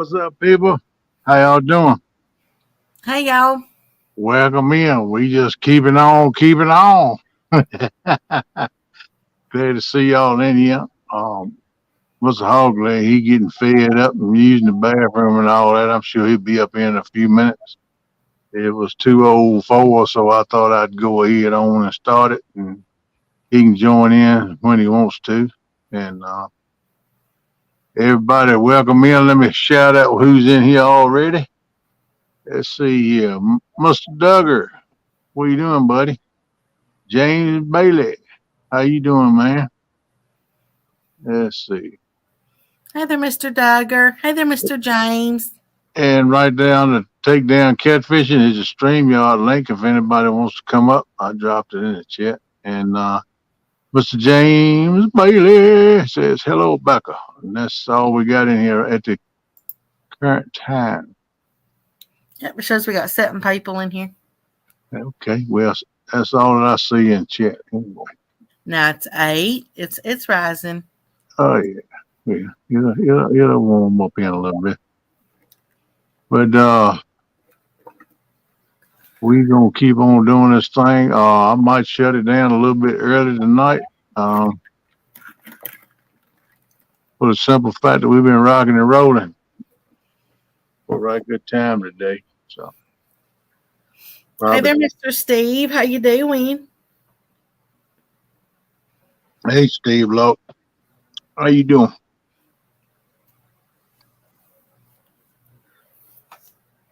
What's up, people? How y'all doing? Hey y'all. Welcome in. We just keeping on, keeping on. Glad to see y'all in here. Mr. Hogley, he getting fed up and using the bathroom and all that. I'm sure he'll be up in a few minutes. It was 2:04, so I thought I'd go ahead on and start it, and he can join in when he wants to. And everybody, welcome in. Let me shout out who's in here already. Let's see here, Mr. Duggar. What you doing, buddy? James Bailey. How you doing, man? Let's see. Hey there, Mr. Duggar. Hey there, Mr. James. And right down the Takedown Catfishing is a StreamYard link. If anybody wants to come up, I dropped it in the chat. And Mr. James Bailey says, hello, Becca. And that's all we got in here at the current time. Yep, it shows we got 7 people in here. Okay, well, that's all that I see in chat. Anyway. Now it's 8. It's rising. Oh, yeah. It'll warm up in a little bit. But we gonna keep on doing this thing. I might shut it down a little bit early tonight. For the simple fact that we've been rocking and rolling for a right good time today. So Hey there, Mr. Steve. How you doing? Hey Steve Lowe. How you doing?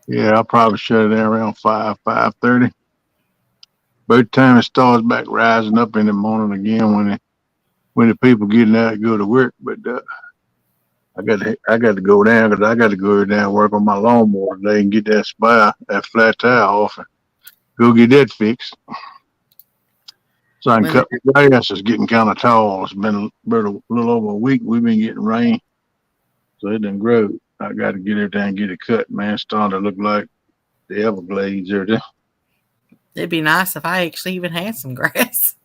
Yeah, I'll probably shut it down around 5:30. By the time it starts back rising up in the morning again when the people getting out to go to work. But I got to go down because I got to go down and work on my lawnmower today and get that flat tire off and go get that fixed. So I can cut the grass. It's getting kind of tall. It's been a little over a week. We've been getting rain, so it done grow. I got to get everything and get it cut, man. It's starting to look like the Everglades or there. It'd be nice if I actually even had some grass.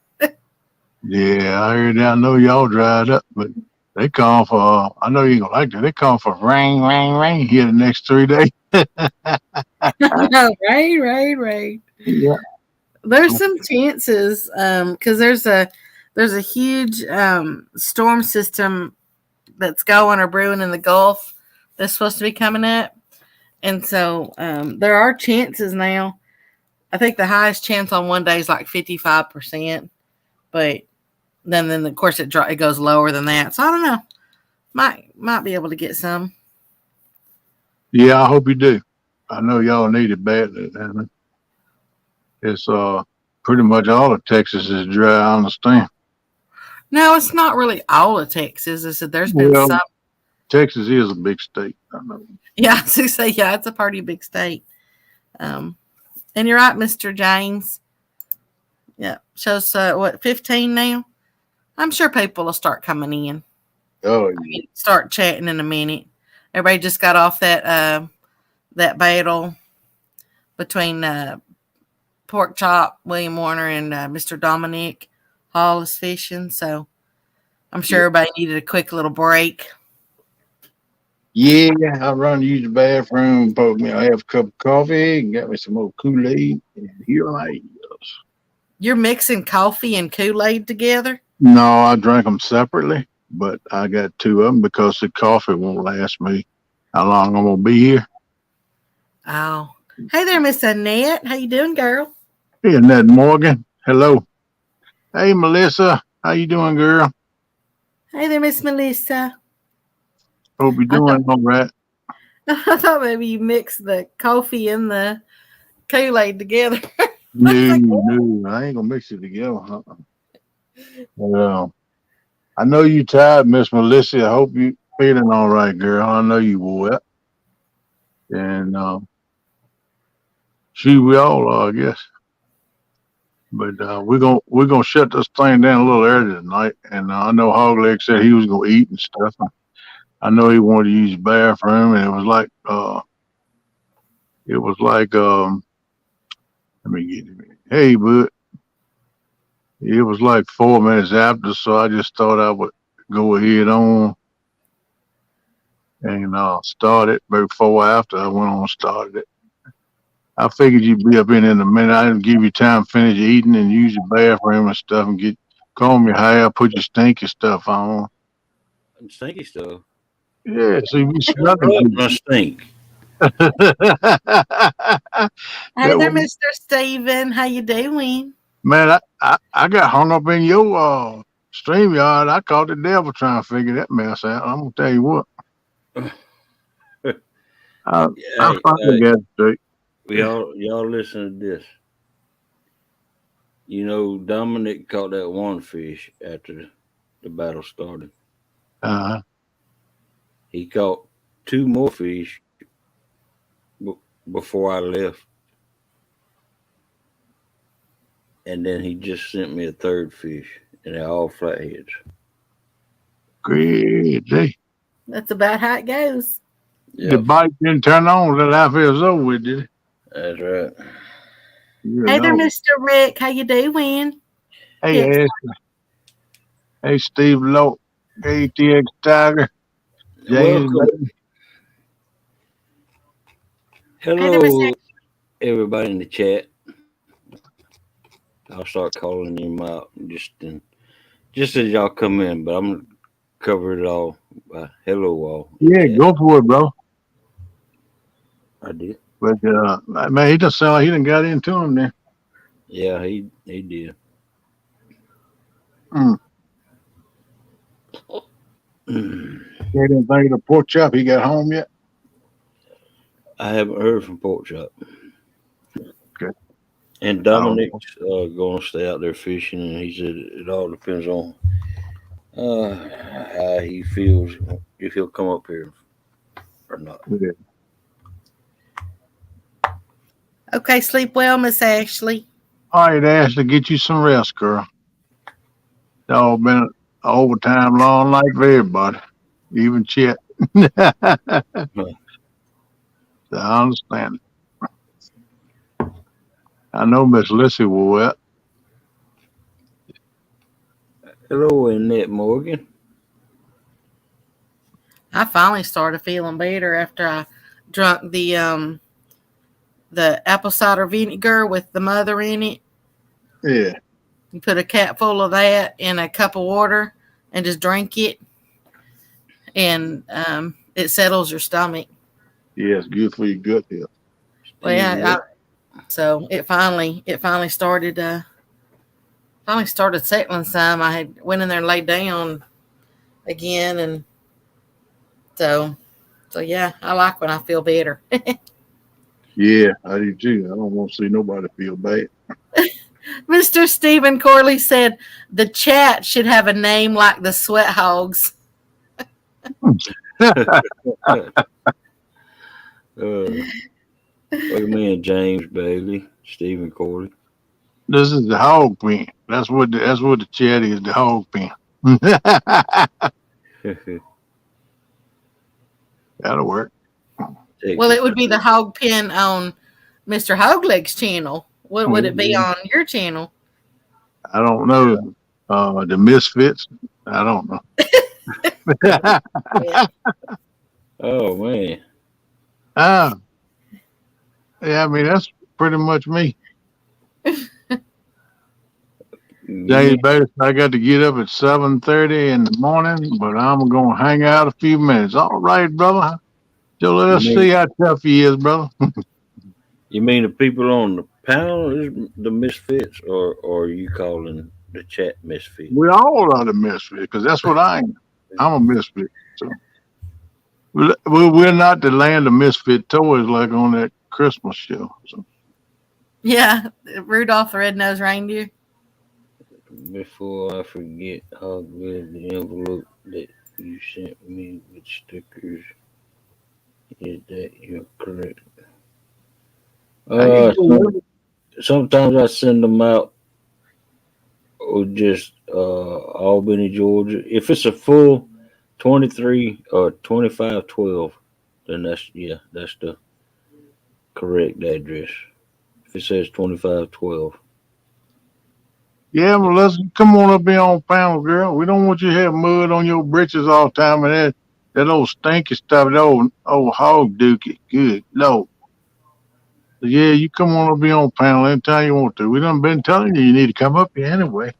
Yeah, I heard that. I know y'all dried up, but they call for, I know you gonna like that. They call for rain here the next 3 days. Right. Yeah. There's some chances, because there's a huge storm system that's going or brewing in the Gulf that's supposed to be coming up. And so there are chances now. I think the highest chance on one day is like 55%, but then of course it goes lower than that. So I don't know. Might be able to get some. Yeah, I hope you do. I know y'all need it badly. It's pretty much all of Texas is dry. I understand. No, it's not really all of Texas. I said there's been some. Texas is a big state. I know. Yeah, I say it's a pretty big state. And you're right, Mr. James. Yeah, shows 15 now. I'm sure people will start coming in. Oh, yeah. Start chatting in a minute. Everybody just got off that battle between Pork Chop, William Warner, and Mr. Dominic Hall is fishing. So I'm sure everybody needed a quick little break. Yeah, I run to use the bathroom, I have a cup of coffee, and got me some old Kool-Aid, and here I is. You're mixing coffee and Kool-Aid together? No, I drank them separately, but I got 2 of them because the coffee won't last me how long I'm going to be here. Oh. Hey there, Miss Annette. How you doing, girl? Hey, Annette Morgan. Hello. Hey, Melissa. How you doing, girl? Hey there, Miss Melissa. Hope you're doing all right. I thought maybe you mixed the coffee and the Kool-Aid together. No, I ain't going to mix it together. I know you tired, Miss Melissa. I hope you feeling all right, girl. I know you wet. And we all are, I guess. But we're gonna shut this thing down a little early tonight. And I know Hogleg said he was gonna eat and stuff. I know he wanted to use the bathroom, and it was like let me get him. Hey, bud. It was like 4 minutes after, so I just thought I would go ahead on and started before after I went on and started it. I figured you'd be up in a minute. I didn't give you time to finish eating and use your bathroom and stuff and get comb your hair, put your stinky stuff on. And stinky stuff. Yeah, so you be I love smelling my stink. good. Hey That there, was, Mr. Steven. How you doing? man, I got hung up in your stream yard. I caught the devil trying to figure that mess out. I'm gonna tell you what. I, I Hey, finally got it straight. y'all listen to this. You know, Dominic caught that one fish after the battle started. Uh, He caught two more fish before I left, and then he just sent me a third fish, and they're all flatheads. great day. That's about how it goes. The Yep, bike didn't turn on till after it was over with, did it? that's right. You Hey there, know. Mr. Rick. How you doing? Yes. Hey, Ash. Hey, Steve Lowe. ATX Tiger. James Welcome, Baby. Hey there, Mr. hello, everybody in the chat. I'll start calling them out just as y'all come in, but I'm gonna cover it all. Hello, all in the Yeah, chat. go for it, bro. I did. But man, he just sound like he done got into him there. Yeah, he did. Mm. I He didn't think of the pork chop. He got home yet? haven't heard from Pork Chop. Okay. And I don't know. Dominic's going to stay out there fishing, and he said it all depends on how he feels, if he'll come up here or not. Yeah. Okay, sleep well, Miss Ashley. All right, Ashley, get you some rest, girl. It's all been an overtime long night for everybody, even Chet. Huh. So I understand. I know Miss Lissy will well. Hello, Annette Morgan. I finally started feeling better after I drunk the apple cider vinegar with the mother in it. Yeah. You put a cap full of that in a cup of water and just drink it, and it settles your stomach. Yeah, it's good for your gut health. Well, Steve, yeah, so it finally started settling some. I had went in there and laid down again, and so yeah, I like when I feel better. Yeah, I do too. I don't want to see nobody feel bad. Mr. Stephen Corley said the chat should have a name like the Sweat Hogs. Look at me and James Bailey, Stephen Corley. This is the hog pen. That's what the chat is, the hog pen. That'll work. Well, Texas. it would be the hog pen on Mr. Hogleg's channel. What would it be on your channel? I don't know. The misfits. I don't know. Yeah. Oh man. Ah, yeah, I mean that's pretty much me. Yeah, James Bates, I got to get up at 7:30 in the morning, but I'm gonna hang out a few minutes. All right, brother. So let you us see mean how tough he is, brother. you mean the people on the panel is the misfits, or are you calling the chat misfits? We all are the misfit because that's what I am. I'm a misfit. So we're not the land of misfit toys like on that Christmas show. So Yeah, Rudolph the Red-Nosed Reindeer. Before I forget, I'll get the envelope that you sent me with stickers. Is that you're correct? how you doing? Sometimes I send them out or just Albany, Georgia. If it's a full 23 or 2512, then that's the correct address. If it says 2512, Yeah, well, let's come on up here on panel, girl. We don't want you to have mud on your britches all the time and that. That old stinky stuff, that old hog dookie. Good Lord. Yeah, you come on up be on panel anytime you want to. We done been telling you need to come up here anyway.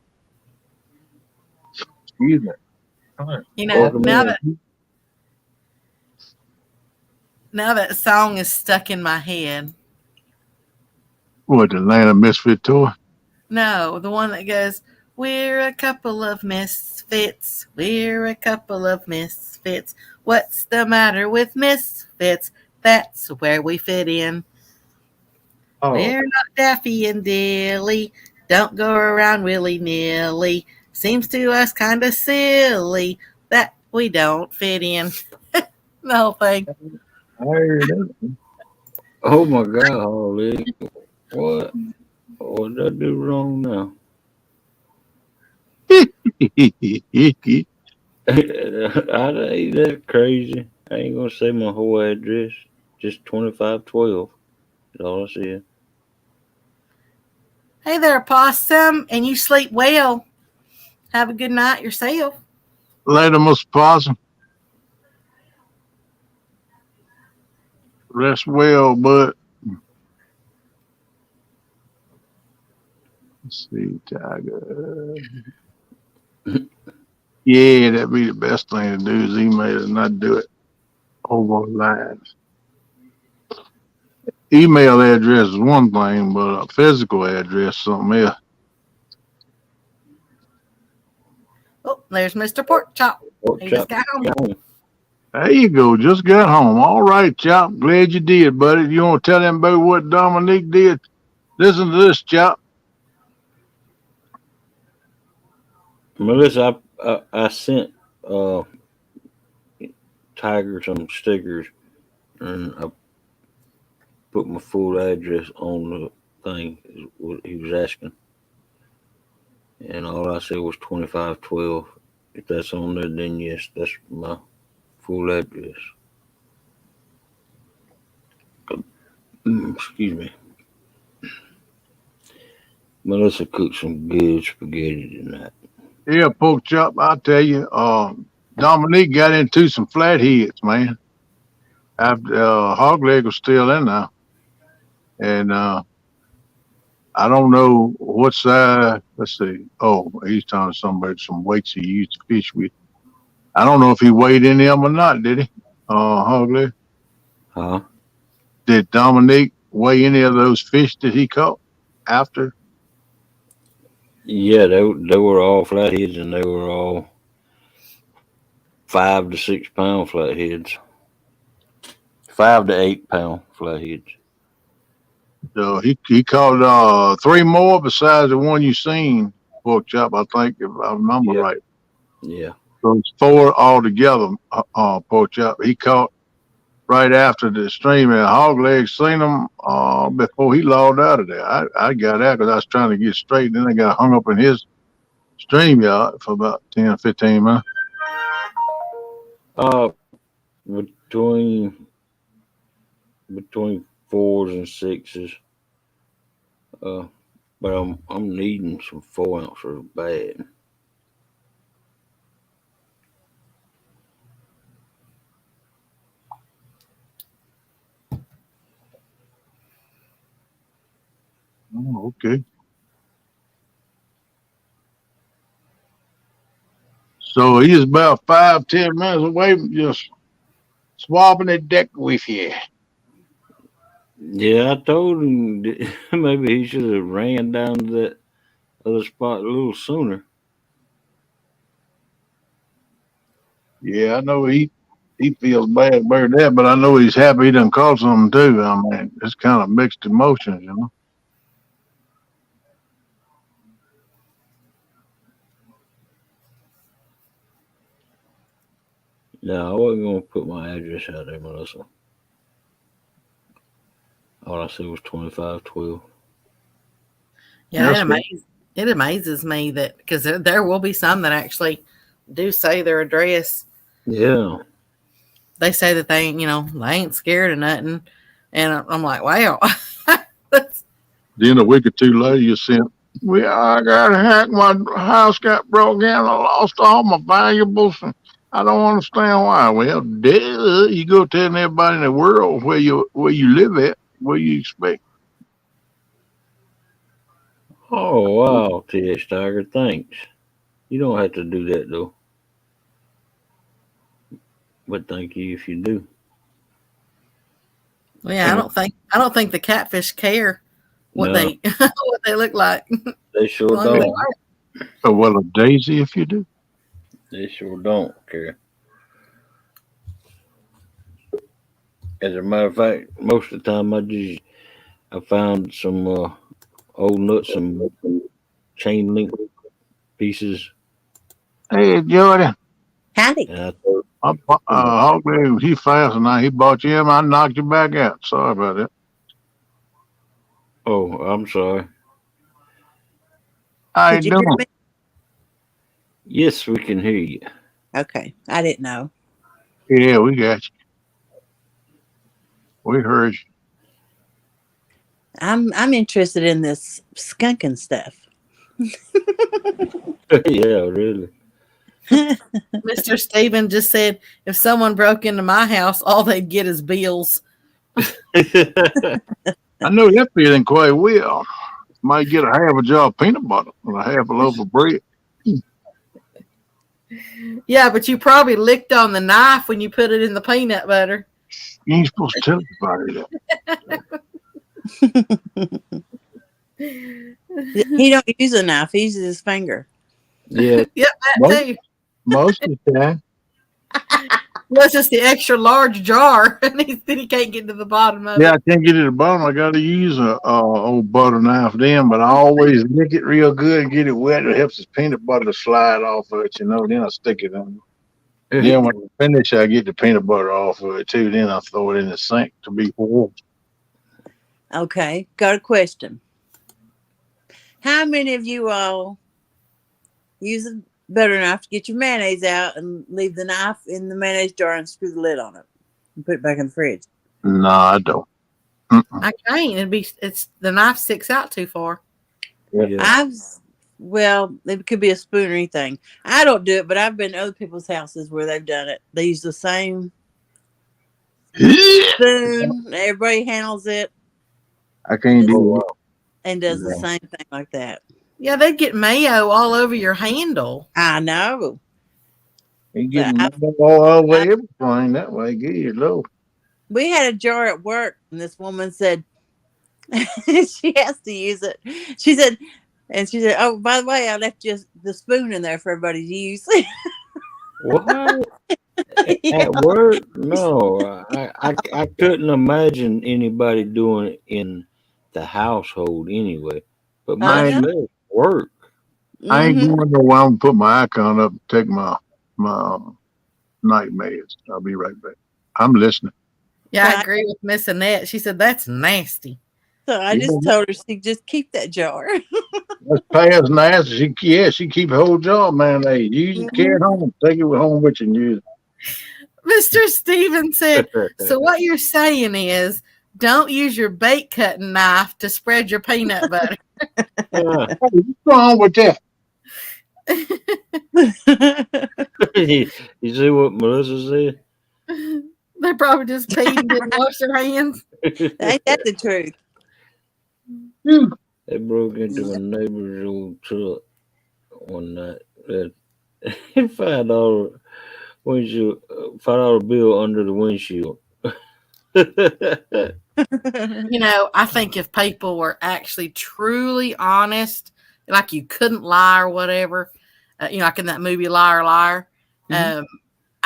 Excuse me. Come on. You know, Welcome in. now that song is stuck in my head. What, the Land of Misfit tour? No, the one that goes, "We're a couple of misfits. We're a couple of misfits. What's the matter with misfits? That's where we fit in. Oh, We're not Daffy and Dilly. Don't go around willy nilly. Seems to us kind of silly that we don't fit in." The whole thing. I heard that. Oh my God, Holly. What? What did I do wrong now? I ain't that crazy. I ain't gonna say my whole address. Just 2512. That's all I said. Hey there, possum, and you sleep well. Have a good night yourself. Later, Mr. Possum. Rest well, bud. Let's see, Tiger. Yeah, that'd be the best thing to do is email and not do it over line. Email address is one thing, but a physical address is something else. Oh, there's Mr. Pork Chop. Oh, He just got home. There you go. Just got home. All right, Chop. Glad you did, buddy. You want to tell them about what Dominique did? Listen to this, Chop. Melissa, I sent Tiger some stickers and I put my full address on the thing, is what he was asking. And all I said was 2512. If that's on there, then yes, that's my full address. Excuse me. Melissa cooked some good spaghetti tonight. Yeah, Pork Chop, I'll tell you, Dominique got into some flatheads, man. After Hog Leg was still in there. And I don't know what size. Let's see. Oh, he's telling somebody some weights he used to fish with. I don't know if he weighed any of them or not, did he? Hog Leg? Huh? Did Dominique weigh any of those fish that he caught after? Yeah, they were all flatheads and they were all 5 to 6 pound flatheads. 5 to 8 pound flatheads. So he caught 3 more besides the one you seen, Pork Chop, I think, if I remember Yeah. right. Yeah. So it's 4 altogether, Pork Chop. He caught right after the stream, and Hog Leg seen him before he logged out of there. I got out because I was trying to get straight, and then I got hung up in his stream yard for about 10 15 minutes. Uh, between fours and sixes. But I'm needing some 4 ounces bad. Oh, okay. So he's about 5 10 minutes away from just swapping the deck with you. Yeah, I told him that maybe he should have ran down to that other spot a little sooner. Yeah, I know he feels bad about that, but I know he's happy he done caught something too. I mean, it's kind of mixed emotions, you know. No, I wasn't gonna put my address out there, Melissa. All I said was 2512. Yeah, That's what, it amazes me that because there will be some that actually do say their address. Yeah. They say that they ain't scared of nothing, and I'm like, wow. That's, then a week or two later, you sent, I got hacked. My house got broke in. I lost all my valuables. And I don't understand why. Well, duh, you go telling everybody in the world where you live at, what you expect. Oh wow, TH Tiger, thanks. You don't have to do that though. But thank you if you do. Well, yeah, I don't think the catfish care what No, they what they look like. As they sure long as they don't. are. Oh, well, a daisy if you do. They sure don't care. As a matter of fact, most of the time I found some old nuts and chain link pieces, Hey, Jordy, Howdy. and I thought, Hog he fast and he bought you him. I knocked you back out. Sorry about that. "Oh, I'm sorry." How you Could you hear doing? me? Yes, we can hear you. Okay. I didn't know. Yeah, we got you. We heard you. I'm interested in this skunking stuff. Yeah, really. Mr. Steven just said if someone broke into my house, all they'd get is bills. I know that feeling quite well. Might get a half a jar of peanut butter and a half a loaf of bread. Yeah, but you probably licked on the knife when you put it in the peanut butter. You ain't supposed to tell everybody He don't use a knife. He uses his finger. Yeah, Yep, that that. too. Most of the time. Well, it's just the extra large jar, and then he can't get to the bottom of Yeah, it. I can't get it to the bottom. I got to use a old butter knife then, but I always lick it real good and get it wet. It helps the peanut butter to slide off of it, Then I stick it in. Then when I finish, I get the peanut butter off of it too. Then I throw it in the sink to be warm. Okay. Got a question. How many of you all use a butter knife to get your mayonnaise out and leave the knife in the mayonnaise jar and screw the lid on it and put it back in the fridge? No, I don't. Mm-mm. I can't. It's the knife sticks out too far. yeah. Well, it could be a spoon or anything. I don't do it, but I've been to other people's houses where they've done it. They use the same spoon. Everybody handles it I can't Oh do wow. and does the Yeah. same thing like that. Yeah, they'd get mayo all over your handle. I know. it. You But get all over everything that way. Get you low. we had a jar at work, and this woman said she has to use it. She said, "Oh, by the way, I left just the spoon in there for everybody to use." What? Yeah. At work? No, I couldn't imagine anybody doing it in the household anyway. But I I much know. ain't, less work. I ain't Hmm. going nowhere. I'm gonna put my icon up and take my nightmares. I'll be right back. I'm listening. Yeah, So I I, agree with Miss Annette. She said that's nasty. so I Yeah, just told her she just keep that jar. that's past nasty. She keep a whole jar of mayonnaise. Use it, carry Mhm. it home, take it home with you and use it. Mr. Steven said, so what you're saying is don't use your bait cutting knife to spread your peanut butter. Yeah. Hey, what's wrong with that? You see what Melissa said? They probably just peed and didn't wash their hands. Ain't that the truth? Phew. They broke into a neighbor's old truck one night. $5 windshield, $5 bill under the windshield. You know, I think if people were actually truly honest, like you couldn't lie or whatever, like in that movie Liar Liar, Mhm.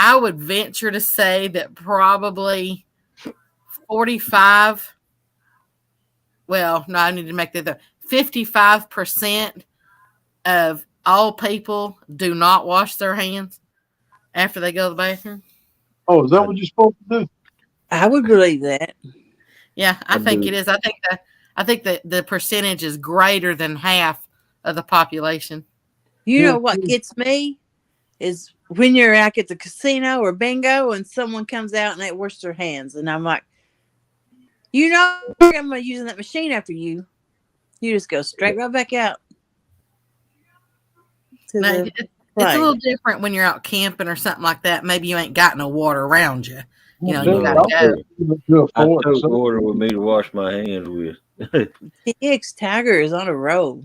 I would venture to say that probably 45, well, no, I need to make that 55% of all people do not wash their hands after they go to the bathroom. Oh, is that I, what you're supposed to do? I would believe that. Yeah, I I think it do. is. I think that the percentage is greater than half of the population. You Yeah. know what gets me is when you're out at the casino or bingo and someone comes out and they wash their hands, and I'm like, I'm not using that machine after you. You just go straight right back out to Now, the It's a little different when you're out camping or something like that. Maybe you ain't got no water around you. You know, you No, gotta go. I took water with me to wash my hands with. TX Tiger is on a roll.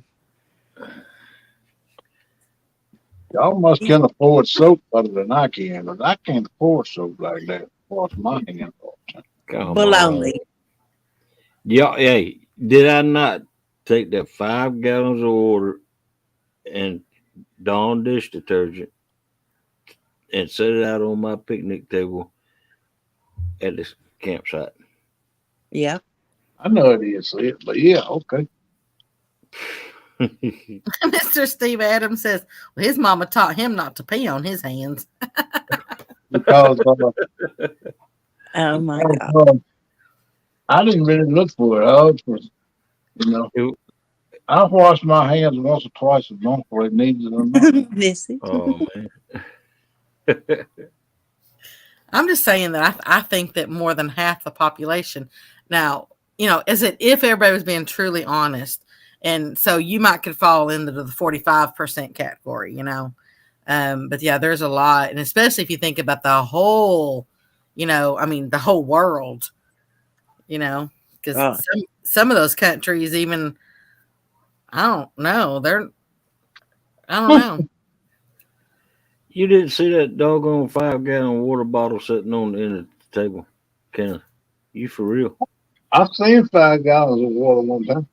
Y'all must can afford soap better than I can, but I can't afford soap like that. Wash my hands all the time. Come Baloney. on. Yeah, hey, did I not take that 5 gallons of water and Dawn dish detergent and set it out on my picnic table at this campsite? Yeah. I know it is, but yeah, okay. Mr. Steve Adams says, well, his mama taught him not to pee on his hands. Because Oh my God. I didn't really look for it. I was, I wash my hands once or twice a month where it needs it or not. Missy. Oh man. I'm just saying that I think that more than half the population now, is it if everybody was being truly honest, and so you might could fall into the 45% category, but yeah, there's a lot, and especially if you think about the whole, the whole world, because some of those countries even, I don't know, I don't know. You didn't see that doggone 5-gallon water bottle sitting on the end of the table, Ken? You for real? I've seen 5 gallons of water one time.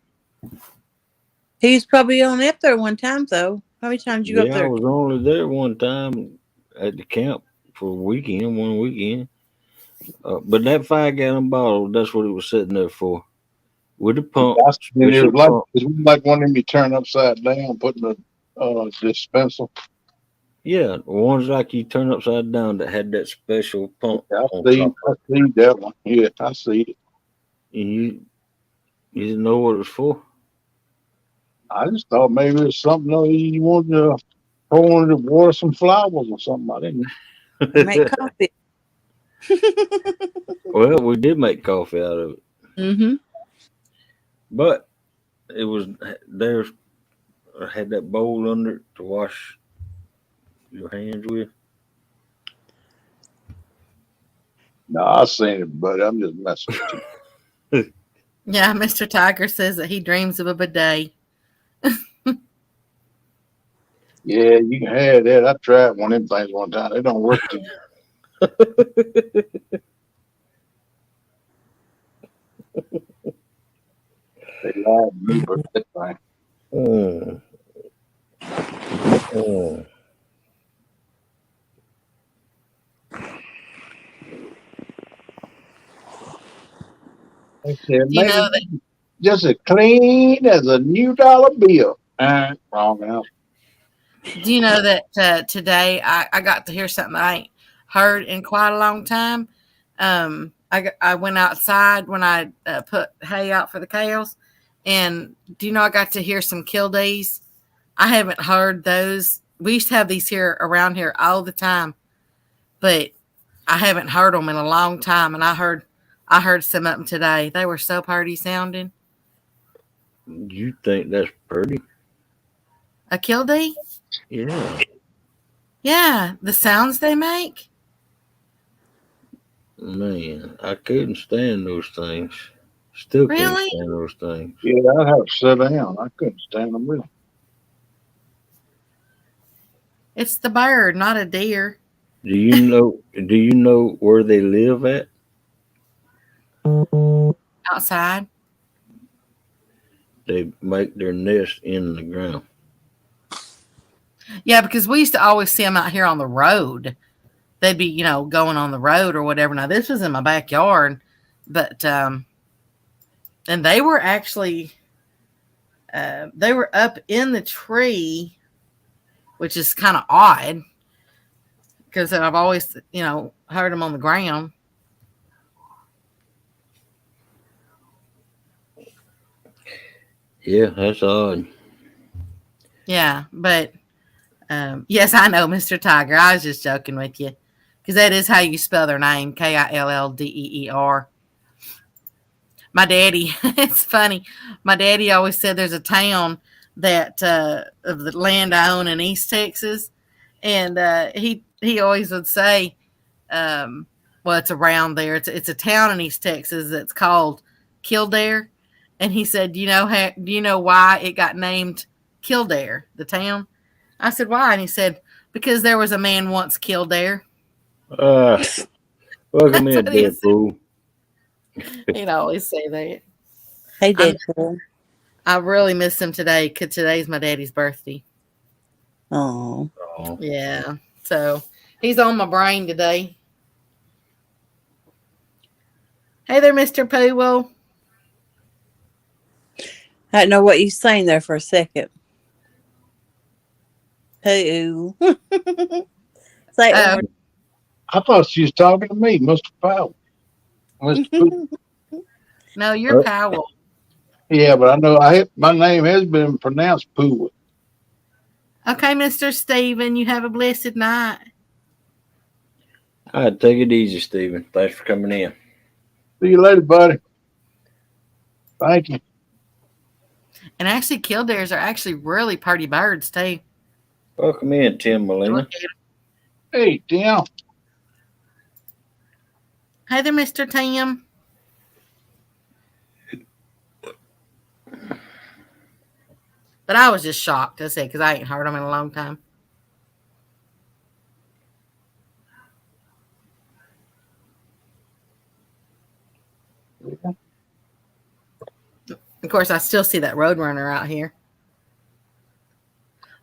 He's probably on up there one time though. How many times you go up Yeah, I there? was only there one time at the camp for one weekend. But that 5-gallon bottle, that's what it was sitting there for. With the pump. And it was like one of them you turn upside down, putting the dispenser. Yeah, the ones like you turn upside down that had that special pump. I see that one. Yeah, I see it. And you didn't know what it was for? I just thought maybe it's something you wanted to pour in to water some flowers or something. I didn't know. Make coffee. Well, we did make coffee out of it. Mm-hmm. But it was there. Had that bowl under it to wash your hands with. No, I've seen it, but I'm just messing with you. Yeah, Mr. Tiger says that he dreams of a bidet. Yeah, you can have that. I tried one of them things one time. They don't work too They lied to me, but that thing. Mm. Mm. They said, You know man, that just as clean as a new dollar bill. Wrong answer. Do you know that today I got to hear something I ain't heard in quite a long time? I went outside when I put hay out for the cows, and do you know I got to hear some kildees? I haven't heard those. We used to have these here around here all the time, but I haven't heard them in a long time. And I heard some of them today. They were so pretty sounding. You think that's pretty? A kildee? Yeah. Yeah, the sounds they make. Man, I couldn't stand those things. Still can't Really? stand those things. Yeah, I'd have to sit down. I couldn't stand them really. It's the bird, not a deer. Do you know where they live at? Outside. They make their nest in the ground. Yeah, because we used to always see them out here on the road. They'd be, going on the road or whatever. Now, this was in my backyard, but, and they were actually, they were up in the tree, which is kind of odd because I've always, heard them on the ground. Yeah, that's odd. Yeah, but yes, I know, Mr. Tiger. I was just joking with you because that is how you spell their name, Killdeer. My daddy, it's funny. My daddy always said there's a town that of the land I own in East Texas, And he always would say, well, it's around there. It's a town in East Texas that's called Kildare. And he said, do you know why it got named Kildare, the town? I said, why? And he said, because there was a man once killed there. Uh, welcome That's in, what he said. Deadpool. He'd always say that. Hey, I'm- Deadpool. I really miss him today because today's my daddy's birthday. Oh, Oh, Yeah. So he's on my brain today. Hey there, Mr. Pooh. I didn't know what you were saying there for a second. Pooh. Say it one more. I thought she was talking to me, Mr. Powell. Mr. Pooh. No, you're Powell. Yeah, but I know my name has been pronounced Pooh. Okay, Mr. Steven, you have a blessed night. all right, take it easy, Stephen. Thanks for coming in. See you later, buddy. Thank you. And actually, Kildares are actually really pretty birds, too. Welcome in, Tim Molina. Look at 'em. Hey, Tim. Hey there, Mr. Tim. But I was just shocked, I said, because I ain't heard them in a long time. Of course, I still see that roadrunner out here.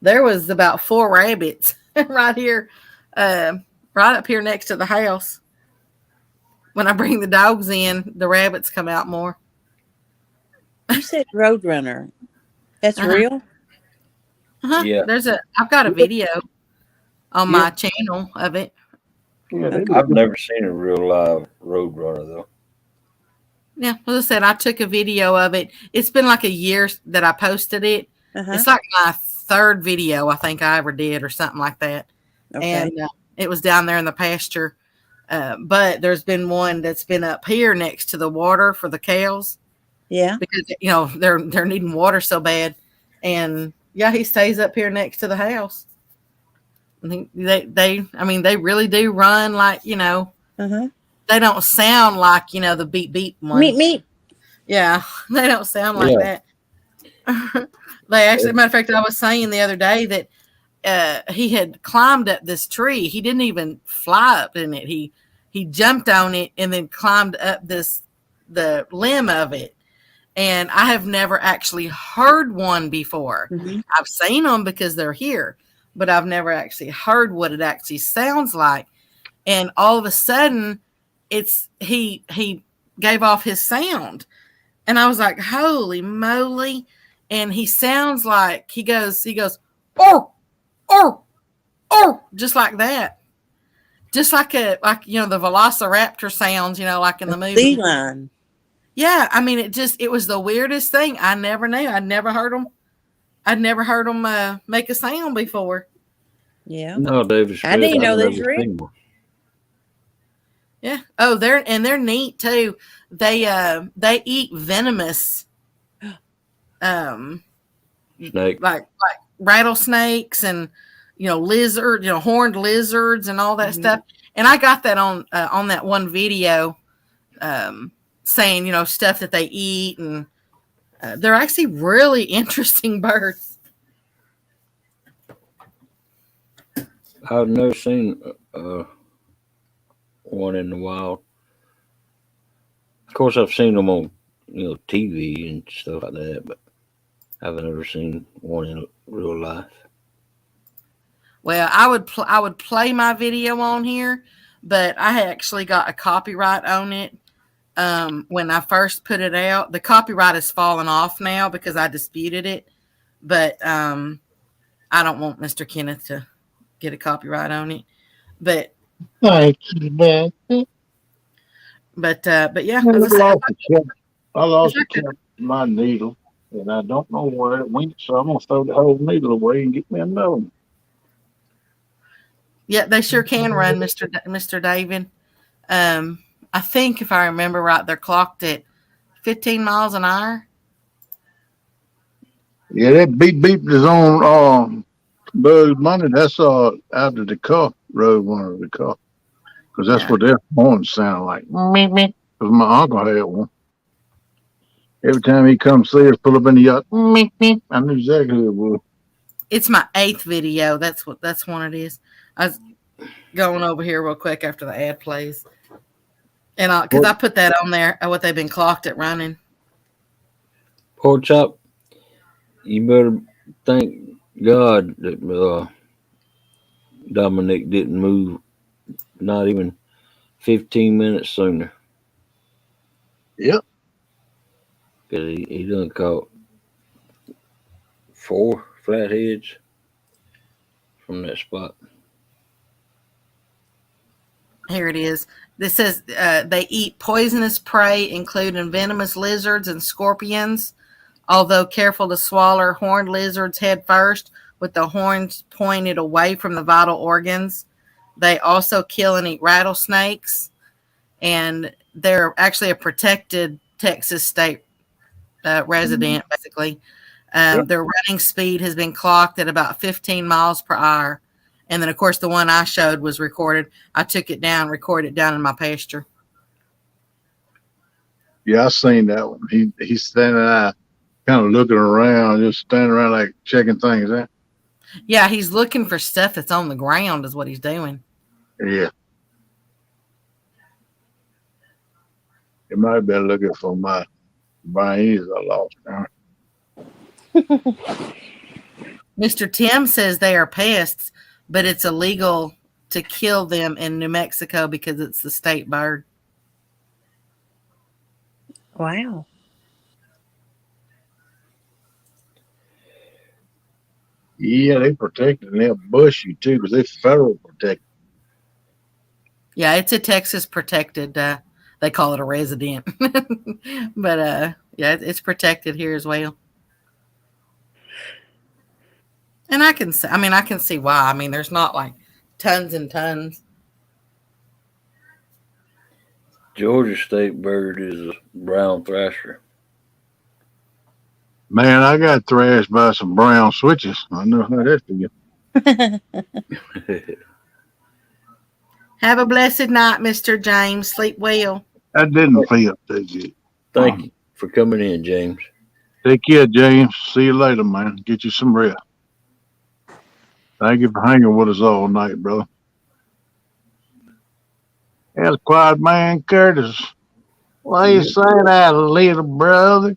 There was about 4 rabbits right here, right up here next to the house. When I bring the dogs in, the rabbits come out more. You said Roadrunner. That's Uh-huh. real? Uh-huh. Yeah. I've got a video on my channel of it. Yeah, they I've never seen a real live roadrunner though. Yeah, as I said, I took a video of it. It's been like a year that I posted it. Uh-huh. It's like my 3rd video I think I ever did or something like that. Okay. And it was down there in the pasture. But there's been one that's been up here next to the water for the cows Yeah. because they're needing water so bad. And yeah, he stays up here next to the house. And they really do run like, Uh-huh. they don't sound like, the beep beep one. Meet. Yeah, they don't sound like that. They actually, matter of fact, I was saying the other day that he had climbed up this tree. He didn't even fly up in it. He jumped on it and then climbed up the limb of it. And I have never actually heard one before. Mm-hmm. I've seen them because they're here, but I've never actually heard what it actually sounds like. And all of a sudden, he gave off his sound, and I was like, "Holy moly!" And he sounds like he goes, "Oh, oh, oh," just like that, just like the Velociraptor sounds, like in the movie. Sea lion. Yeah, I mean, it was the weirdest thing. I never knew. I'd never heard them make a sound before. Yeah. No, David. I didn't know I've those never were seen one. Yeah. Oh, they're neat too. They eat venomous, Snake. like rattlesnakes and horned lizards and all that stuff. And I got that on that one video, saying stuff that they eat, and they're actually really interesting birds. I've never seen one in the wild. Of course, I've seen them on TV and stuff like that, but I've never seen one in real life. Well, I would play my video on here, but I actually got a copyright on it when I first put it out. The copyright has fallen off now because I disputed it, but I don't want Mr. Kenneth to get a copyright on it. But Thank you, man. but yeah, I as I said, lost the cap of my needle, and I don't know where it went, so I'm going to throw the whole needle away and get me another one. yeah, they sure can run, Mr. David. I think if I remember right, they're clocked at 15 miles an hour. Yeah, that beep beep is on Bugs Bunny, that's out of the car, Road one of the car. Because that's Yeah. what their horns sound like. Meep, meep. Because my uncle had one. Every time he come see us, pull up in the yard, meep, meep. I knew exactly who it was. It's my 8th video. That's one it is. I was going over here real quick after the ad plays. And because What? I put that on there, what they've been clocked at running. Pork chop, you better thank God that Dominic didn't move not even 15 minutes sooner. Yep. Because he done caught 4 flatheads from that spot. Here it is. This says they eat poisonous prey, including venomous lizards and scorpions. Although careful to swallow horned lizards head first with the horns pointed away from the vital organs. They also kill and eat rattlesnakes. And they're actually a protected Texas state resident, basically. Yep. Their running speed has been clocked at about 15 miles per hour. And then, of course, the one I showed was recorded. I took it down, recorded it down in my pasture. Yeah, I seen that one. He's standing there, kind of looking around, just standing around like checking things out. Yeah, he's looking for stuff that's on the ground is what he's doing. Yeah. It might have been looking for my Chinese I lost now. Mr. Tim says they are pests, but it's illegal to kill them in New Mexico because it's the state bird. Wow. Yeah, they protected and they'll bush you too because they federal protected. Yeah, it's a Texas protected. They call it a resident, but yeah, it's protected here as well. And I can see why. I mean, there's not like tons and tons. Georgia state bird is a brown thrasher. Man, I got thrashed by some brown switches. I know how that feels. Have a blessed night, Mr. James. Sleep well. That didn't feel too good. Thank you for coming in, James. Take care, James. See you later, man. Get you some rest. Thank you for hanging with us all night, brother. That's quiet man Curtis. Why you say that, little brother?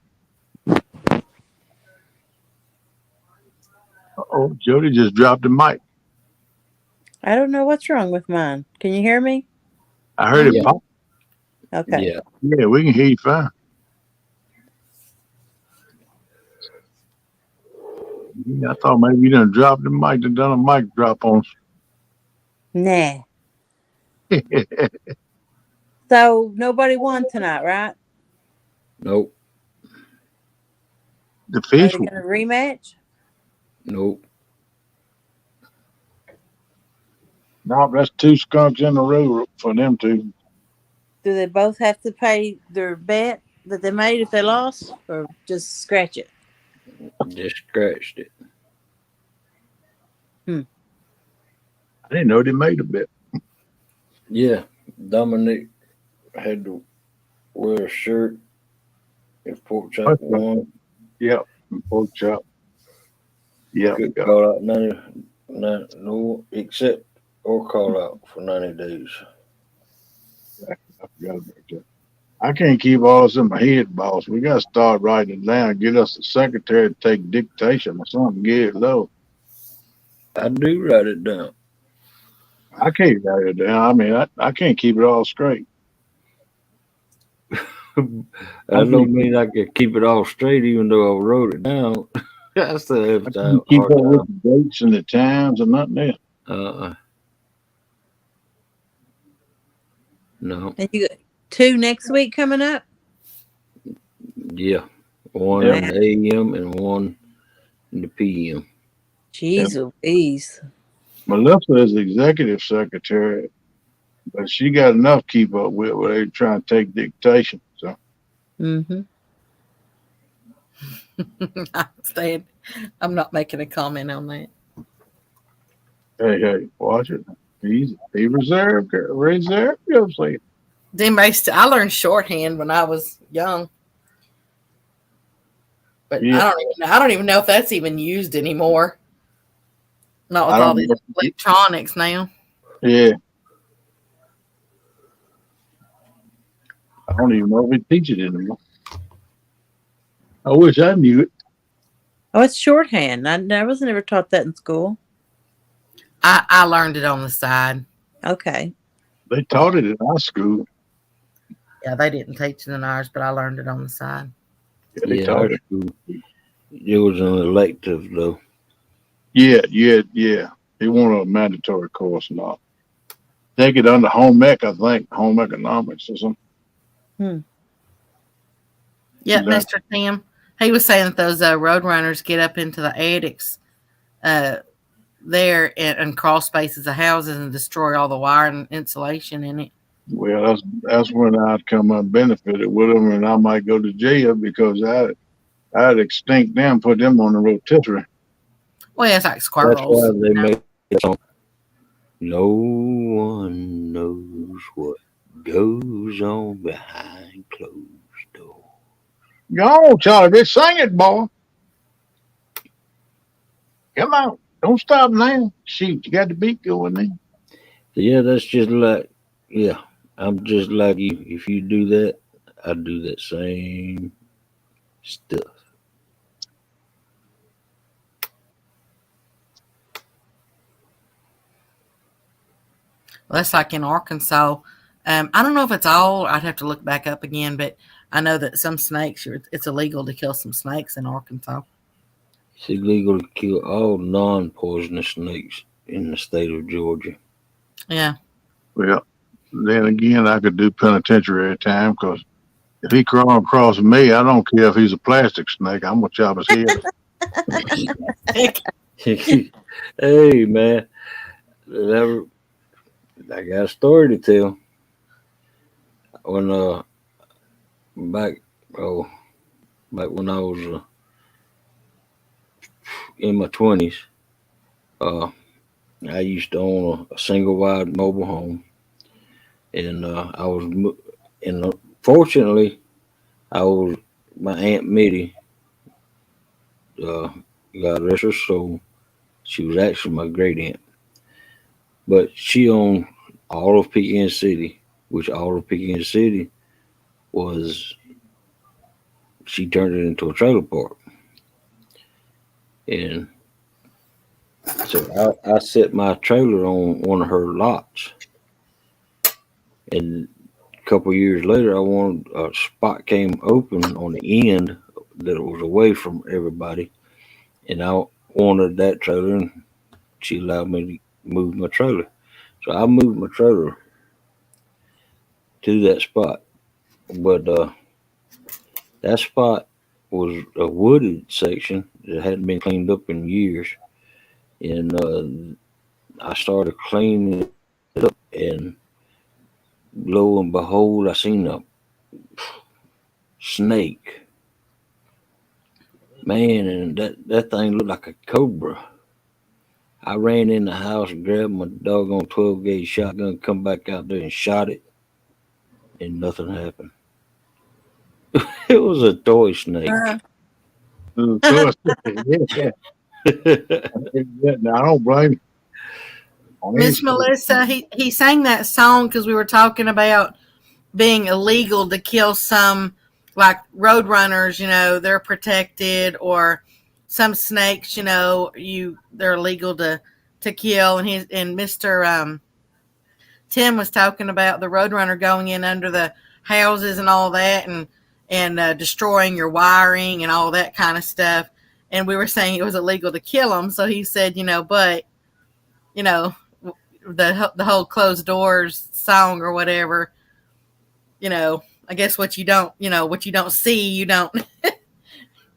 Oh, Jody just dropped the mic. I don't know what's wrong with mine. Can you hear me? I heard it Yeah. pop. Okay. Yeah. Yeah, we can hear you fine. Yeah, I thought maybe you done dropped the mic, done a mic drop on us. Nah. The So nobody won tonight, right? Nope. Are fish they one. going to rematch? Nope. No, that's 2 skunks in a row for them two. Do they both have to pay their bet that they made if they lost, or just scratch it? Just scratched it. I didn't know they made a bet. Yeah. Dominic had to wear a shirt if pork chop Okay. won. Yep, and pork chop. Yep. Could call out 90, no, except or call out for 90 days. I forgot about that. I can't keep all this in my head, boss. We got to start writing it down. Get us a secretary to take dictation or something. Get it low. I do write it down. I can't write it down. I mean, I can't keep it all straight. I don't mean I could keep it all straight, even though I wrote it down. I still have I time. can't keep hard up with time. the dates and the times and nothing else. No. And you got 2 next week coming up? Yeah. One Yeah. in the AM and one in the PM. Jeez Louise. Melissa is the executive secretary, but she got enough to keep up with where they trying to take dictation. So Mm-hmm. I'm not making a comment on that. Hey, watch it. He reserved, you see. I learned shorthand when I was young, but Yeah, I don't even know if that's even used anymore. Not I with all don't these know. electronics now. Yeah, I don't even know if he teaches it anymore. I wish I knew it. Oh, it's shorthand. I was never taught that in school. I learned it on the side. Okay. They taught it in our school. Yeah, they didn't teach it in ours, but I learned it on the side. Yeah, they Yeah, taught our it. school. It was an elective though. Yeah. It wasn't a mandatory course and all. Take it under home ec, I think, home economics or something. Hmm. Yeah, Mr. Tim. He was saying that those road runners get up into the attics uh, there and crawl spaces of houses and destroy all the wire and insulation in it. Well, that's when I'd come unbenefited with them, and I might go to jail because I'd extinct them, put them on the rotisserie. Well, yeah, it's like That's why squirrels. they made that song. No one knows what goes on behind closed doors. Go on, Charlie, let's sing it, boy. Come on, don't stop now. Shoot, you got the beat going then. Yeah, that's just like, yeah, I'm just like you. If you do that, I do that same stuff. Well, that's like in Arkansas. I don't know if it's all. I'd have to look back up again, but I know that some snakes. It's illegal to kill some snakes in Arkansas. It's illegal to kill all non-poisonous snakes in the state of Georgia. Yeah. Well, then again, I could do penitentiary time because if he crawl across me, I don't care if he's a plastic snake. I'm gonna chop his head. Hey man, that, I got a story to tell. When back oh back when I was in my 20s, uh, I used to own a single wide mobile home, and and fortunately, I was my aunt Mitty. Uh, God rest her soul. She was actually my great aunt, but she owned all of Pekin City, which all of Pekin City was. She turned it into a trailer park, and so I set my trailer on one of her lots, and a couple years later, I wanted a spot came open on the end that was away from everybody, and I wanted that trailer, and she allowed me to move my trailer. So I moved my trailer to that spot, but that spot was a wooded section that hadn't been cleaned up in years, and I started cleaning it up, and lo and behold, I seen a snake. Man, and that thing looked like a cobra. I ran in the house, grabbed my doggone 12 gauge shotgun, come back out there and shot it, and nothing happened. It was a toy snake. So yeah, I don't blame you. On any Miss state. Melissa, he sang that song because we were talking about being illegal to kill some like road runners. They're protected, or some snakes. They're illegal to kill. And Mister Tim was talking about the roadrunner going in under the houses and all that, and destroying your wiring and all that kind of stuff. And we were saying it was illegal to kill them. So he said, but you know the whole closed doors song or whatever. I guess what you don't see, you don't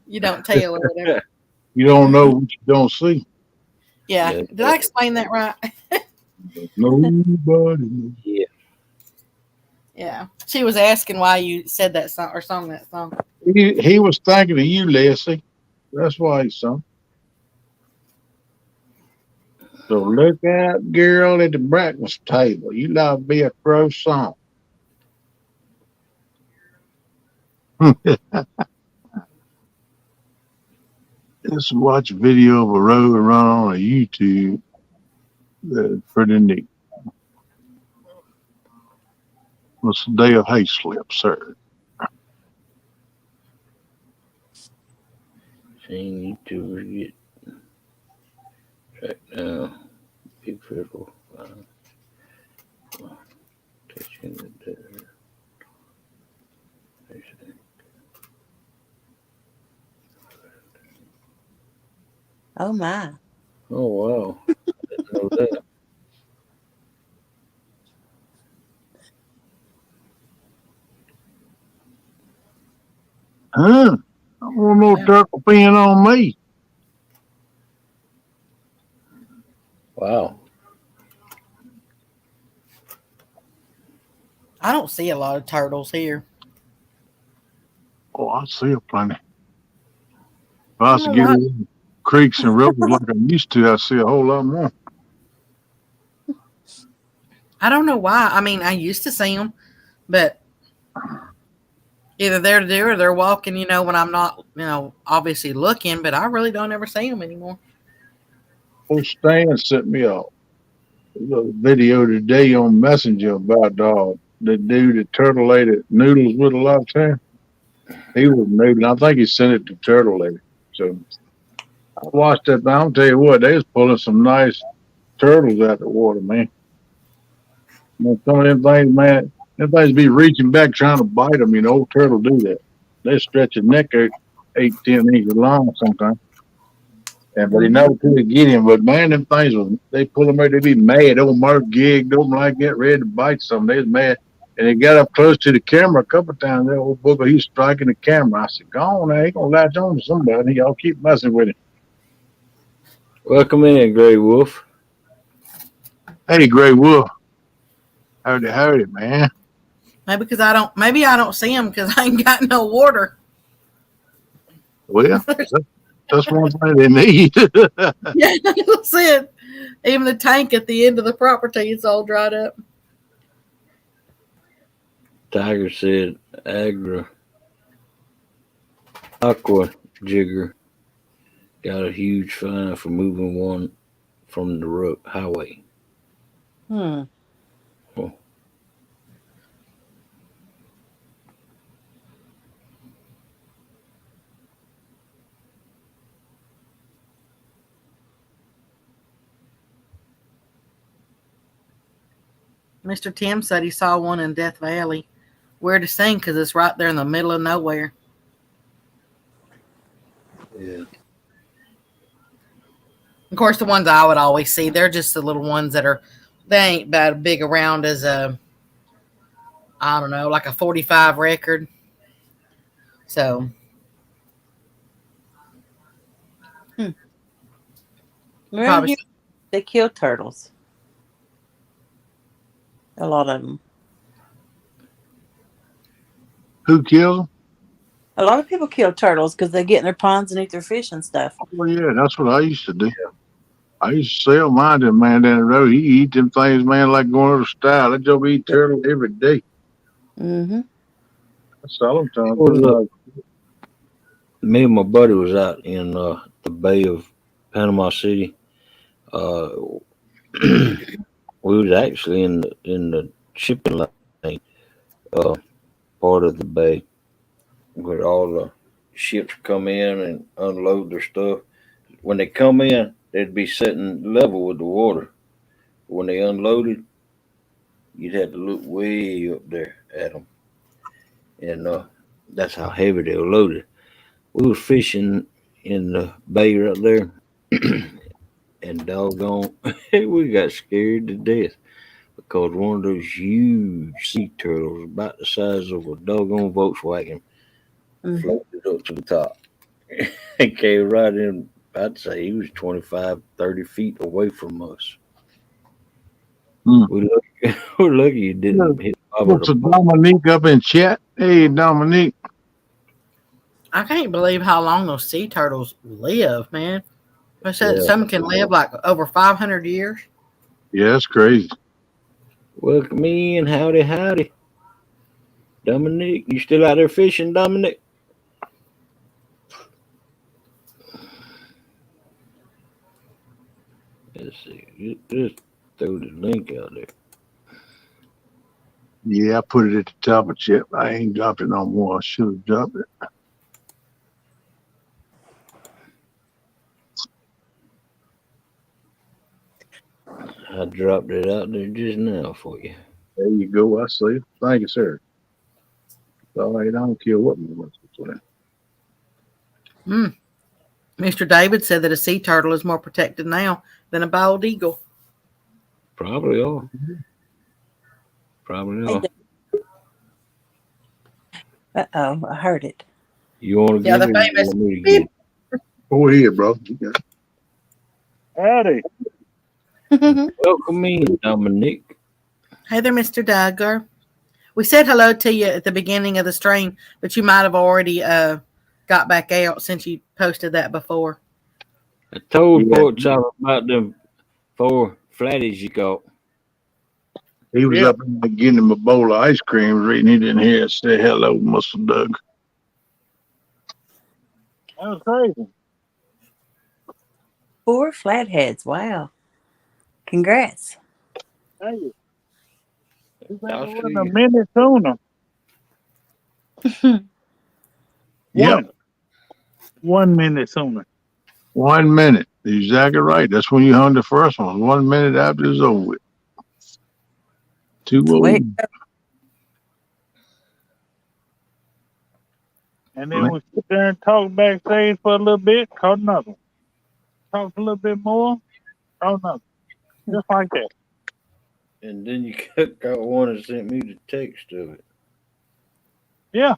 you don't tell or whatever. You don't know what you don't see. Yeah, Yeah, did I explain that right? Nobody knows. yeah. Yeah, she was asking why you said that song or sung that song. He was thinking of you, Leslie. That's why he sung. So look out, girl, at the breakfast table. You love to be a croissant. Just watch a video of a road run on a YouTube. That's pretty neat. What's the day of hay slip, sir? Seeing YouTubers get tracked down. Big federal fine. Touching the desert. Oh my. Oh wow. I didn't know that. Huh? I want no turtle peeing on me. Wow. I don't see a lot of turtles here. Oh, I see a plenty. If I was to Oh, get wow. in creeks and rivers like I used to, I see a whole lot more. I don't know why. I mean, I used to see them, but either they're there or they're walking, when I'm not, obviously looking, but I really don't ever see them anymore. Oh, Stan sent me a little video today on Messenger about the dude that turtle ate at noodles with a lot of time. He was noodling. I think he sent it to Turtle Lady. So I watched that. I'll tell you what, they was pulling some nice turtles out the water, man. Some of them things, man, them things be reaching back trying to bite them. Old turtle do that. They stretch their neck out 8, 10 inches long sometimes. But he never could get him. But man, them things they pull them out, they be mad. Old Mark gigged over like get ready to bite something. They was mad. And he got up close to the camera a couple of times. That old booger, he was striking the camera. I said, go on now, he gonna latch on to somebody. Y'all keep messing with him. Welcome in, Gray Wolf. Hey, Gray Wolf. Howdy, man. Maybe I don't see them because I ain't got no water. Well, that's one thing they need. Yeah, that's it. Even the tank at the end of the property is all dried up. Tiger said Aqua Jigger got a huge fine for moving one from the highway. Hmm. Oh. Mr. Tim said he saw one in Death Valley. Weirdest thing because it's right there in the middle of nowhere. Yeah. Of course, the ones I would always see, they're just the little ones they ain't about as big around as I don't know, like a 45 record. So. Around here, they kill turtles. A lot of them. Who kills them? A lot of people kill turtles because they get in their ponds and eat their fish and stuff. Oh, yeah, that's what I used to do. I used to sell mine to a man down the road. He eat them things, man, like going to the style. That job eat turtle every day. Mm-hmm. I sell them to him. Me and my buddy was out in the Bay of Panama City. We was actually in the shipping lane, part of the bay, where all the ships come in and unload their stuff. When they come in, they'd be sitting level with the water. When they unloaded, you'd have to look way up there at them, and that's how heavy they were loaded. We was fishing in the bay right there, and doggone, we got scared to death because one of those huge sea turtles, about the size of a doggone Volkswagen, floated up to the top and came right in. I'd say he was 25, 30 feet away from us. We're lucky you didn't hit What's Dominique up in chat? Hey, Dominique. I can't believe how long those sea turtles live, man. I said Yeah. some can live like over 500 years. Yeah, that's crazy. Welcome in. Howdy, howdy. Dominic, you still out there fishing, Dominic? Let's see. Just throw the link out there. Yeah, I put it at the top of chat. I ain't dropped it no more. I should have dropped it. I dropped it out there just now for you. There you go. I see. Thank you, sir. All right, I don't care what my works for. Mr. David said that a sea turtle is more protected now than a bald eagle. Probably are. Probably are. Uh-oh, I heard it. You want to Yeah, get the it? Or you famous want me to beep. get it? Go ahead, bro. You got it. Howdy. Welcome in, Dominic. Hey there, Mr. Duggar. We said hello to you at the beginning of the stream, but you might have already got back out since you posted that before. I told Yeah. Pork Chop about them 4 flatties you got. He was Yeah. up in there getting him a bowl of ice cream, reading. He didn't hear it say hello, Mr. Doug. That was crazy. 4 flatheads. Wow. Congrats. Thank you. This I'll ain't show wasn't a you. minute sooner. Yep. 1 minute sooner. 1 minute. Exactly right. That's when you hung the first one. 1 minute after it's over with. 2 Wait. And then we sit there and talk backstage for a little bit, caught another one. Talked a little bit more, caught another one. Just like that. And then you got one and sent me the text of it. Yeah.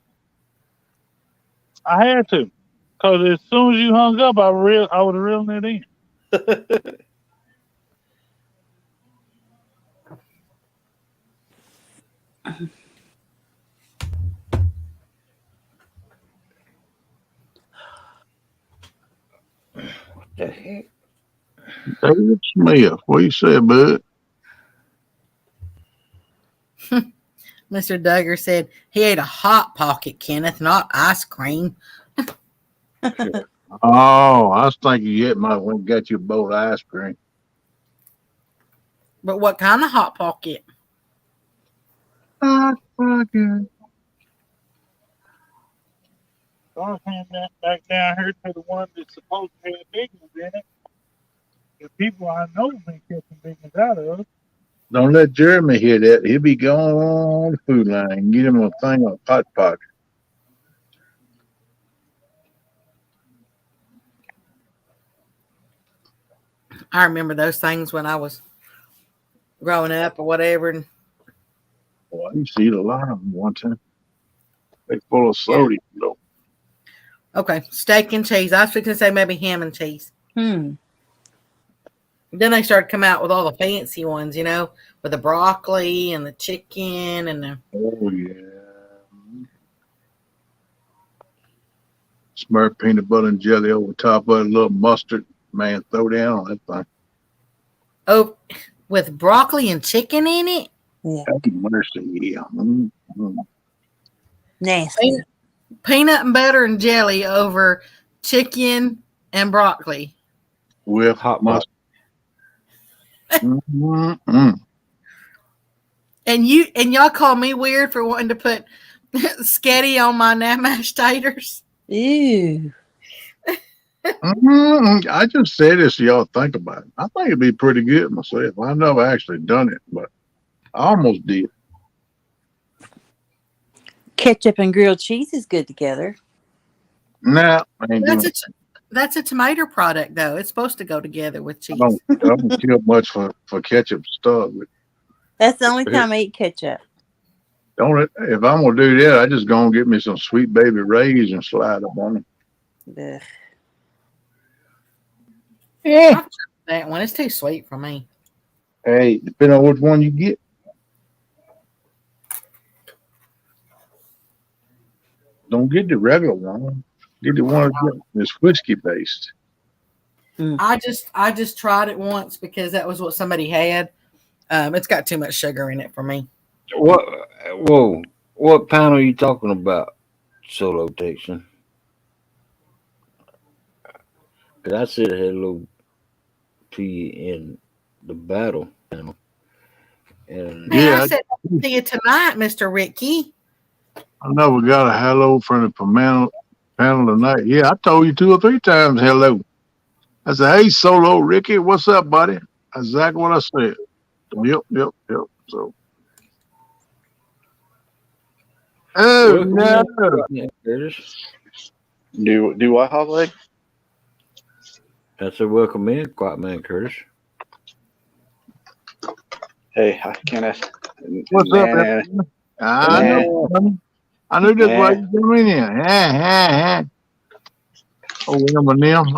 I had to. Because as soon as you hung up, I was reeling it in. What the heck? David Smith. What you say, bud? Mr. Duggar said he ate a hot pocket, Kenneth, not ice cream. Oh, I was thinking you might have went and got you a bowl of ice cream. But what kind of hot pocket? Hot pocket. So I came back down here to the one that's supposed to have big ones in it. The people I know been catching big ones out of. Don't let Jeremy hear that. He'll be going on the food line. Get him a thing of hot pocket. I remember those things when I was growing up or whatever. And Boy, I used to eat a lot of them one time. They full of sodium, though. okay, steak and cheese. I was going to say maybe ham and cheese. Then they started coming out with all the fancy ones, you know, with the broccoli and the chicken and the. Oh, yeah. Smurf peanut butter and jelly over top of it, a little mustard. Man, throw down on that thing. Oh, with broccoli and chicken in it? Yeah. Have mercy, yeah. Mm-hmm. Nasty. Peanut and butter and jelly over chicken and broccoli. With Hot mustard. Mm-hmm. And y'all call me weird for wanting to put sketty on my mashed taters. Ew. Mm-hmm. I just said this so y'all think about it. I think it'd be pretty good myself. I've never actually done it, but I almost did. Ketchup and grilled cheese is good together. Nah, I ain't doing it. That's a tomato product, though. It's supposed to go together with cheese. I don't care much for ketchup stuff. But That's the only time I eat ketchup. if I'm gonna do that, I just gonna get me some Sweet Baby Rays and slide up on them. Ugh. Yeah. That one is too sweet for me. Hey, depending on which one you get. Don't get the regular one. Get the one that's whiskey based. I just tried it once because that was what somebody had. It's got too much sugar in it for me. What? Whoa! What pound are you talking about? Solo Texan. Cause I said hello to you in the battle panel, and Hey, I Yeah, said see you tonight, Mr. Ricky. I never got a hello from the panel tonight. Yeah, I told you 2 or 3 times hello. I said, hey, Solo Ricky, what's up, buddy? That's exactly what I said. Yep. So, oh, welcome no. in, Quackman Curtis. Do what, hog leg? I said, welcome in, Quackman Curtis. Hey, I can't. What's up, Nah, everyone? I nah, know. I knew that's why nah. you come in here. Oh, Eminem.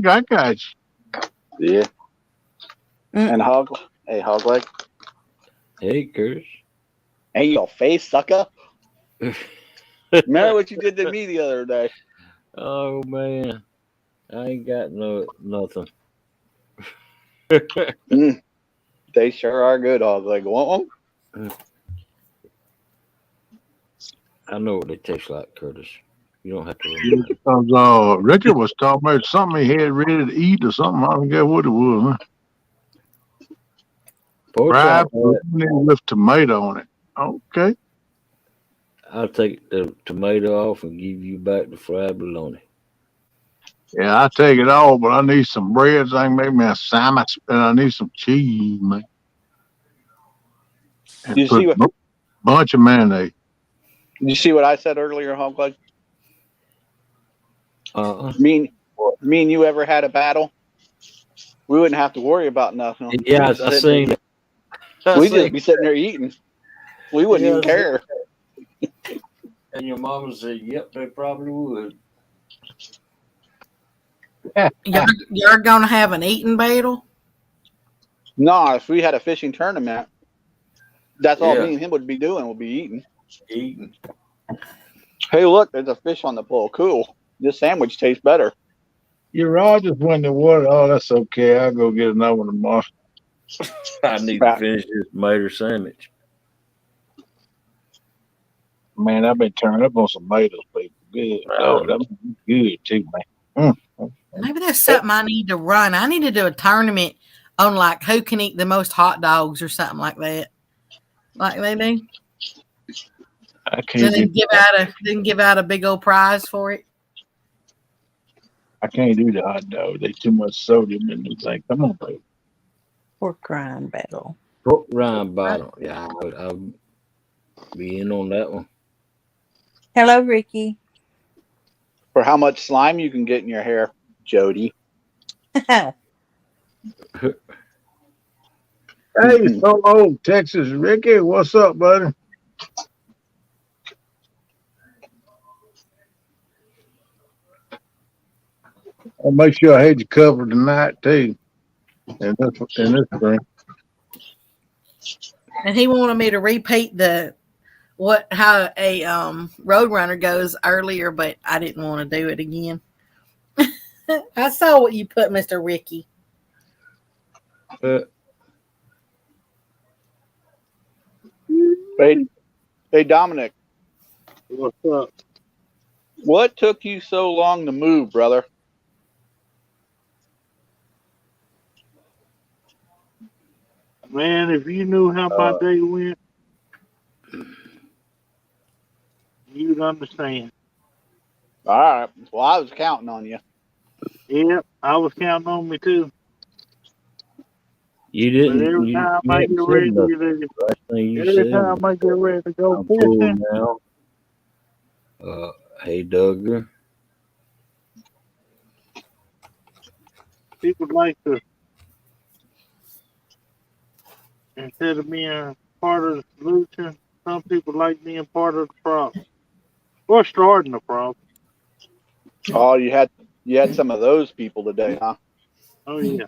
I got you. Yeah. Mm. And hog. Hey, hog leg. Hey, Curtis. Hey, your face, sucker. Remember what you did to me the other day? Oh man, I ain't got nothing. They sure are good, hog leg. Want one? I know what they taste like, Curtis. You don't have to Yeah, remind me. because Richard was talking about something he had ready to eat or something. I forget what it was. Huh? Pork chop, Fried bologna with tomato on it. Okay. I'll take the tomato off and give you back the fried bologna. Yeah, I take it all, but I need some bread. So I can make me a sandwich, and I need some cheese, man. And You see put what? a bunch of mayonnaise. You see what I said earlier, hog leg? Uh-uh. Me and you ever had a battle? We wouldn't have to worry about nothing. Yeah, We'd I sit seen there- it. I We'd just seen be sitting there eating. We wouldn't Yeah, even care. And your mama said, "Yep, they probably would." You're gonna have an eating battle. No, if we had a fishing tournament, that's all Yeah, me and him would be doing. Would be eating. eating. Hey, look, there's a fish on the pole. Cool. This sandwich tastes better. Your Rogers went in the water. Oh, that's okay. I'll go get another one tomorrow. I need to finish this tomato sandwich. Man, I've been turning up on some tomatoes, people. Good. Oh, that's good too, man. Maybe that's something I need to run. I need to do a tournament on like who can eat the most hot dogs or something like that. Like they do. I And can't then give out a big old prize for it. I can't do the hot dog. They too much sodium in the thing. Come on, baby. Pork rind battle. Pork rind bottle. Yeah, I'll be in on that one. Hello, Ricky. For how much slime you can get in your hair, Jody. Hey, Solo, Texas Ricky, what's up, buddy? I'll make sure I had you covered tonight too. And this thing. And he wanted me to repeat how a roadrunner goes earlier, but I didn't want to do it again. I saw what you put, Mr. Ricky. Hey, Dominic, What's up? what took you so long to move, brother? Man, if you knew how my day went, you'd understand. All right. Well, I was counting on you. Yep, I was counting on me too. You But didn't. every You time I hadn't get said ready nothing. to, Last thing you every said time was, I get ready to go "I'm full fishing, now." Hey, Duggar. people like to, instead of being part of the solution, some people like being part of the problem or starting the problem. Oh, you had some of those people today, huh? Oh yeah.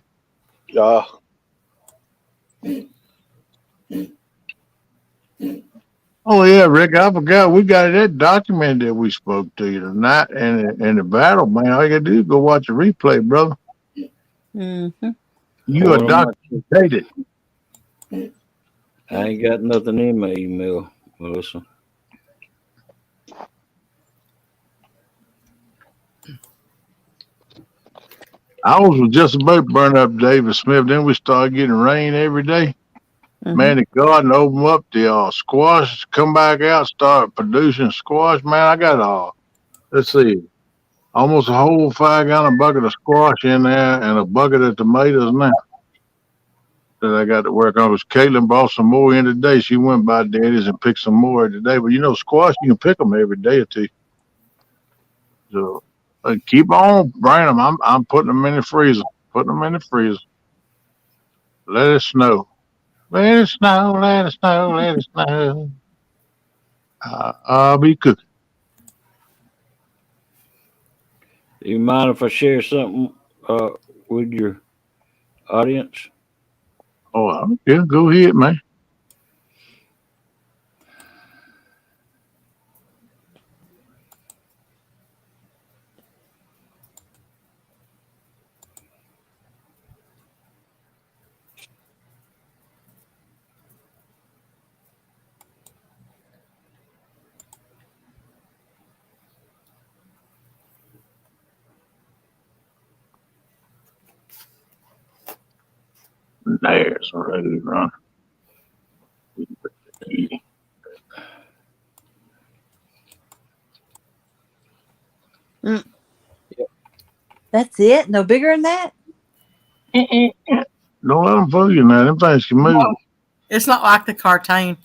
Oh yeah, Rick, I forgot we got that document that we spoke to you tonight and the battle, man. All you gotta do is go watch the replay, brother. Mm-hmm. You are documented. I ain't got nothing in my email, Melissa. Ours was just about burn up David Smith. Then we started getting rain every day. Mm-hmm. Man, the garden opened up. The squash come back out, start producing squash. Man, I got let's see, almost a whole 5 gallon bucket of squash in there and a bucket of tomatoes now that I got to work on. Because Caitlin brought some more in today. She went by Daddy's and picked some more today. But squash, you can pick them every day or two. So keep on bringing them. I'm putting them in the freezer. Putting them in the freezer. Let it snow. Let it snow. Let it snow. Let it snow. I'll be cooking. Do you mind if I share something with your audience? Oh, yeah, go ahead, man. There's ready to run. That's it? No bigger than that? Don't let them fool you now. Them things can move. No, it's not like the cartoon.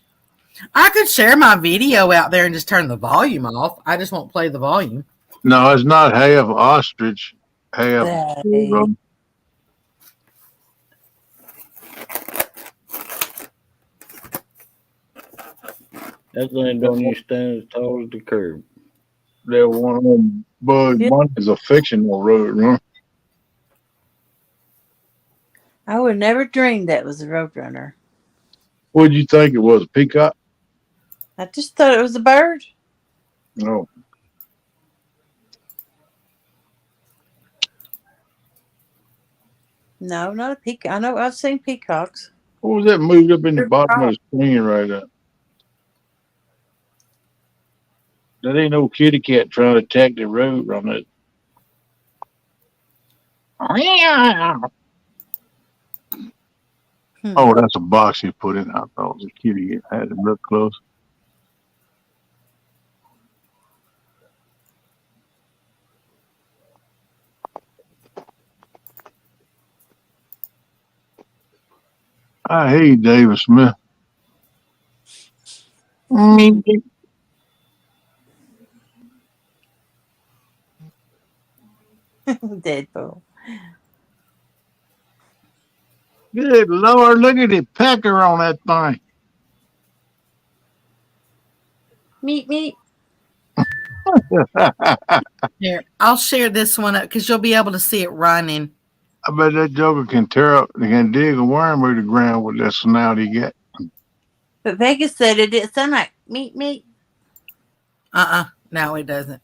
I could share my video out there and just turn the volume off. I just won't play the volume. No, it's not half ostrich, half. Hey. That thing don't even stand as tall as the curb. That one of them bug Yeah. one is a fictional road run. I would never dreamed that was a roadrunner. What'd you think it was? A peacock? I just thought it was a bird. No. No, not a peacock. I know I've seen peacocks. What was that moved up in the bottom of the screen right there? That ain't no kitty cat trying to attack the road run it. Oh, that's a box you put in. I thought it was a kitty cat. I had to look close. I hate David Smith. Deadpool. Good Lord, look at the pecker on that thing. Meet me. Here, I'll share this one up because you'll be able to see it running. I bet that joker can tear up, can dig a worm through the ground with that snout he got. But Vegas said it didn't sound like meet me. No, it doesn't.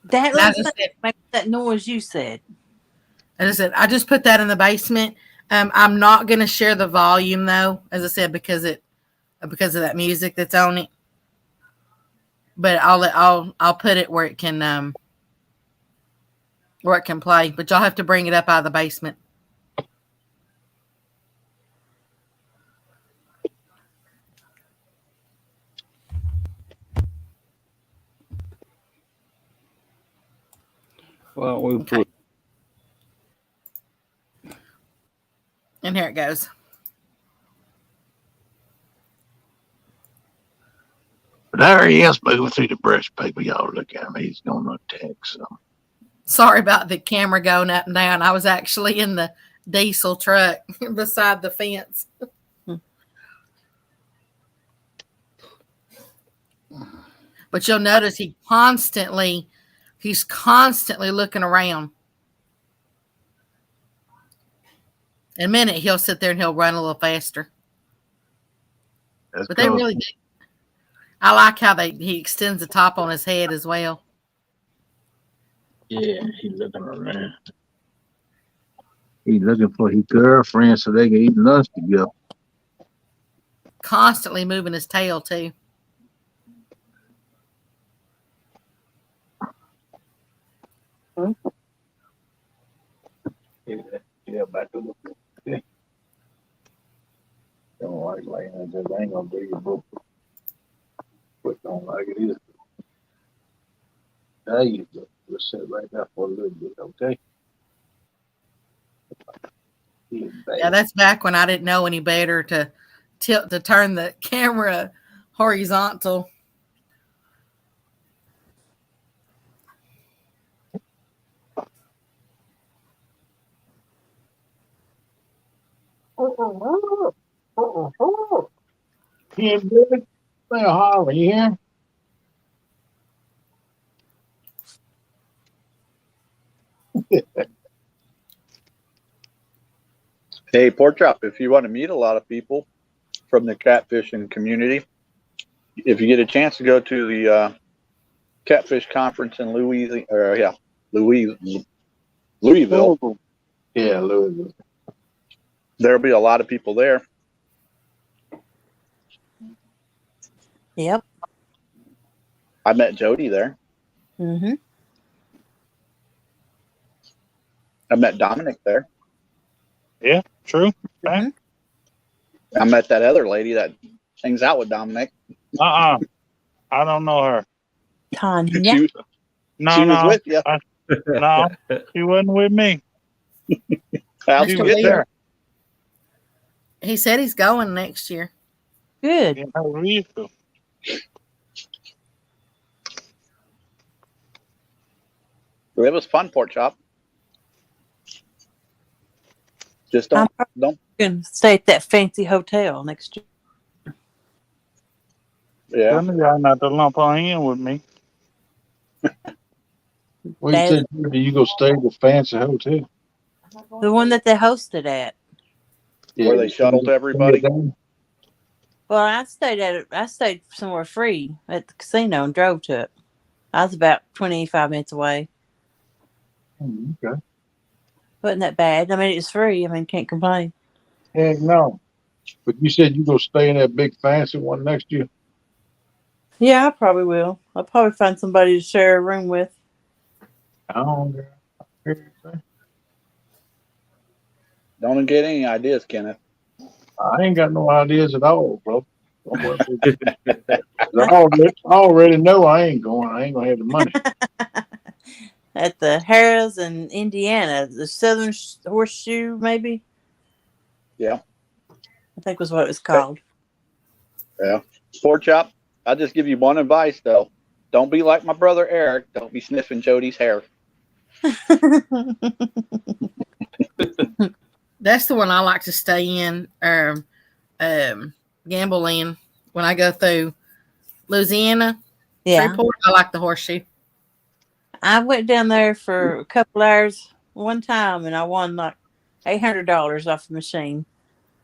That Now, little thing makes that noise you said. As I said, I just put that in the basement. I'm not going to share the volume though, as I said, because of that music that's on it. But I'll put it where it can play. But y'all have to bring it up out of the basement. Why don't we put And here it goes. But there he is moving through the brush, people. Y'all look at him. He's going to attack some. Sorry about the camera going up and down. I was actually in the diesel truck beside the fence. But you'll notice he's constantly looking around. In a minute, he'll sit there and he'll run a little faster. That's But they really do. I like how he extends the top on his head as well. Yeah, he looking around. He looking for his girlfriend so they can eat lunch together. Constantly moving his tail too. Yeah, back to the yeah. Don't like laying there, just ain't gonna do your book. But don't like it either. There you go. Just sit right there for a little bit, okay? Yeah, Yeah, baby. that's back when I didn't know any better to turn the camera horizontal. He ain't good. Say Harley, you hear? Hey, Pork Chop, if you want to meet a lot of people from the catfishing community, if you get a chance to go to the catfish conference in Louisville, Yeah, Louisville. there'll be a lot of people there. Yep. I met Jody there. Mm-hmm. I met Dominic there. Yeah, true. Mm-hmm. I met that other lady that hangs out with Dominic. I don't know her. Tanya. She, No, she was no, with you. no. She wasn't with me. How'd She you Mr. was get Lee, there? he said he's going next year. Good. in her vehicle. It was fun, Pork Chop. Just I'm don't. going to stay at that fancy hotel next year. Yeah. Tell y'all not to lump her in with me. Well, you said you go stay at the fancy hotel. The one that they hosted at. Yeah, Where they you shuttle to everybody. Well, I stayed somewhere free at the casino and drove to it. I was about 25 minutes away. Okay. Wasn't that bad. I mean, it was free. I mean, can't complain. Heck no. But you said you go stay in that big fancy one next year. Yeah, I probably will. I'll probably find somebody to share a room with. I don't care. Don't get any ideas, Kenneth. I ain't got no ideas at all, bro. Don't worry about it. I already know I ain't going. I ain't gonna have the money. At the Harrah's in Indiana, the Southern Horseshoe, maybe. Yeah. I think was what it was called. Yeah. Pork Chop, I'll just give you one advice, though. Don't be like my brother Eric. Don't be sniffing Jody's hair. That's the one I like to stay in, gamble in when I go through Louisiana, Yeah, Freeport. I like the Horseshoe. I went down there for a couple hours one time, and I won like $800 off the machine.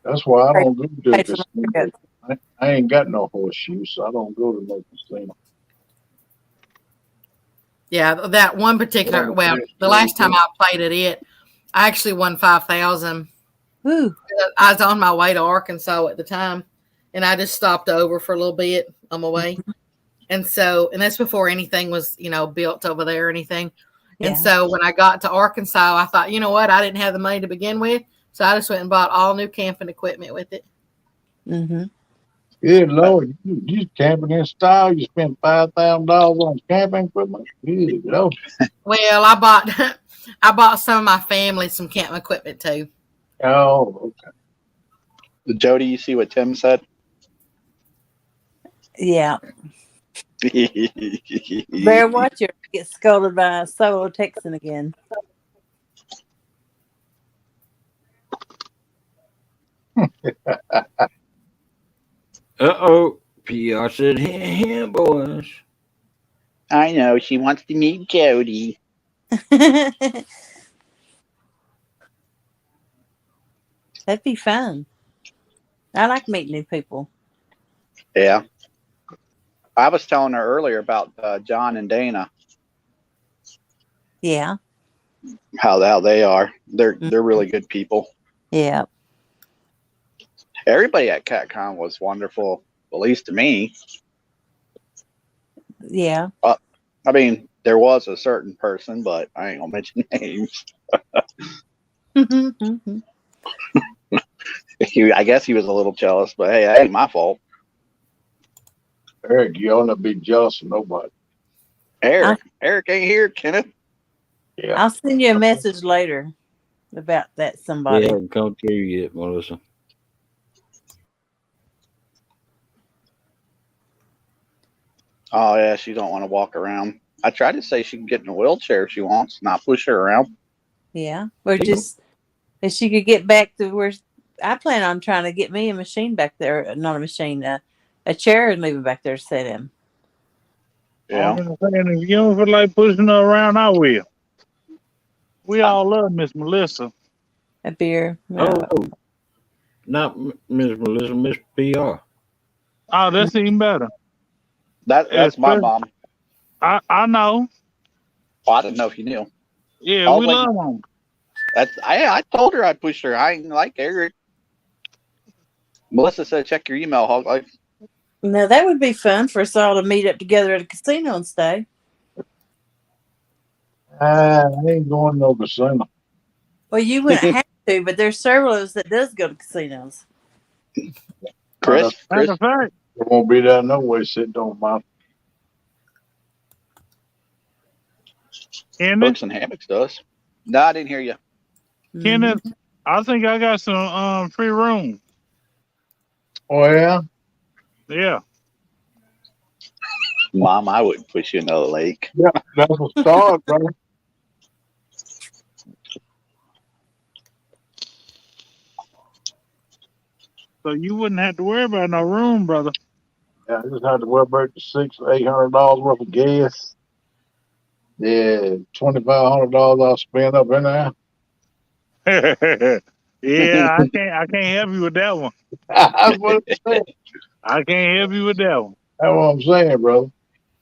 That's why I don't go to the Paid for my casino. trip. I ain't got no horseshoes, so I don't go to no casino. Yeah, that one particular. Well, the last time I played at it, I actually won 5,000. Ooh, I was on my way to Arkansas at the time, and I just stopped over for a little bit on my way. And that's before anything was, built over there or anything. yeah. And so when I got to Arkansas, I thought, you know what? I didn't have the money to begin with. So I just went and bought all new camping equipment with it. Mm-hmm. Good Lord, you camping in style. You spent $5,000 on camping equipment. Good Lord. Well, I bought some of my family some camping equipment too. Oh, Jody, you see what Tim said? Yeah. Better watch her get scolded by a solo Texan again. Uh-oh. PR said, here, boys. I know. She wants to meet Jody. That'd be fun. I like meeting new people. Yeah. I was telling her earlier about John and Dana. Yeah. How they are. They're really good people. Yeah. Everybody at CatCon was wonderful, at least to me. Yeah. I mean, there was a certain person, but I ain't gonna mention names. I guess he was a little jealous, but hey, that ain't my fault. Eric, you ought not be jealous of nobody. Eric ain't here, Kenneth. Yeah. I'll send you a message later about that They somebody. haven't come through yet, Melissa. Oh yeah, she don't want to walk around. I tried to say she can get in a wheelchair if she wants, not push her around. Yeah. Or just if she could get back to where I plan on trying to get me a machine back there, not a machine, a chair and moving back there to sit in. Yeah. I'm just saying, if you don't feel like pushing her around, I will. We all love Miss Melissa. A beer. Oh, not Miss Melissa, Miss PR. Oh, that's even better. That's my mom. I know. Oh, I didn't know if you knew. Yeah, I was we like, love them. I told her I'd push her. I ain't like Eric. Melissa said, check your email. Hog. Like, Now that would be fun for us all to meet up together at a casino and stay. I ain't going to no casino. Well, you wouldn't have to, but there's several of us that does go to casinos. Chris, Matter of fact, It won't be there no way sitting on my. Kenneth, Books and Hammocks does. No, I didn't hear you. Kenneth, I think I got some free room. Oh, yeah? Yeah. Mom, I wouldn't push you into the lake. Yeah, that's a start, brother. So you wouldn't have to worry about no room, brother. Yeah, I just had to worry about the $600-800 worth of gas. Yeah, $2,500 I'll spend up in there. Yeah, I can't help you with that one. That's what I'm saying. I can't help you with that one. That's what I'm saying, brother.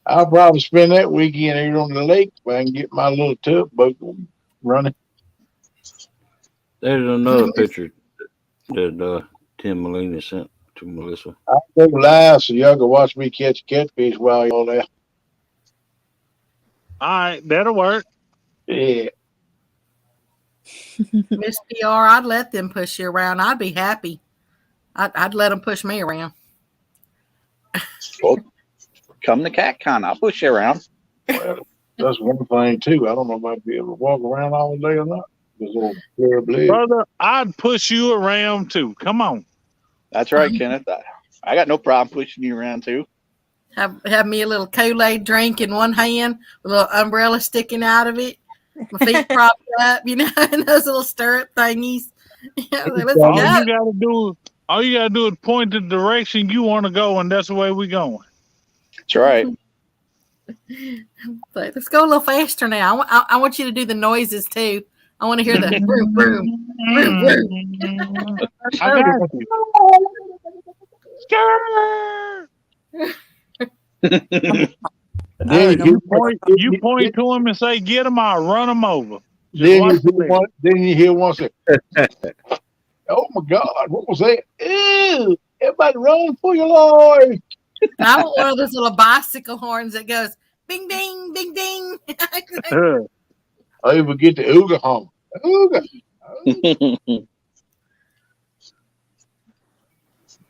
I'll probably spend that weekend here on the lake if I can get my little tugboat running. There's another picture that Tim Molina sent to Melissa. I'll go live so y'all can watch me catch catfish while y'all there. All right, that'll work. Yeah. Miss PR, I'd let them push you around. I'd be happy. I'd let them push me around. Well, come to CatCon. I'll push you around. Well, that's one thing too. I don't know if I'd be able to walk around all day or not. This little pair of legs. Brother, I'd push you around too. Come on. That's right, Kenneth. I got no problem pushing you around too. Have me a little Kool-Aid drink in one hand with a little umbrella sticking out of it. My feet propped up, and those little stirrup thingies. Yeah, let's All go. you gotta do is point the direction you want to go, and that's the way we're going. That's right. So let's go a little faster now. I want you to do the noises too. I want to hear the vroom, vroom, vroom, vroom. I got you. You point to him and say, "Get him!" I'll run him over. Then you hear one say, "Oh my God, what was that? Ew, everybody run for your life!" I want one of those little bicycle horns that goes bing, ding, bing, ding. I even get the ooga home. Ooga.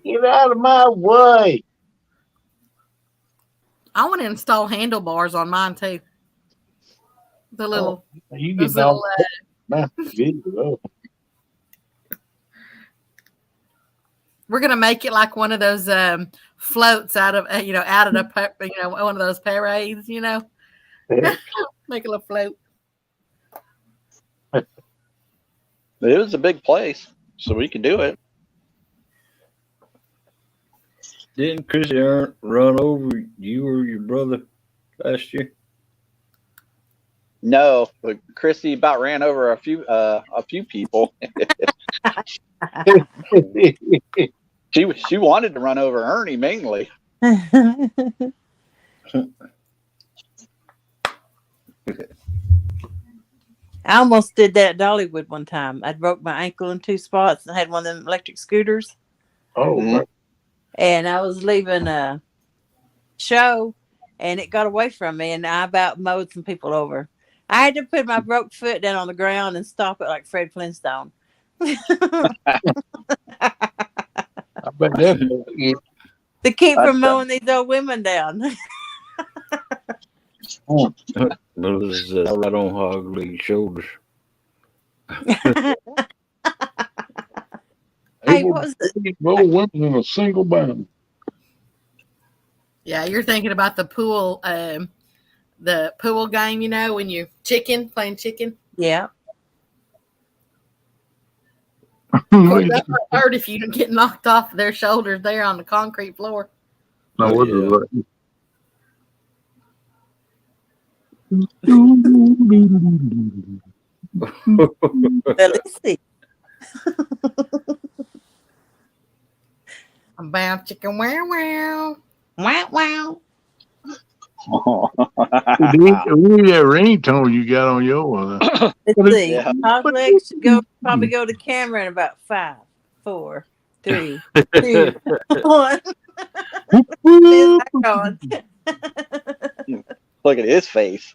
Get out of my way. I want to install handlebars on mine too. The little, You those get down. little. We're gonna make it like one of those floats out of one of those parades. Make a little float. It was a big place, so we could do it. Didn't Chrissy run over you or your brother last year? No, but Chrissy about ran over a few people. She wanted to run over Ernie mainly. I almost did that at Dollywood one time. I broke my ankle in 2 spots and had one of them electric scooters. Oh, Mhm. right. And I was leaving a show and it got away from me and I about mowed some people over. I had to put my broke foot down on the ground and stop it like Fred Flintstone. I bet that's it. To keep That's from mowing these old women down. Oh, Was right on Hog League's shoulders. Hey, able what was to roll women in a single bound. Yeah, you're thinking about the pool game, you know, when you're playing chicken. Yeah. Of course, that might hurt if you get knocked off their shoulders there on the concrete floor. No, Oh, what yeah. Well, let's see. About chicken, wow. Wow, wow. We need that ringtone you got on yours. Let's see. Yeah. Hog legs should probably go to camera in about 5, 4, 3, 2, 1. There's that going. Look at his face.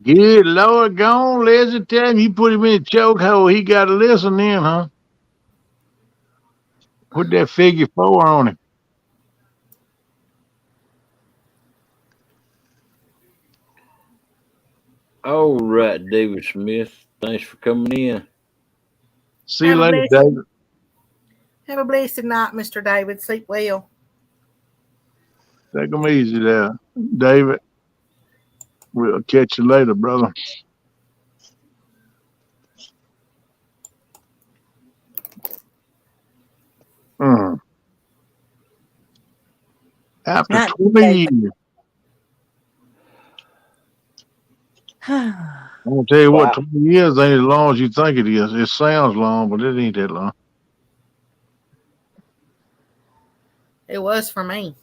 Good Lord, gone. Leslie, tell him you put him in a chokehold. He got to listen in, huh? Put that figure 4 on him. All right, David Smith. Thanks for coming in. See you Have a later, blessed- David. Have a blessed night, Mr. David. Sleep well. Take them easy there, David. We'll catch you later, brother. Mm. After Not 20 David. years, I'm gonna tell you what, Wow. 20 years ain't as long as you think it is. It sounds long, but it ain't that long. It was for me.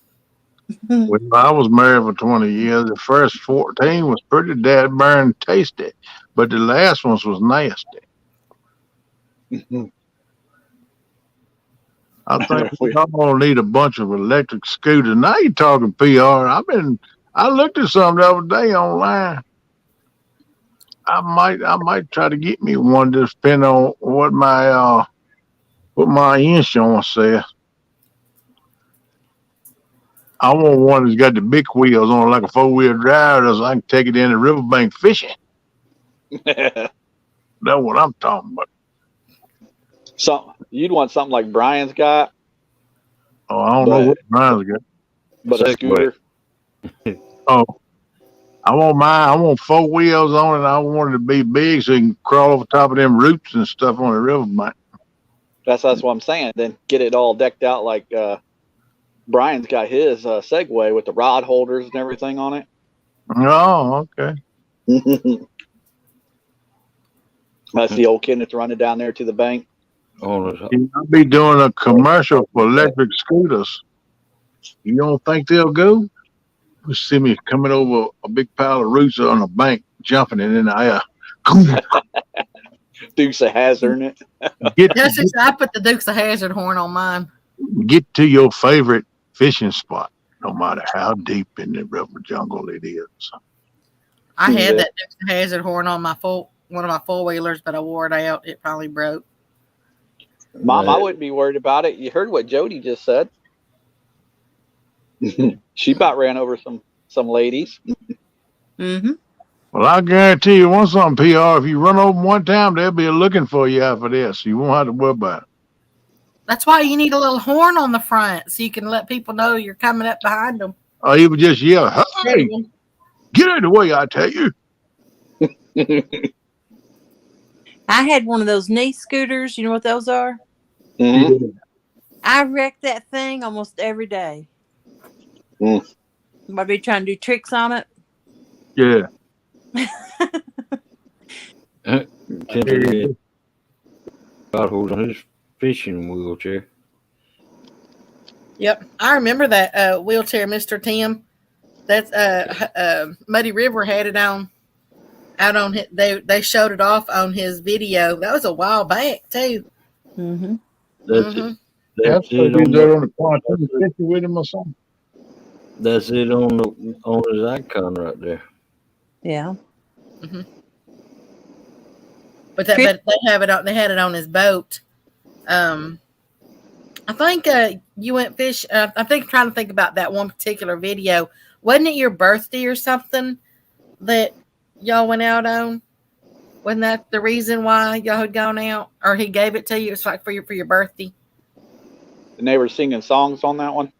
When I was married for 20 years, the first 14 was pretty dead burn tasty, but the last ones was nasty. I think we all need a bunch of electric scooters. Now you talking PR. I looked at some the other day online. I might try to get me one, just depending on what my insurance says. I want one that's got the big wheels on it, like a 4-wheel drive, so I can take it in the riverbank fishing. That's what I'm talking about. So you'd want something like Brian's got, Oh, I don't know what mine's got. but a Segway. scooter. Oh, I want mine. I want 4 wheels on it. And I want it to be big so you can crawl over top of them roots and stuff on the riverbank. That's what I'm saying. Then get it all decked out like Brian's got his Segway with the rod holders and everything on it. Oh, okay. That's the old kid that's running down there to the bank. On I'll be doing a commercial for electric scooters. You don't think they'll go? You see me coming over a big pile of roots on a bank, jumping it in the air. Dukes of Hazzard in it. Yes, I put the Dukes of Hazzard horn on mine. Get to your favorite fishing spot, no matter how deep in the river jungle it is. I had Yeah. that Dukes of Hazzard horn on one of my 4-wheelers, but I wore it out. It probably broke. Mom, I wouldn't be worried about it. You heard what Jody just said. She about ran over some ladies. Mm-hmm. Well, I guarantee you one something, PR. If you run over them one time, they'll be looking for you after this. You won't have to worry about it. That's why you need a little horn on the front so you can let people know you're coming up behind them. Or even just yell, "Hey, get out of the way, I tell you." I had one of those knee scooters. You know what those are? Mhm. I wreck that thing almost every day. Mm. I'd be trying to do tricks on it. Yeah. Timothy potholes on his fishing wheelchair. Yep, I remember that wheelchair, Mr. Tim. That's Muddy River had it on out on his, they showed it off on his video. That was a while back too. Mm-hmm. That's it. That's That's what it he's on there the. on the corner. Take a picture with him or something. That's it on his icon right there. Yeah. But Chris- they have it on. They had it on his boat. I think you went fish. I think trying to think about that one particular video. Wasn't it your birthday or something that y'all went out on? Wasn't that the reason why y'all had gone out, or he gave it to you? It's like for your birthday. And they were singing songs on that one.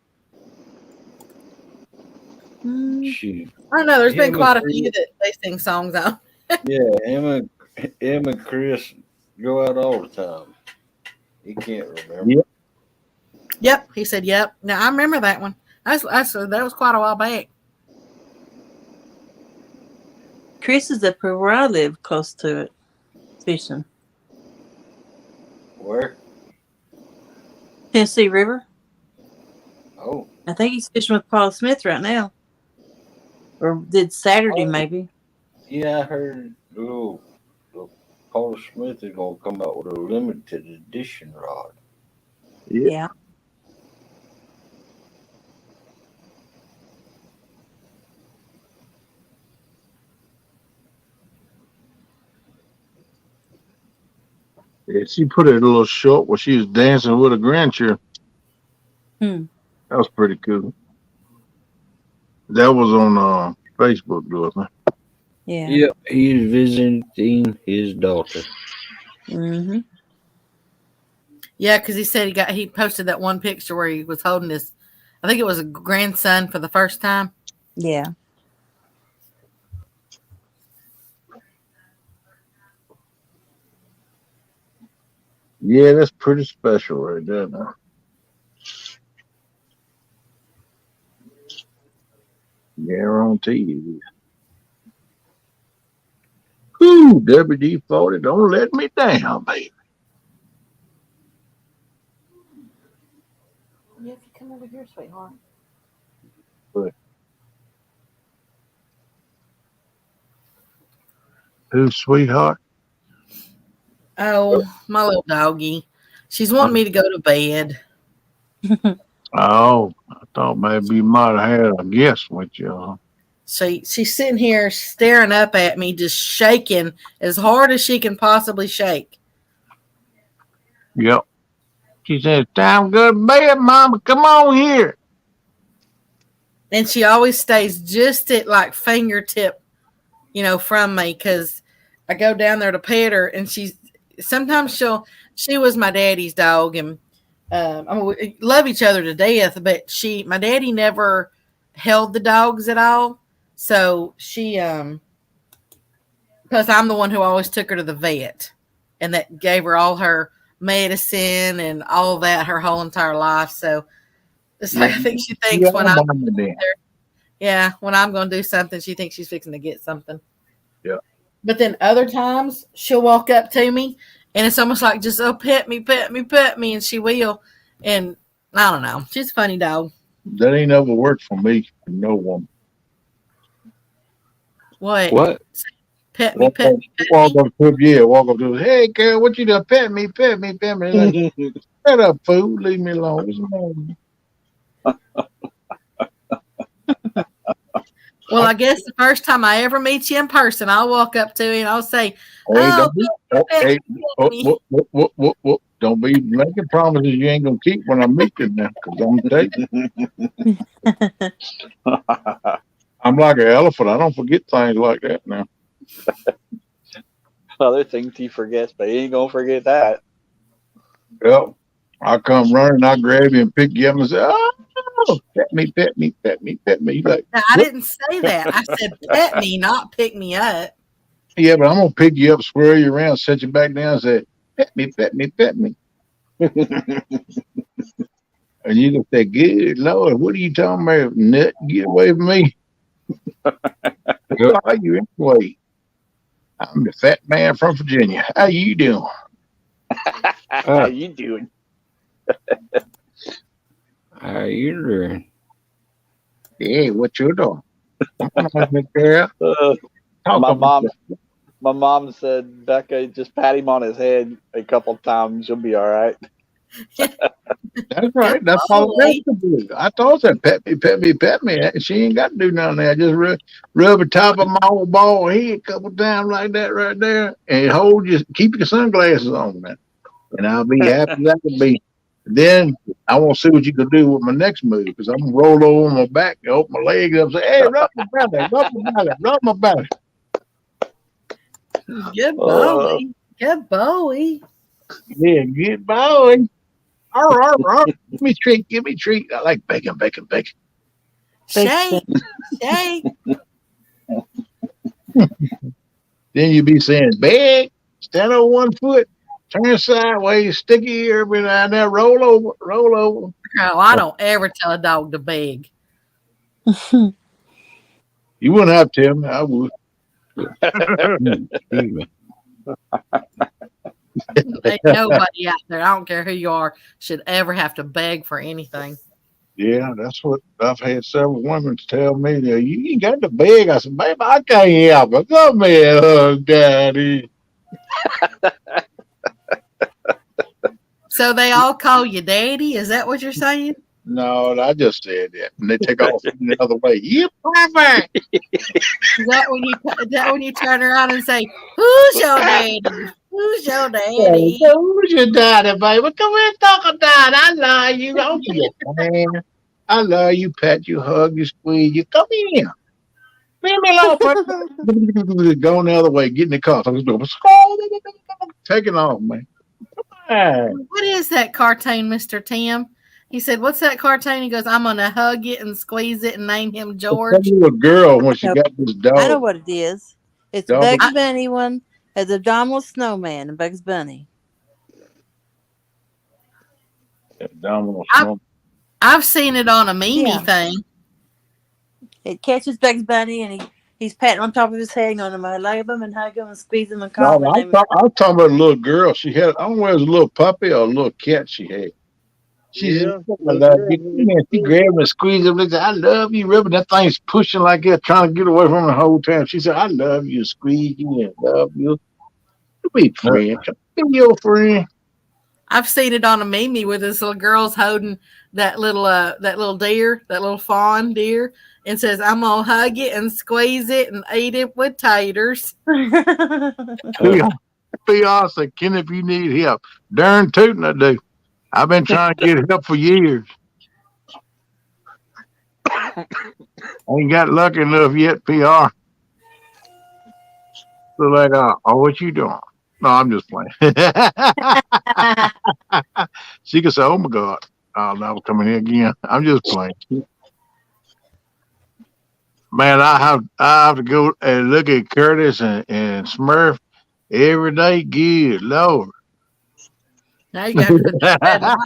Mm, Shoot. I don't know. There's been Him quite a and few that they sing songs on. Yeah, him and Chris go out all the time. He can't remember. Yep. Yep, he said. Yep. Now I remember that one. That was quite a while back. Chris is up here where I live, close to it, fishing. Where? Tennessee River. Oh, I think he's fishing with Paul Smith right now. Or did Saturday, Oh. maybe. yeah, I heard. Oh, Paul Smith is gonna come out with a limited edition rod. Yeah. Yeah, she put it a little short where she was dancing with a grandchild. Hmm. That was pretty cool. That was on Facebook, wasn't it? Yeah. Yep, he's visiting his daughter. Mm-hmm. Yeah, because he said he posted that one picture where he was holding his, I think it was a grandson for the first time. Yeah. Yeah, that's pretty special right there now. Guarantee you. Whoo, WD-40, don't let me down, baby. Yeah, if you come over here, sweetheart. Who's sweetheart? Oh, my little doggy. She's wanting me to go to bed. Oh, I thought maybe you might have had a guest with you. She's sitting here staring up at me, just shaking as hard as she can possibly shake. Yep. She said, time to go to bed, Mama. Come on here. And she always stays just at like fingertip, from me, because I go down there to pet her, and she was my daddy's dog, and we love each other to death, but my daddy never held the dogs at all. So she, because I'm the one who always took her to the vet, and that gave her all her medicine and all that her whole entire life. So it's like, I think she thinks when I'm going to do something, she thinks she's fixing to get something. Yeah. But then other times she'll walk up to me, and it's almost like just, oh, pet me, and she will. And I don't know. She's a funny dog. That ain't never worked for me. No one. What? Pet me. Walk up to her. Hey, girl, what you done? Pet me. Like, shut up, fool. Leave me alone. What's wrong? Well, I guess the first time I ever meet you in person, I'll walk up to you and I'll say, don't be making promises you ain't gonna keep when I meet you now, because I'm gonna tell you. I'm like an elephant. I don't forget things like that now. Other things he forgets, but he ain't gonna forget that. Yep. I come running, I grab you and pick you up and say, oh, pet me. Like, now, I didn't say that. I said pet me, not pick me up. yeah, but I'm gonna pick you up, swirl you around, set you back down, and say, pet me. And you gonna say, good Lord, what are you talking about? Nut, get away from me. Who are you anyway? I'm the fat man from Virginia. How you doing? How you doing? How you doing? Hey, what you doing? Come on, big girl. Uh, Talk my about mom, my mom said, Becca, just pat him on his head a couple times. You'll be all right. That's right. That's all I have boy. to do. I told her, pet me, pet me, pet me. She ain't got to do nothing there. Just rub the top of my old bald head a couple times like that right there, and keep your sunglasses on, man. And I'll be happy as I can be. Then I want to see what you can do with my next move because I'm gonna roll over on my back, and open my legs up, and say, "Hey, rub my belly, rub my belly, rub my belly." Good Uh, boy. Good boy. Yeah, good boy. Arr, arr, arr. Give me a treat, give me a treat. I like bacon, bacon, bacon. Shay. Shay. Then you be saying, "Beg, stand on one foot, turn sideways, stick your ear every now and then, roll over, roll over." Oh, I don't ever tell a dog to beg. You wouldn't have to tell me, I would. Excuse me. Ain't nobody out there, I don't care who you are, should ever have to beg for anything. Yeah, that's what I've had several women tell me. That you ain't got to beg. I said, "Baby, I can't help it. Come here, hug daddy." So they all call you daddy? Is that what you're saying? No, I just said that. And they take off the other way. You perfect. Is that when you turn around and say, "Who's your daddy? Who's your Hey, daddy?" who's your daddy, baby? Come here, talk about it. I love you. Don't be a man. I love you, pet you, hug you, squeeze you. Come here. Leave me alone, baby. Going the other way, get in the car. Taking off, man. Hey. What is that cartoon, Mr. Tim? He said, "What's that cartoon?" He goes, "I'm gonna hug it and squeeze it and name him Some George." little girl when she Nope. got this I know dog. what it is. It's the Dog, Bugs Bunny one. As Abdominal Snowman and Bugs Bunny. abdominal I- smoke. I've seen it on a Mimi Yeah. thing. It catches Bugs Bunny and he's patting on top of his head, going, I love him and hug him and squeeze him and No, call him and name him. I was talking about a little girl. She had, I don't know whether it was a little puppy or a little cat she had. She said, Yeah, "I love you." Come here. She grabbed me and squeezed him. And said, "I love you, Ribbon." That thing's pushing like that, trying to get away from her the whole time. She said, "I love you, squeeze you, and love you." You be friend. Be your friend. I've seen it on a Mimi where this little girl's holding that little deer, that little fawn deer, and says, "I'm gonna hug it and squeeze it and eat it with taters." Be honest, Ken, if you need help. Darn tootin' I do. I've been trying to get help for years. I ain't got lucky enough yet, PR. So like, what you doing? No, I'm just playing. She could say, "Oh my God, now coming here again." I'm just playing. Man, I have to go and look at Curtis and Smurf every day. Good Lord. Now you're gonna have to put that red light.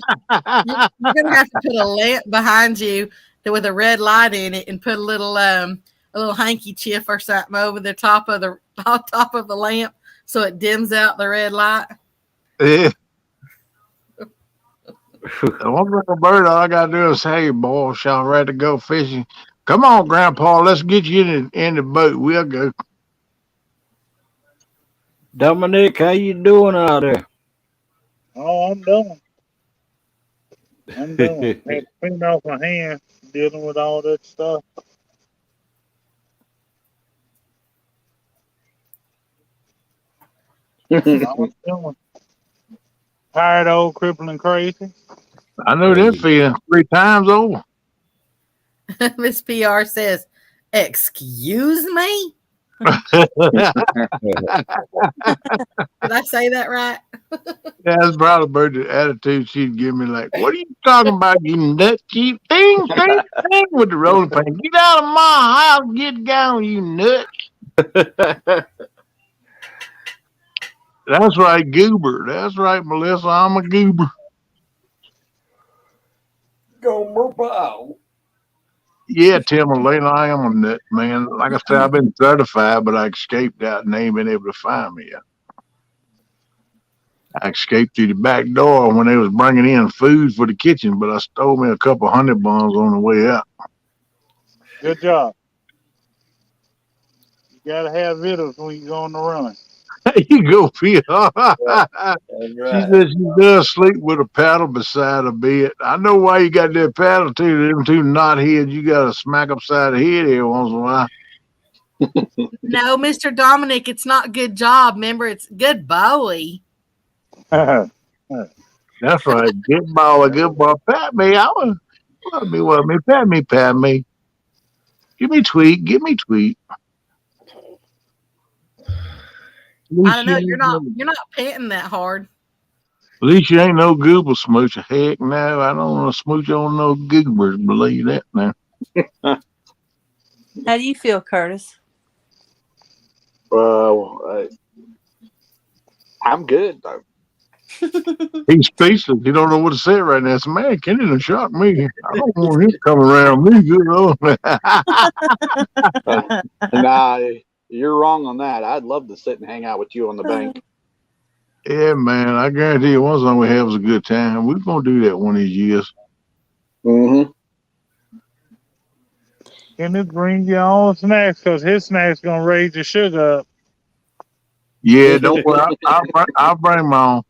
You're gonna have to put a lamp behind you with a red light in it, and put a little handkerchief or something over the top of the top of the lamp so it dims out the red light. Yeah. One little bird, all I gotta do is say, "Hey, boy, y'all ready to go fishing? Come on, Grandpa, let's get you in the boat. We'll go." Dominic, how you doing out there? Oh, I'm done. I'm done. I had to clean off my hand dealing with all that stuff. I'm done. Tired, old, crippling, crazy. I know that feeling 3 times over. Miss PR says, "Excuse me? Did I say that right?" That's probably about the attitude she'd give me. Like, "What are you talking about, you nut cheap thing, thing with the rolling pin? Get out of my house, get gone, you nut." That's right, goober. That's right, Melissa. I'm a goober. Yeah, Tim Elena, I am a nut, man. Like I said, I've been certified, but I escaped out and they ain't been able to find me yet. I escaped through the back door when they was bringing in food for the kitchen, but I stole me a couple honey buns on the way out. Good job. You gotta have vittles when you go on the run. You go, Phil. That's She right. says she does sleep with a paddle beside her bed. I know why you got that paddle too. Them two knotheads, you got to smack upside the head every once in a while. No, Mr. Dominic, it's not good job. Remember, it's good boy. That's right. Good ball, good ball. Pat me. I was. What me? Pat me. Pat me. Give me tweet. Give me tweet. I don't know. You're not panting that hard. At least you ain't no goober smooch. Heck no, I don't want to smooch on no goobers. Believe that now. How do you feel, Curtis? I'm good. He's speechless. He don't know what to say right now. So, man, Kenny done shocked me. I don't want him coming around me. Good Lord. Nah, you're wrong on that. I'd love to sit and hang out with you on the bank. Yeah, man. I guarantee you, one song we have is a good time. We're gonna do that one of these years. Mm-hmm. Can you bring your own snacks? Because his snacks gonna raise your sugar up. Yeah, don't worry. I'll bring my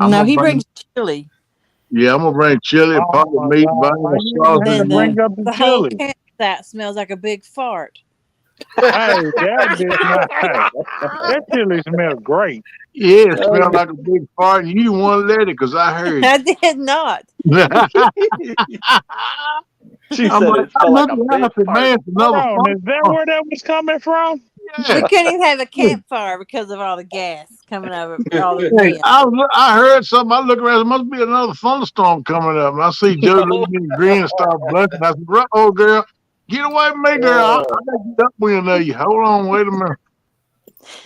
own. No, he brings chili. Yeah, I'm gonna bring chili, Oh potted my meat, God. vinegar, You sausage. had to Then bring up the the whole chili. campsite smells like a big fart. Hey, that did not. That chili smells great. Yeah, it smelled like a big fart, and you didn't want to let it because I heard. I did not. She I'm said like, it smelled like a looking big at it, fart. man. It's Hold another on, is that fart. where that was coming from? We Yeah. couldn't even have a campfire because of all the gas coming over all the Hey, vents. I heard something. I look around. There must be another thunderstorm coming up. And I see Joe looking in green and start blushing. I said, "Oh, girl, get away from me, girl. I got to get up with you. Hold on, wait a minute."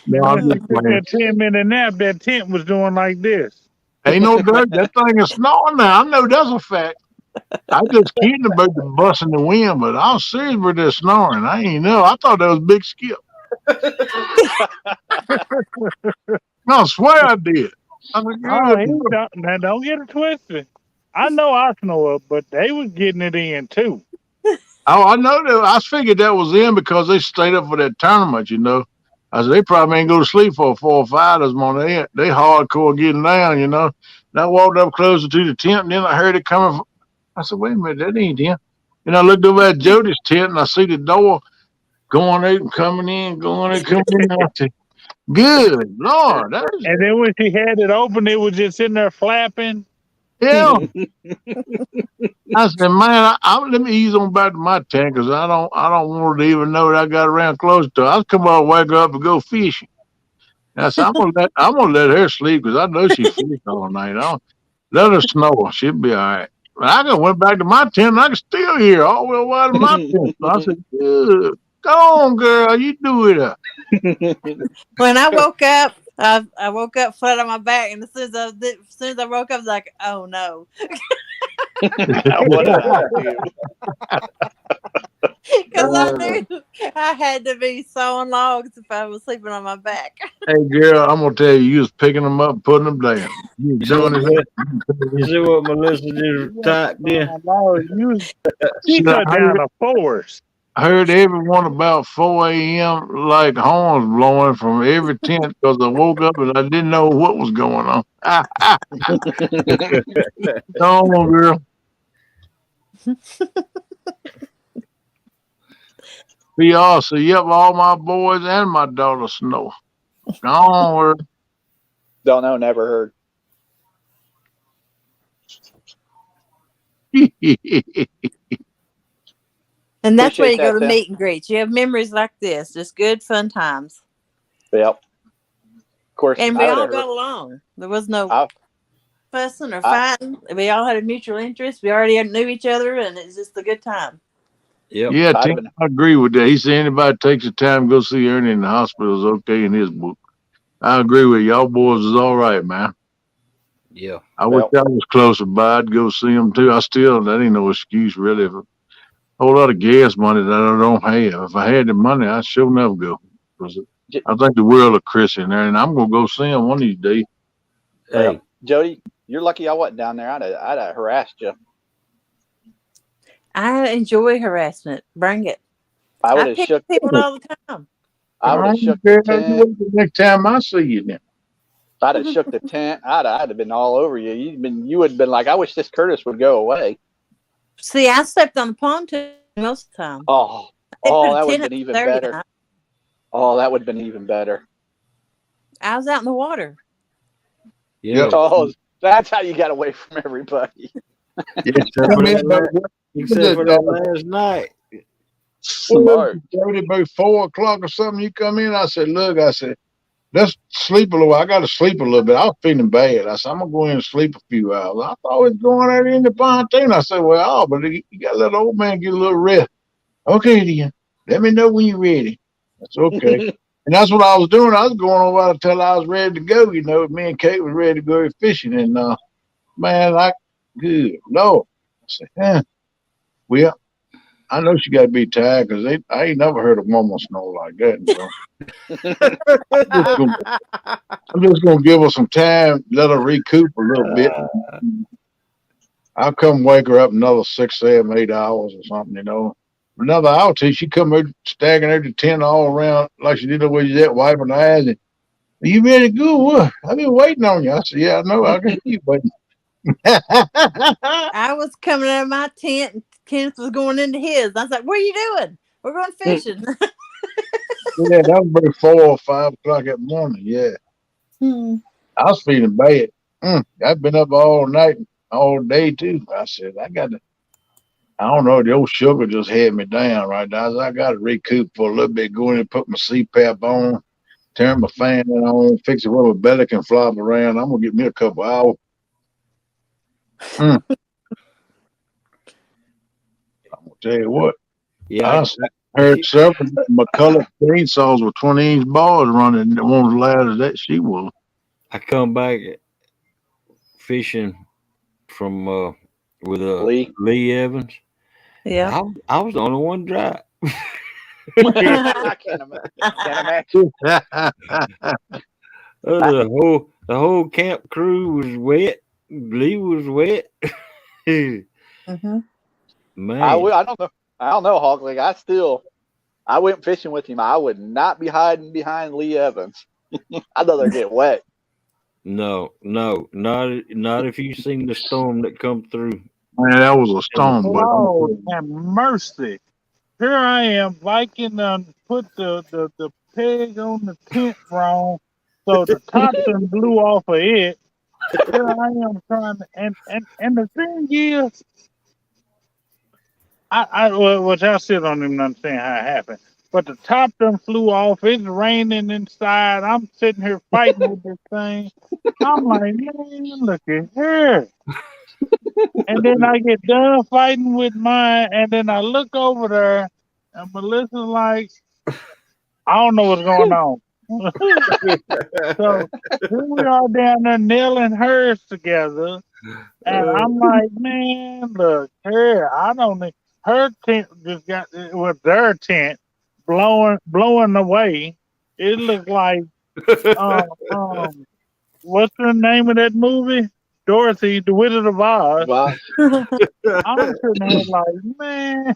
No, I'm After just took playing. that 10-minute nap, that tent was doing like this. Ain't no dirt. That thing is snoring now. I know that's a fact. I just kidding about the bus in the wind, but I was serious with that snoring. I ain't know. I thought that was Big Skip. No, I swear I did. I said, Oh, "Good." now don't get it twisted. I know I snore, but they was getting it in too. Oh, I know that. I figured that was them because they stayed up for that tournament, you know. I said, they probably ain't go to sleep for 4 or 5 this morning. They hardcore getting down, you know. And I walked up closer to the tent, and then I heard it coming from. I said, wait a minute, that ain't him. And I looked over at Jody's tent, and I see the door going out and coming in, going and coming in. I said, good Lord. That is, And then when she had it open, it was just sitting there flapping. yeah. I said, man, let me ease on back to my tent because I don't want her to even know that I got around close to her. I'll come out, wake her up, and go fishing. And I said, I'm gonna let her sleep because I know she fished all night. I'll let her snore. She'll be all right. But I just went back to my tent and I can still hear her all the way wide of my tent. So I said, good. Go on, girl, you do it up. When I woke up, I woke up flat on my back, and as soon as I woke up, I was like, "Oh no!" What did I do? Because I knew I had to be sawing logs if I was sleeping on my back. Hey, girl, I'm gonna tell you, you was picking them up, putting them down. You was doing it. You see what Melissa just typed in? Oh, Lord, she Shit, cut down a forest. I heard everyone about 4 a.m. like horns blowing from every tent because I woke up and I didn't know what was going on. Come on, girl. Be awesome. Yep, all my boys and my daughter snore. Go on, girl. Don't know, never heard. And that's where you Appreciate go that, to Tim. meet and greets. You have memories like this, just good fun times. Yep. Of course, And we I all would got have along. There was no I- fussing or fighting. We all had a mutual interest. We already knew each other, and it's just a good time. Yep. Yeah, I'd Tim, have been- I agree with that. He said anybody takes the time to go see Ernie in the hospital is okay in his book. I agree with you. Y'all boys is all right, man. Yeah. I wish I was closer by. I'd go see him too. That ain't no excuse really. A whole lot of gas money that I don't have. If I had the money, I'd sure enough go. 'Cause I think the world of Chris in there, and I'm gonna go see him one of these days. Hey, Well, Jody, you're lucky I wasn't down there. I'd have harassed you. I enjoy harassment. Bring it. I would I have pick shook. people all the time. I would have don't shook the care how you tent. wait the next time I see you then. I'd have shook the tent. I'd have been all over you. You would have been like, I wish this Curtis would go away. See, I slept on the pontoon most of the time. Oh, They put a that would tent have up been even Saturday better. night. Oh, that would have been even better. I was out in the water. yeah. Oh, that's how you got away from everybody. Yeah, Except come for in that about Except for that last night. Smart. Jody, about 4 o'clock or something. You come in. I said, look, let's sleep a little. I got to sleep a little bit. I was feeling bad. I said, I'm gonna go in and sleep a few hours. I thought I was going out in the pontoon. I said, well, but you got to let the old man get a little rest. Okay, then. Let me know when you're ready. That's okay. And that's what I was doing. I was going over until I was ready to go. You know, me and Kate was ready to go fishing, and man, good Lord. I said, well, I know she got to be tired because I ain't never heard a woman snore like that. So I'm just gonna give her some time, let her recoup a little bit. I'll come wake her up another 6, 7, 8 hours or something, you know. Another hour or two, she come over staggering her the tent all around like she did the way she's at, wiping her eyes. And, are you ready to go? What? I've been waiting on you. I said, yeah, I know. I can hear you waiting. I was coming out of my tent and Kenneth was going into his. I was like, what are you doing? We're going fishing. Yeah, that was about 4 or 5 o'clock that morning. Yeah. I was feeling bad. I've been up all night, all day too. I said, I don't know, the old sugar just had me down right now. I got to recoup for a little bit, go in and put my CPAP on, turn my fan on, fix it where my belly can flop around. I'm going to get me a couple hours. I'm going to tell you what. Yeah. I heard several my colored chainsaws with 20-inch bars running. It wasn't as loud as that she was. I come back fishing from with Lee Evans. Yeah. I was the only one dry. I can't imagine. The whole camp crew was wet. Lee was wet. Man, I don't know. I don't know, Hawk. Like I went fishing with him. I would not be hiding behind Lee Evans. I'd rather get wet. no, not if you seen the storm that come through. Man, that was a storm, boy. Lord have mercy. Here I am, Viking put the peg on the tent wrong, so the top done blew off of it. Here I am trying to, and the thing is, which I still don't even understand how it happened. But the top done flew off. It's raining inside. I'm sitting here fighting with this thing. I'm like, man, look at here. And then I get done fighting with mine, and then I look over there, and Melissa's like, I don't know what's going on. So here we are down there nailing hers together, and I'm like, man, look, I don't need her tent just got with their tent blowing away. It looked like what's the name of that movie? Dorothy, the Wizard of Oz. Wow. I'm sitting here like, man,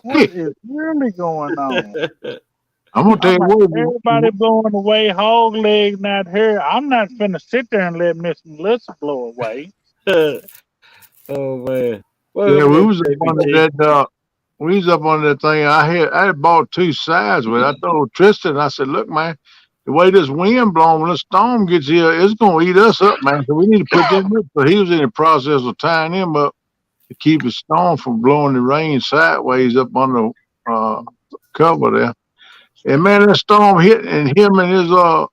what is really going on? I'm gonna tell you what. Everybody blowing away, hog leg not here. I'm not finna sit there and let Miss Melissa blow away. Oh man. Yeah, we was up under that. We was up under that thing. I had bought 2 sides with it. I told Tristan, I said, look, man, the way this wind blowing, when the storm gets here, it's gonna eat us up, man. So we need to put them up. So he was in the process of tying them up to keep the storm from blowing the rain sideways up on the cover there. And man, that storm hit, and him and his girl,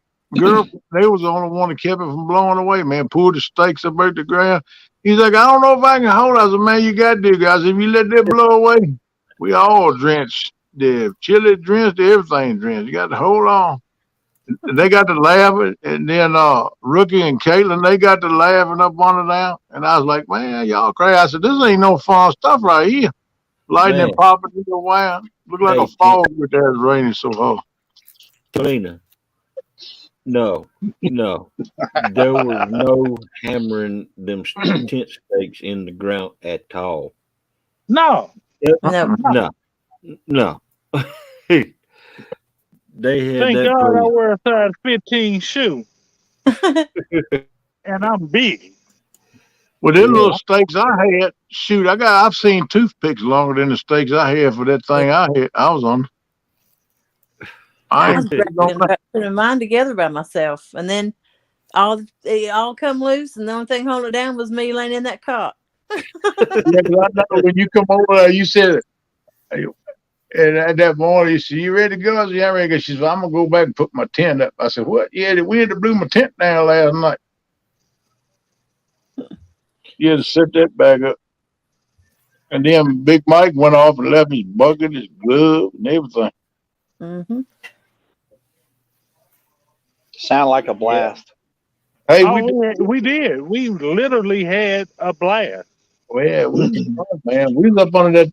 they was the only one that kept it from blowing away, man. Pulled the stakes up at the ground. He's like, I don't know if I can hold it. I said, man, you got to, guys. If you let that blow away, we all drenched. The chili drenched, everything drenched. You got to hold on. And they got to laughing, and then Rookie and Caitlin, they got to laughing up under there. And I was like, man, y'all crazy. I said, this ain't no fun stuff right here. Lightning popping in the wind. Look like a fog with that raining so hard. Kalina, No, no. There was no hammering them tent stakes in the ground at all. No. No. No, no. They had Thank that God I place. wear a size 15 shoe and I'm big. Well, them little Yeah. steaks I had, shoot, I've seen toothpicks longer than the steaks I had for that thing I had. I was on. I I was ain't on grabbing that. putting mine together by myself, and then it all come loose, and the only thing holding it down was me laying in that cot. Yeah, 'cause I know when you come over there, you said, hey, and at that morning, you said, you ready to go? I said, yeah, I'm ready to go. She said, I'm going to go back and put my tent up. I said, what? Yeah, the wind blew my tent down last night. You had to set that back up. And then Big Mike went off and left his bucket, his glove, and everything. Mm-hmm. Sound like a blast. Hey, Oh, we did. We literally had a blast. we was fun, man. We was up under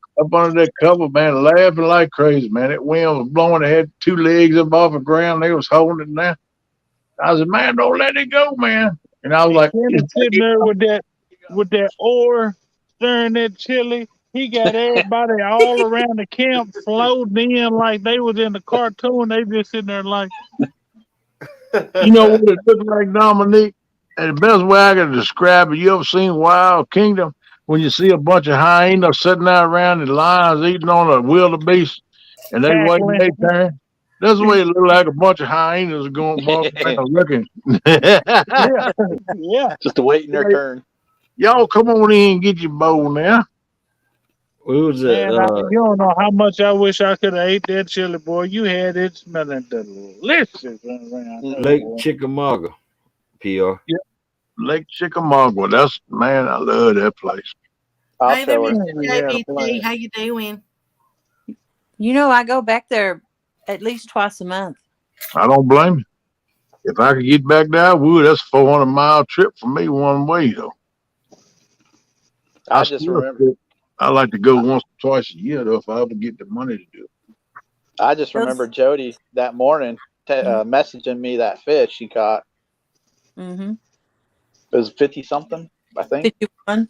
that cover, man, laughing like crazy, man. That wind was blowing. They had two legs up off the ground. They was holding it down. I said, man, don't let it go, man. And I was And like, Kenny just take sitting it. there with that oar stirring that chili. He got everybody all around the camp floating in like they was in the cartoon. They just sitting there like, You know what it looked like, Dominique? And the best way I can describe it, you ever seen Wild Kingdom? When you see a bunch of hyenas sitting out around the lions eating on a wildebeest and they waiting cackling. their turn. That's the way it looked like a bunch of hyenas going walking around looking. Yeah, yeah. Just waiting their turn. Y'all come on in and get your bowl now. What was that? Man, you don't know how much I wish I could have ate that chili, boy. You had it smelling delicious around there, Lake boy. Chickamauga, PR. Yep, Lake Chickamauga. That's man, I love that place. I'll Hey there, show her. Mr. Man, we had a JBT. blast. How you doing? You know, I go back there at least twice a month. I don't blame you. If I could get back there, I would. That's a 400-mile trip for me one way though. I just remember. I like to go once or twice a year though, if I ever get the money to do it. I just remember Jody that morning messaging me that fish she caught. Mm-hmm. It was 50 something, I think. 51.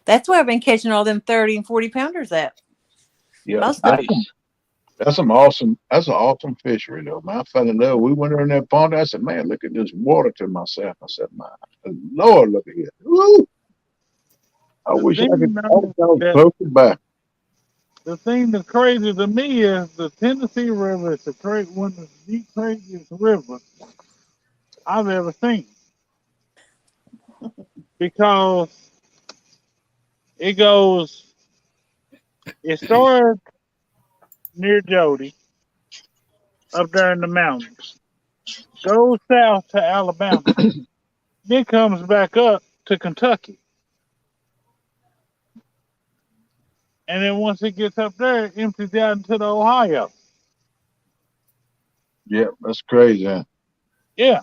That's where I've been catching all them 30 and 40 pounders at. Yeah, Most Nice. that's some awesome. That's an awesome fishery though. Man, I fell in love. We went in that pond. I said, man, look at this water to myself. I said, my Lord, look at here. Woo! I The wish I could. thing, I wish I was that, close to back. the thing that's crazy to me is the Tennessee River is one of the craziest rivers I've ever seen because it goes. It starts near Jody, up there in the mountains, goes south to Alabama, then comes back up to Kentucky. And then once it gets up there, it empties out into the Ohio. Yeah, that's crazy. Huh? Yeah.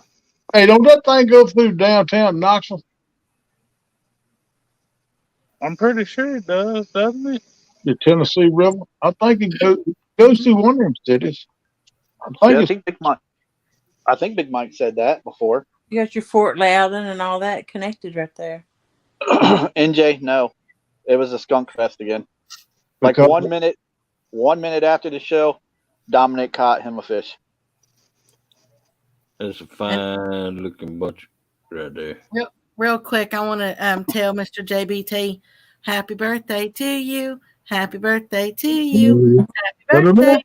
Hey, don't that thing go through downtown Knoxville? I'm pretty sure it does, doesn't it? The Tennessee River? I think goes through one of them cities. I think Yeah, it's I think Big Mike said that before. You got your Fort Loudon and all that connected right there. NJ, no. It was a skunk fest again. Like because 1 minute after the show, Dominic caught him a fish. That's a fine looking bunch right there. Real quick, I want to tell Mr. JBT, happy birthday to you. Happy birthday to you. Happy birthday.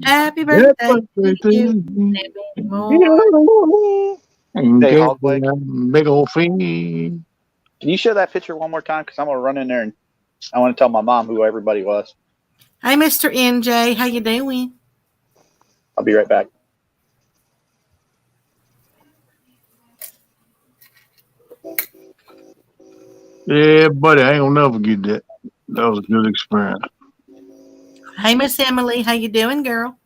Happy birthday to you. Many more. Hey, Hog Leg. Big old thing. Can you show that picture one more time? Because I'm going to run in there and I want to tell my mom who everybody was. Hey, Mr. NJ, how you doing? I'll be right back. Yeah, buddy, I ain't gonna never forget that. That was a good experience. Hey, Miss Emily, how you doing, girl?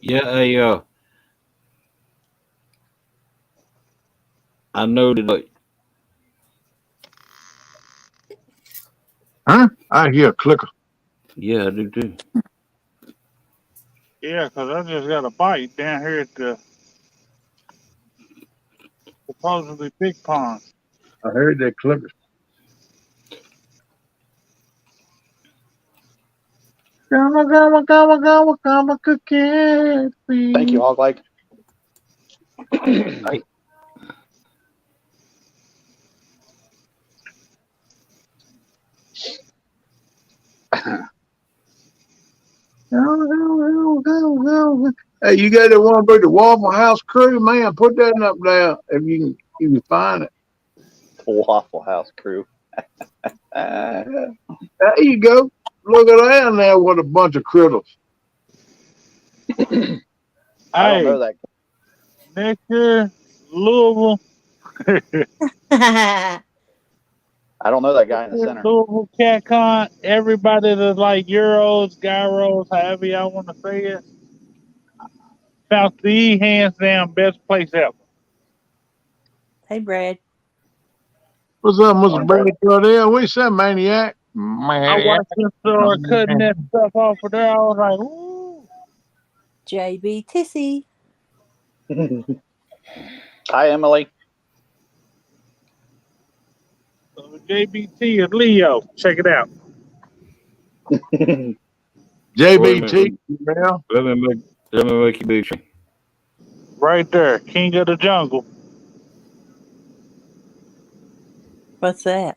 Yeah, I know that Huh? I hear a clicker. Yeah, I do too. Yeah, 'cause I just got a bite down here at the supposedly big pond. I heard that clicker. Come, cookie. Thank you, Hog Like. Hey, you got that one about the Waffle House crew, man? Put that up there if you can find it. The Waffle House crew. There you go. Look at that now with a bunch of critters. I Hey, don't know that. next year, Louisville, I don't know that guy in the center. Louisville CatCon, everybody that's like Euros, Gyros, however y'all want to say it, South the hands down best place ever. Hey, Brad. What's up, Mr. Morning, brother. Brady Cordell? What you say, maniac? I Man. watched them start cutting that stuff off of there. I was like, ooh. JB Tissy. Hi, Emily. JBT and Leo. Check it out. JBT, man. Let me make you big. Right there. King of the jungle. What's that?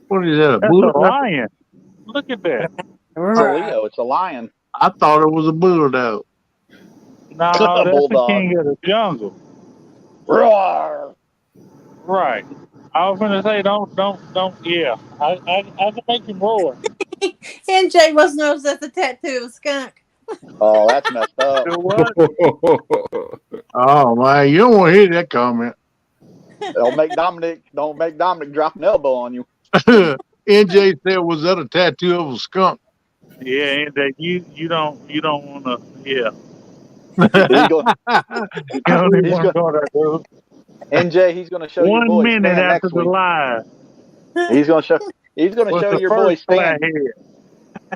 What is that? A That's bulldog? a lion. Look at that. It's a Leo. It's a lion. I thought it was a bulldog. No, that's the Bulldog. king of the jungle. Roar! Right. I was gonna say don't yeah. I can make him roar. NJ wasn't knows that's a tattoo of a skunk. Oh, that's messed up. Do what? Oh, man. You don't want to hear that comment. Don't make Dominic drop an elbow on you. NJ said, was that a tattoo of a skunk? Yeah, and that you don't wanna yeah. He's gonna, You don't even He's wanna go there, dude. NJ, he's gonna show your 1 boy minute Stan after next the week. live. He's gonna show Was the your boy first Stan. flathead.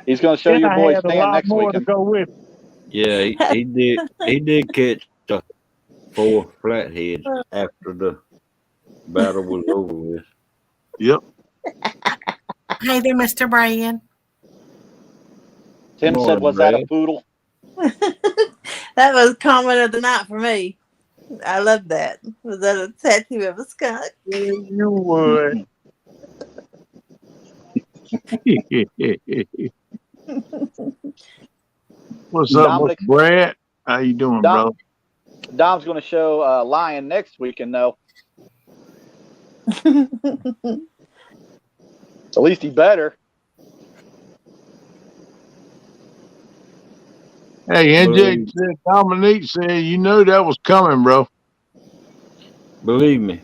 He's gonna show Then your I boy had a Stan lot next more to weekend. go with. Yeah, he did. He did catch 4 flatheads after the battle was over with. Yep. Hey there, Mr. Brian. Tim Morning, said, "Was that a Brad. poodle?" That was comment of the night for me. I love that. Was that a tattoo of a skunk? Yeah, you would. What's up, Dominic- Mr. Brad? How you doing, Dom- bro? Dom's gonna show lion next weekend, though. At least he better. Hey, NJ Believe- said, Dominique said, you know that was coming, bro. Believe me,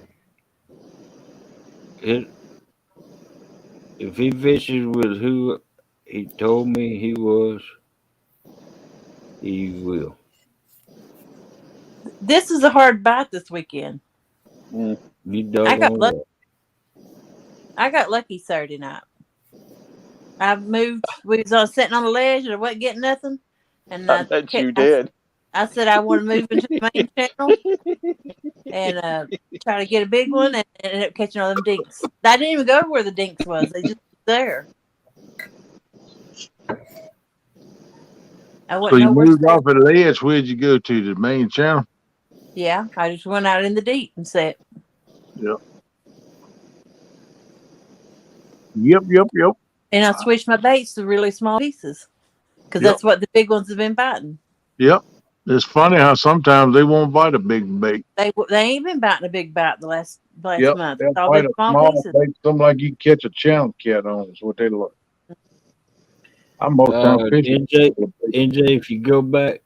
if he fishes with who he told me he was, he will. This is a hard bite this weekend. You I got doggone lucky. right. I got lucky Saturday night. I moved. We was sitting on a ledge and I wasn't getting nothing. And I bet you did. I said I want to move into the main channel and try to get a big one and ended up catching all them dinks. I didn't even go where the dinks was. They just there. I So wouldn't you know where moved to off at the ledge. Where'd you go to? The main channel? Yeah, I just went out in the deep and said, Yep. and I switched my baits to really small pieces because Yep. that's what the big ones have been biting. Yep. It's funny how sometimes they won't bite a big bait. They ain't been biting a big bite the last Yep. month. They'll It's all bite been a small small pieces. bait, something like you catch a channel cat on is what they look. I'm most time fishing. NJ, if you go back,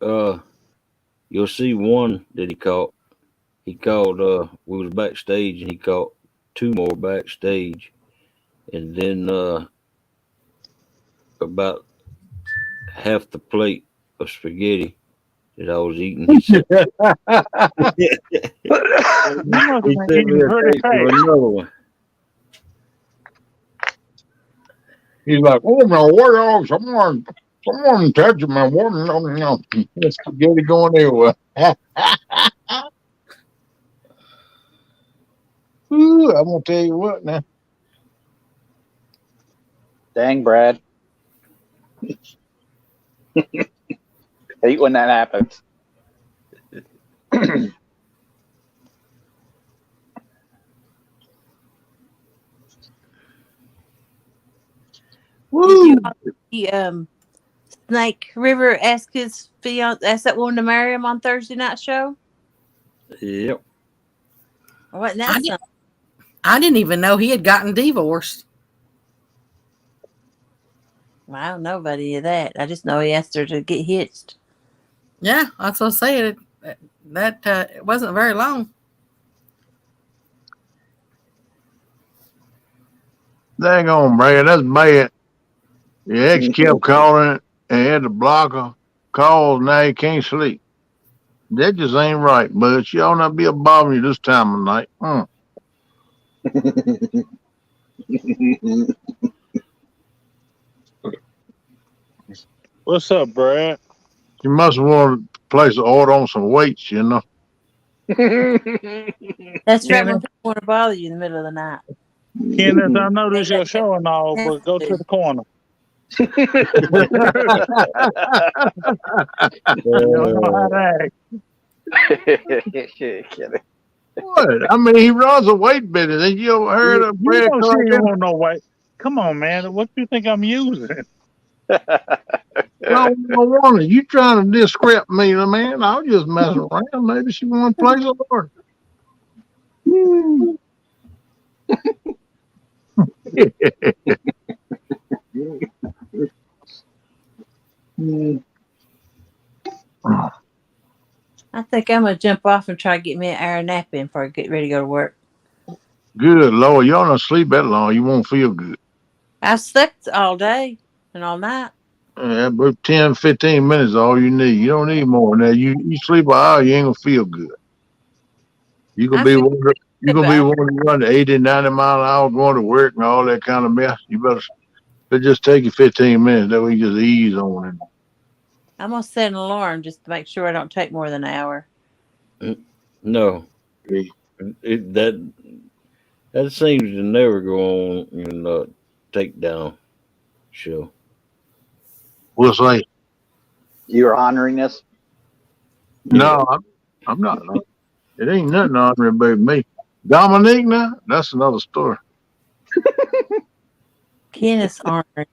you'll see one that he caught. He caught. We was backstage, and he caught 2 more backstage, and then about half the plate of spaghetti that I was eating. He said, You must have he been sent me eating a pretty taste of fast. another one. He's like, oh my, what else? Someone touched my woman. No. Let's get it going everywhere. Ooh, I'm gonna tell you what now. Dang, Brad. Hate when that happens. Did you Woo! all see Snake River ask his fiance, ask that woman to marry him on Thursday night show? Yep. Wasn't I, that did, something? I didn't even know he had gotten divorced. Well, I don't know about any of that. I just know he asked her to get hitched. Yeah, that's what I said. It wasn't very long. Dang on, Brad. That's bad. Your ex kept calling and had to block her calls. Now you can't sleep. That just ain't right, bud. She ought not be a bothering you this time of night. What's up, Brad? You must want to place an order on some weights, you know. That's right when Kenneth, people want to bother you in the middle of the night. Kenneth, I know They this your got show and all, but go to the corner. You don't know how to act. What? I mean, he runs a weight business. Ain't you ever heard You of Brad know she ain't Cargill? want no way. Come on, man. What you think I'm using? No, no wonder. You trying to discredit me, man. I was just messing around. Maybe she want to place an order. I think I'm gonna jump off and try to get me an hour nap in before I get ready to go to work. Good Lord. Y'all don't sleep that long. You won't feel good. I slept all day and all night. Yeah, about 10, 15 minutes is all you need. You don't need more than that. You sleep an hour, you ain't gonna feel good. You gonna I be feel wanting, you good, gonna be but wanting to run 80, 90 mile an hour going to work and all that kind of mess. You better it just take you 15 minutes. That way you just ease on it. I'm gonna set an alarm just to make sure I don't take more than an hour. No. Okay. That seems to never go on in the Takedown show. We'll say, You're honoring this? Yeah. no, I'm not. It ain't nothing honorary about me. Dominique now, that's another story. Kenneth's ornery.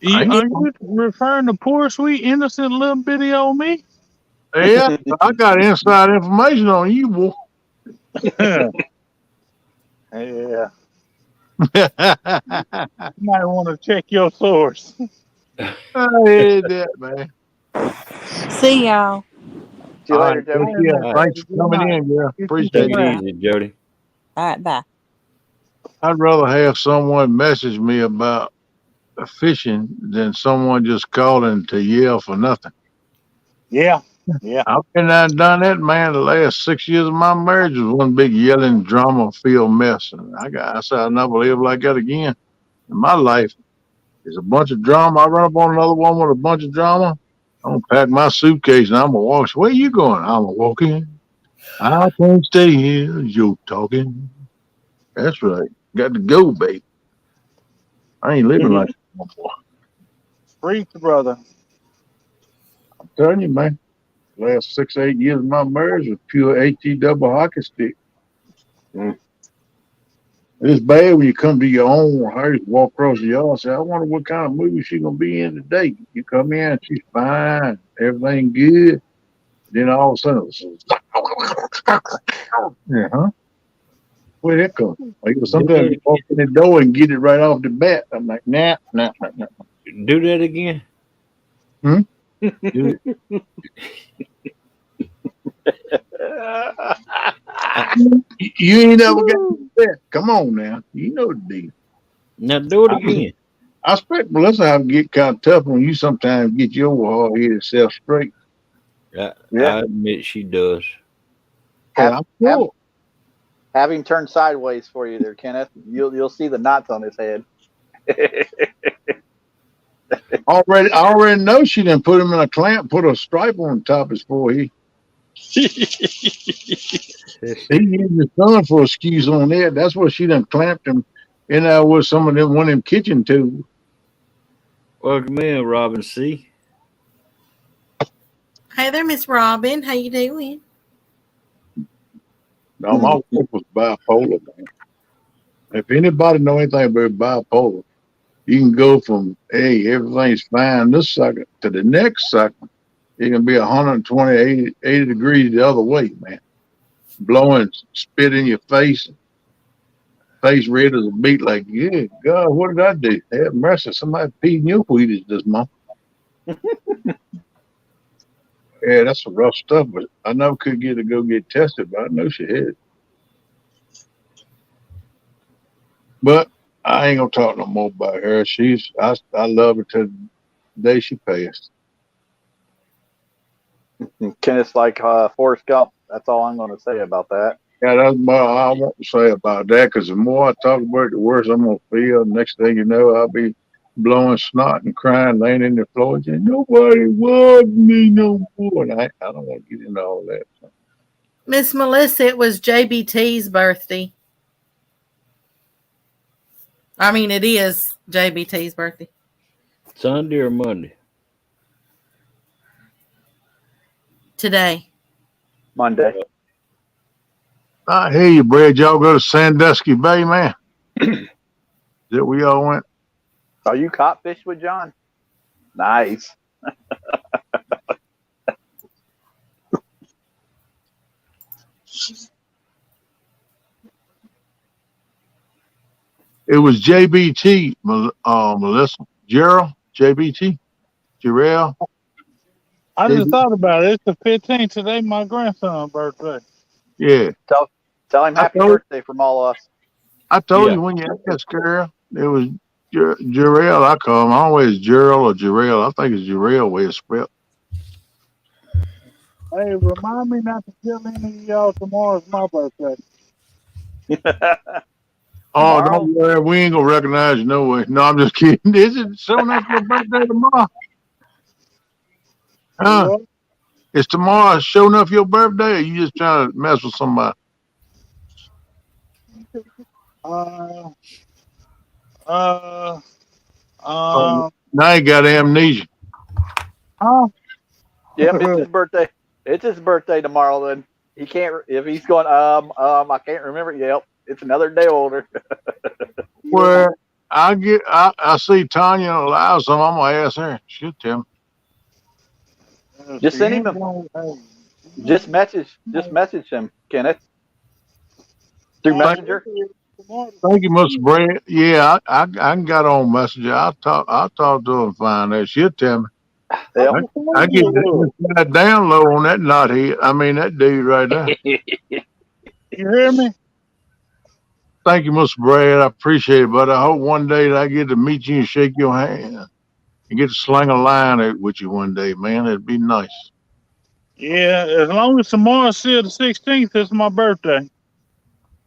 I ain't, Are you referring to poor, sweet, innocent little bitty old me? yeah, I got inside information on you, boy. Yeah. You might want to check your source. I heard that, man. See y'all. See you All later, right, take Jody. care. All right. Thanks for Good coming night. in, girl. You too, Appreciate Take it. it Brad. easy, Jody. All right, bye. I'd rather have someone message me about fishing than someone just calling to yell for nothing. Yeah. Yeah. I've been there and done that, man. The last 6 years of my marriage was one big yelling, drama-filled mess. And I said I'll never live like that again in my life. There's a bunch of drama. I run up on another one with a bunch of drama. I'm gonna pack my suitcase and I'm gonna walk. Where you going? I'm gonna walk in. I can't stay here. You're talking. That's right. Got to go, baby. I ain't living like that no more. Preach, brother. I'm telling you, man. Last 6, 8 years of my marriage was pure AT double hockey stick. It's bad when you come to your own house, walk across the yard, and say, I wonder what kind of movie she gonna be in today. You come in, she's fine, everything good. Then all of a sudden, it's yeah, huh? Where that come? Like Do sometimes that you walk in the door and get it right off the bat. I'm like, nah, nah, nah, nah. Do that again. Hmm? Do it. I, You ain't never got to that. Come on now, you know the deal. now do it I, again. I expect Melissa have to get kind of tough when you sometimes get your hard-headed self straight. Yeah. I admit she does. Yeah, Have, I'm have sure. have him turn sideways for you there, Kenneth. You'll see the knots on his head. I already know she didn't put him in a clamp, put a stripe on top of his forehead. He used his son for a excuse on that. That's what she done clamped him in there with some of them one of them kitchen tools. Welcome in, Robin C. Hey there, Miss Robin. How you doing? No, my wife was bipolar, man. If anybody know anything about bipolar, you can go from, hey, everything's fine this second to the next second. It can be 120, 80 degrees the other way, man. Blowing spit in your face, face red as a beet, like, yeah, God, what did I do? Have mercy, somebody peed in your Wheaties this month. Yeah, that's some rough stuff, but I never could get her to go get tested, but I know she had. But I ain't gonna talk no more about her. I love her till the day she passed. Kenneth's like Forrest Gump. That's all I'm going to say about that. Yeah, that's all I want to say about that. Because the more I talk about it, the worse I'm gonna feel. Next thing you know, I'll be blowing snot and crying, laying in the floor, saying nobody loves me no more. And I don't want to get into all that. Miss Melissa, it was JBT's birthday. I mean, it is JBT's birthday. Sunday or Monday? Today. Monday. I hear you, Brad. Y'all go to Sandusky Bay, man. That we all went. Are you caught fish with John? Nice. It was JBT, Melissa, Gerald, JBT, Jarrell. I just thought about it. It's the 15th. Today, my grandson's birthday. Yeah. Tell him happy birthday from all of us. I told you when you asked, girl, it was Jarrell. I call him always Gerald or Jarrell. I think it's Jarrell way it's spelled. Hey, remind me not to tell any of y'all tomorrow's my birthday. Oh, don't worry. We ain't going to recognize you no way. No, I'm just kidding. Is it soon after your birthday tomorrow? Huh? What? Is tomorrow sure enough your birthday, or you just trying to mess with somebody? Um, Now you got amnesia. Yep, it's his birthday. It's his birthday tomorrow. Then he can't. If he's going, I can't remember. Yep, it's another day older. Well, I see Tanya allow some. I'm gonna ask her. She'll tell me. Just send him. Just message him, Kenneth, through Messenger. Thank you, Mr. Brad. Yeah, I got on Messenger. I'll talk to her and find out. She'll tell me. Yep. I get that down low on that knothead. I mean that dude right there. You hear me? Thank you, Mr. Brad. I appreciate it, but I hope one day that I get to meet you and shake your hand and get to sling a line with you one day, man. It'd be nice. Yeah, as long as tomorrow's still the 16th, it's my birthday.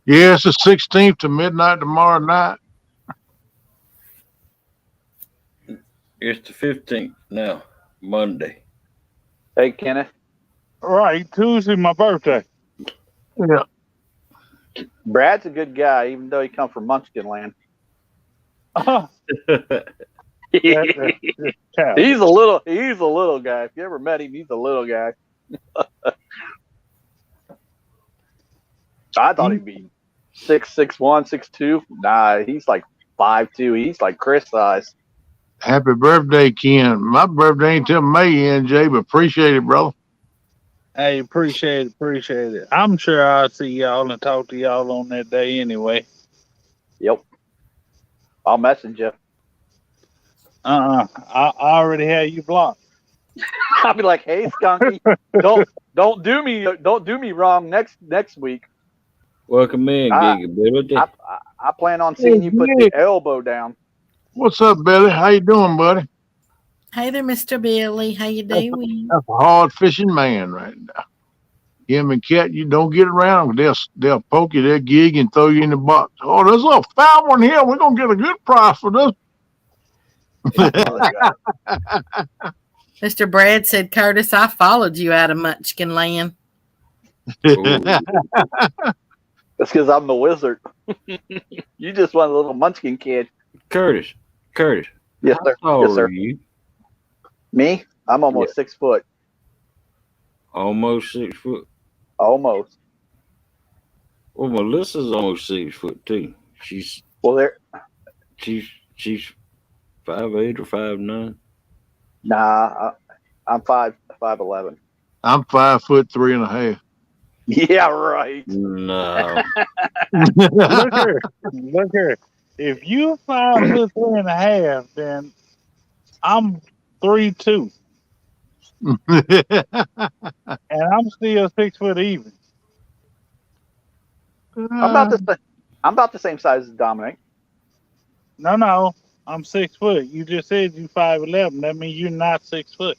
Yeah, it's the 16th to midnight tomorrow night. It's the 15th now, Monday. Hey, Kenneth. Right, Tuesday, my birthday. Yeah. Brad's a good guy, even though he comes from Munchkin Land. He's a little guy. If you ever met him, he's a little guy. I thought he'd be 6'1", 6'2". Nah, he's like 5'2". He's like Chris size. Happy birthday, Ken. My birthday ain't till May end, Jay, but appreciate it, brother. Hey, appreciate it. I'm sure I'll see y'all and talk to y'all on that day anyway. Yep. I'll message you. I already have you blocked. I'll be like, hey, Skunky, don't do me wrong next week. Welcome in, Giga. I plan on seeing you put the elbow down. What's up, Billy? How you doing, buddy? Hey there, Mr. Billy. How you doing? That's a hard fishing man right now. Him and Cat, you don't get around. They'll poke you, they'll gig and throw you in the box. Oh, there's a foul one here. We're gonna get a good price for this. Mr. Brad said, Curtis, I followed you out of Munchkin Land. Ooh. That's because I'm the wizard. You just want a little munchkin kid. Curtis. Yes, sir. How Yes, old sir. are you? Me? I'm almost 6 foot. Almost 6 foot. Almost. Well, Melissa's almost 6 foot too. She's Well, there. she's 5'8" or 5'9". Nah, I'm 5'11". I'm 5'3.5". Yeah, right. No. Look here. If you're 5'3.5", then I'm 3'2", and I'm still 6 foot even. I'm about the same size as Dominic. No, I'm 6 foot. You just said you 5'11". That means you're not 6 foot.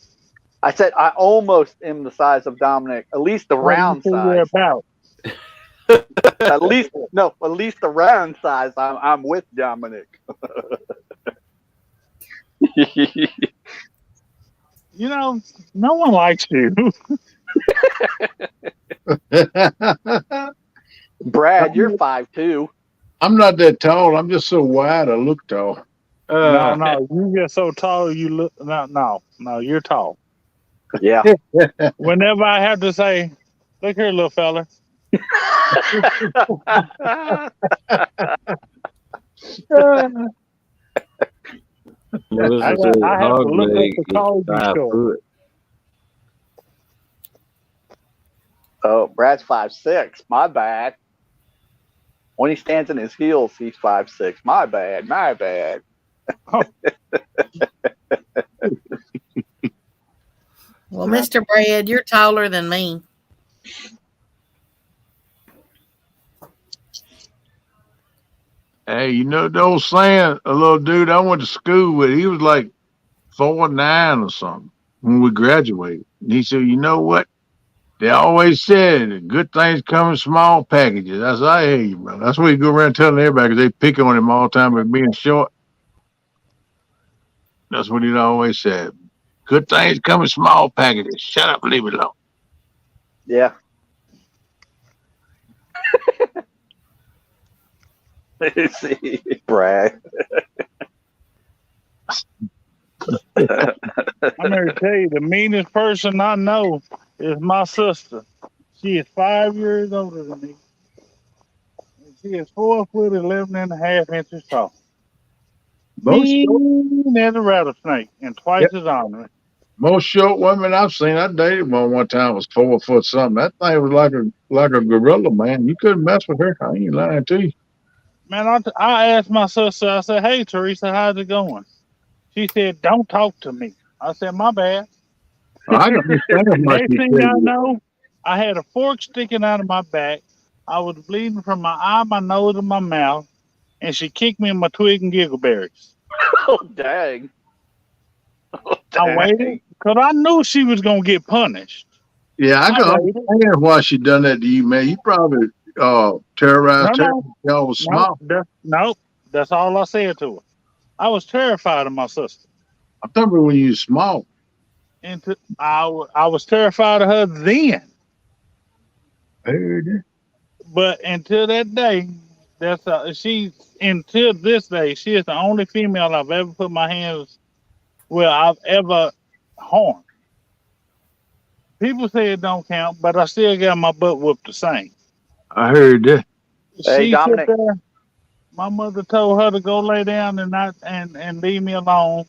I said I almost am the size of Dominic, at least the What do you round think you're size. about? At least the round size. I'm with Dominic. You know, no one likes you. Brad, you're 5'2". I'm not that tall. I'm just so wide. I look tall. No, you get so tall. You look no. You're tall. Yeah. Whenever I have to say, "Look here, little fella," Melissa said I have to hog look up leg to is call you 5 short. foot. Oh, Brad's 5'6". My bad. When he stands in his heels, he's 5'6". My bad. Well, Mr. Brad, you're taller than me. Hey, you know the old saying, a little dude I went to school with, he was like 4'9" or something when we graduated. And he said, you know what? They always said good things come in small packages. I said, I hear you, bro. That's what you go around telling everybody because they pick on him all the time for being short. That's what he always said. Good things come in small packages. Shut up, leave it alone. Yeah. See, Brad. I'm here to tell you, the meanest person I know is my sister. She is 5 years older than me. And she is 4'11.5" tall. Most short, Mean as a rattlesnake and twice as ornery. most short women I've seen, I dated one time was 4 foot something. That thing was like a gorilla, man. You couldn't mess with her. I ain't lying to you. Man, I asked my sister, I said, "Hey, Teresa, how's it going?" She said, "Don't talk to me." I said, "My bad." I don't understand why Next she thing said I that. know, I had a fork sticking out of my back. I was bleeding from my eye, my nose, and my mouth. And she kicked me in my twig and giggleberries. Oh, dang. I waited because I knew she was going to get punished. Yeah, I can understand why she done that to you, man. You probably terrorized her. Y'all was small. Nope. That's all I said to her. I was terrified of my sister. I remember when you was small. And I was terrified of her then. But until that day, until this day, she is the only female I've ever put my hands where I've ever harmed. People say it don't count, but I still got my butt whooped the same. I heard that. Hey, She Dominic. sit there. My mother told her to go lay down and leave me alone.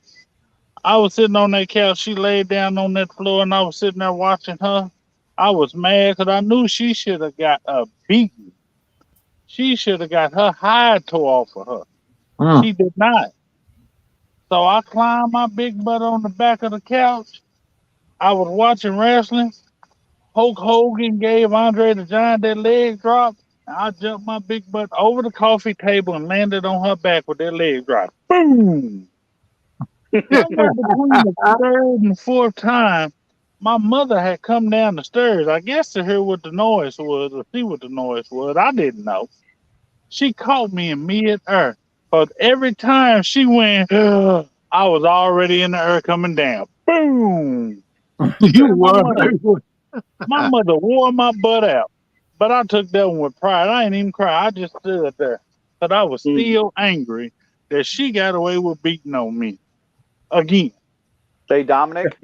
I was sitting on that couch. She laid down on that floor, and I was sitting there watching her. I was mad because I knew she should have got a beating. She should have got her hide tore off of her. She did not. So I climbed my big butt on the back of the couch. I was watching wrestling. Hulk Hogan gave Andre the Giant that leg drop. I jumped my big butt over the coffee table and landed on her back with that leg drop. Boom! Somewhere between the third and fourth time, my mother had come down the stairs, I guess to hear what the noise was or see what the noise was. I didn't know. She caught me in mid-air. But every time she went, I I was already in the air coming down. Boom! You My were. mother wore my butt out. But I took that one with pride. I ain't even cry. I just stood there. But I was still angry that she got away with beating on me. Again. Hey, Dominic,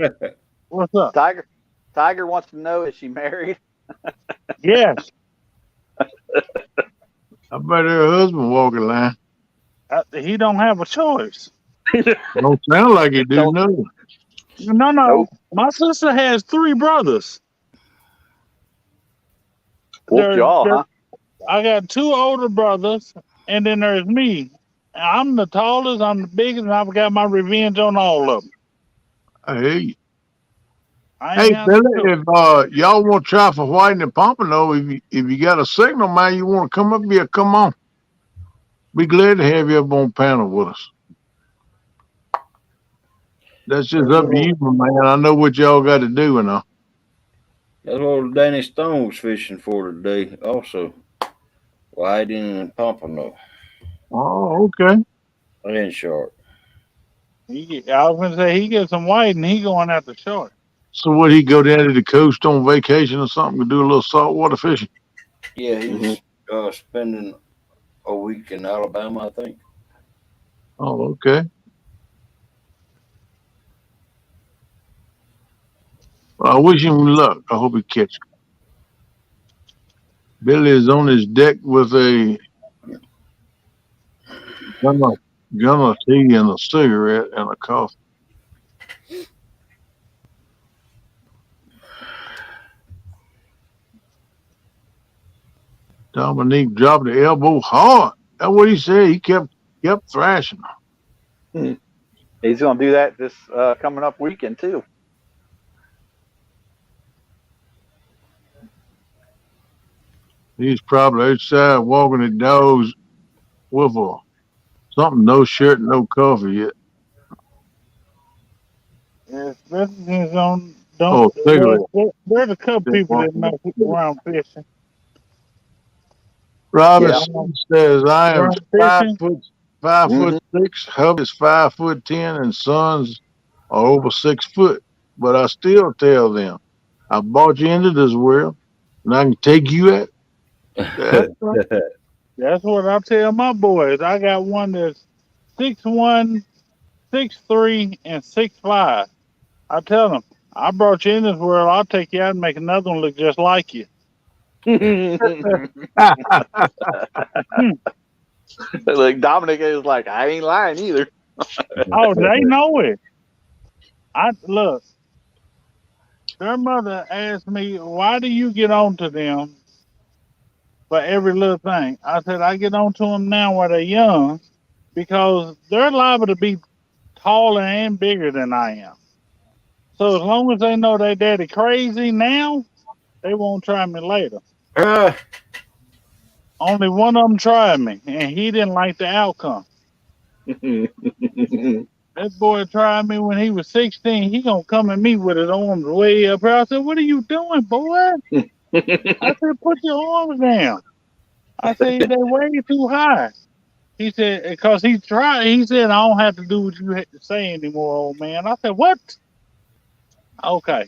What's up? Tiger wants to know, is she married? Yes. I bet her husband walking line. He don't have a choice. Don't sound like he do, no. No. Nope. My sister has 3 brothers. Whooped y'all, huh? I got 2 older brothers, and then there's me. I'm the tallest, I'm the biggest, and I've got my revenge on all of them. I hear you. I Hey, ain't got Billy, no choice. if y'all want to try for whiting and pompano, if you got a signal, man, you want to come up here, come on. Be glad to have you up on panel with us. That's just up to you, my man. I know what y'all got to do and all. That's what Danny Stone was fishing for today, also. Whiting and pompano. Oh, okay. And shark. I was gonna say he gets some white and he going after short. So would he go down to the coast on vacation or something to do a little saltwater fishing? Yeah, he's spending a week in Alabama, I think. Oh, okay. Well, I wish him luck. I hope he catches. Billy is on his deck with a gun of tea and a cigarette and a coffee. Dominique dropped the elbow hard. That's what he said. He kept thrashing. He's going to do that this coming up weekend, too. He's probably outside walking the dogs with a something, no shirt, no coffee yet. Yes, this is on. Don't. Oh, cigarette. There's a couple people that know around fishing. Robin Yeah. says, I am Around fishing. 5'6". Hub is 5'10", and sons are over 6 foot. But I still tell them, I brought you into this world, and I can take you at. That's right. That's what I tell my boys. I got one that's 6'1", 6'3", and 6'5". I tell them, I brought you in this world. I'll take you out and make another one look just like you. Like Dominic is like, I ain't lying either. Oh, they know it. I look. Their mother asked me, "Why do you get on to them for every little thing?" I said, "I get on to them now while they're young, because they're liable to be taller and bigger than I am. So as long as they know their daddy crazy now, they won't try me later." Only one of them tried me, and he didn't like the outcome. That boy tried me when he was 16. He gonna come at me with his arms way up here. I said, "What are you doing, boy?" I said, "Put your arms down." I said, "They're way too high." He said, "Because he tried." He said, "I don't have to do what you had to say anymore, old man." I said, "What?" Okay.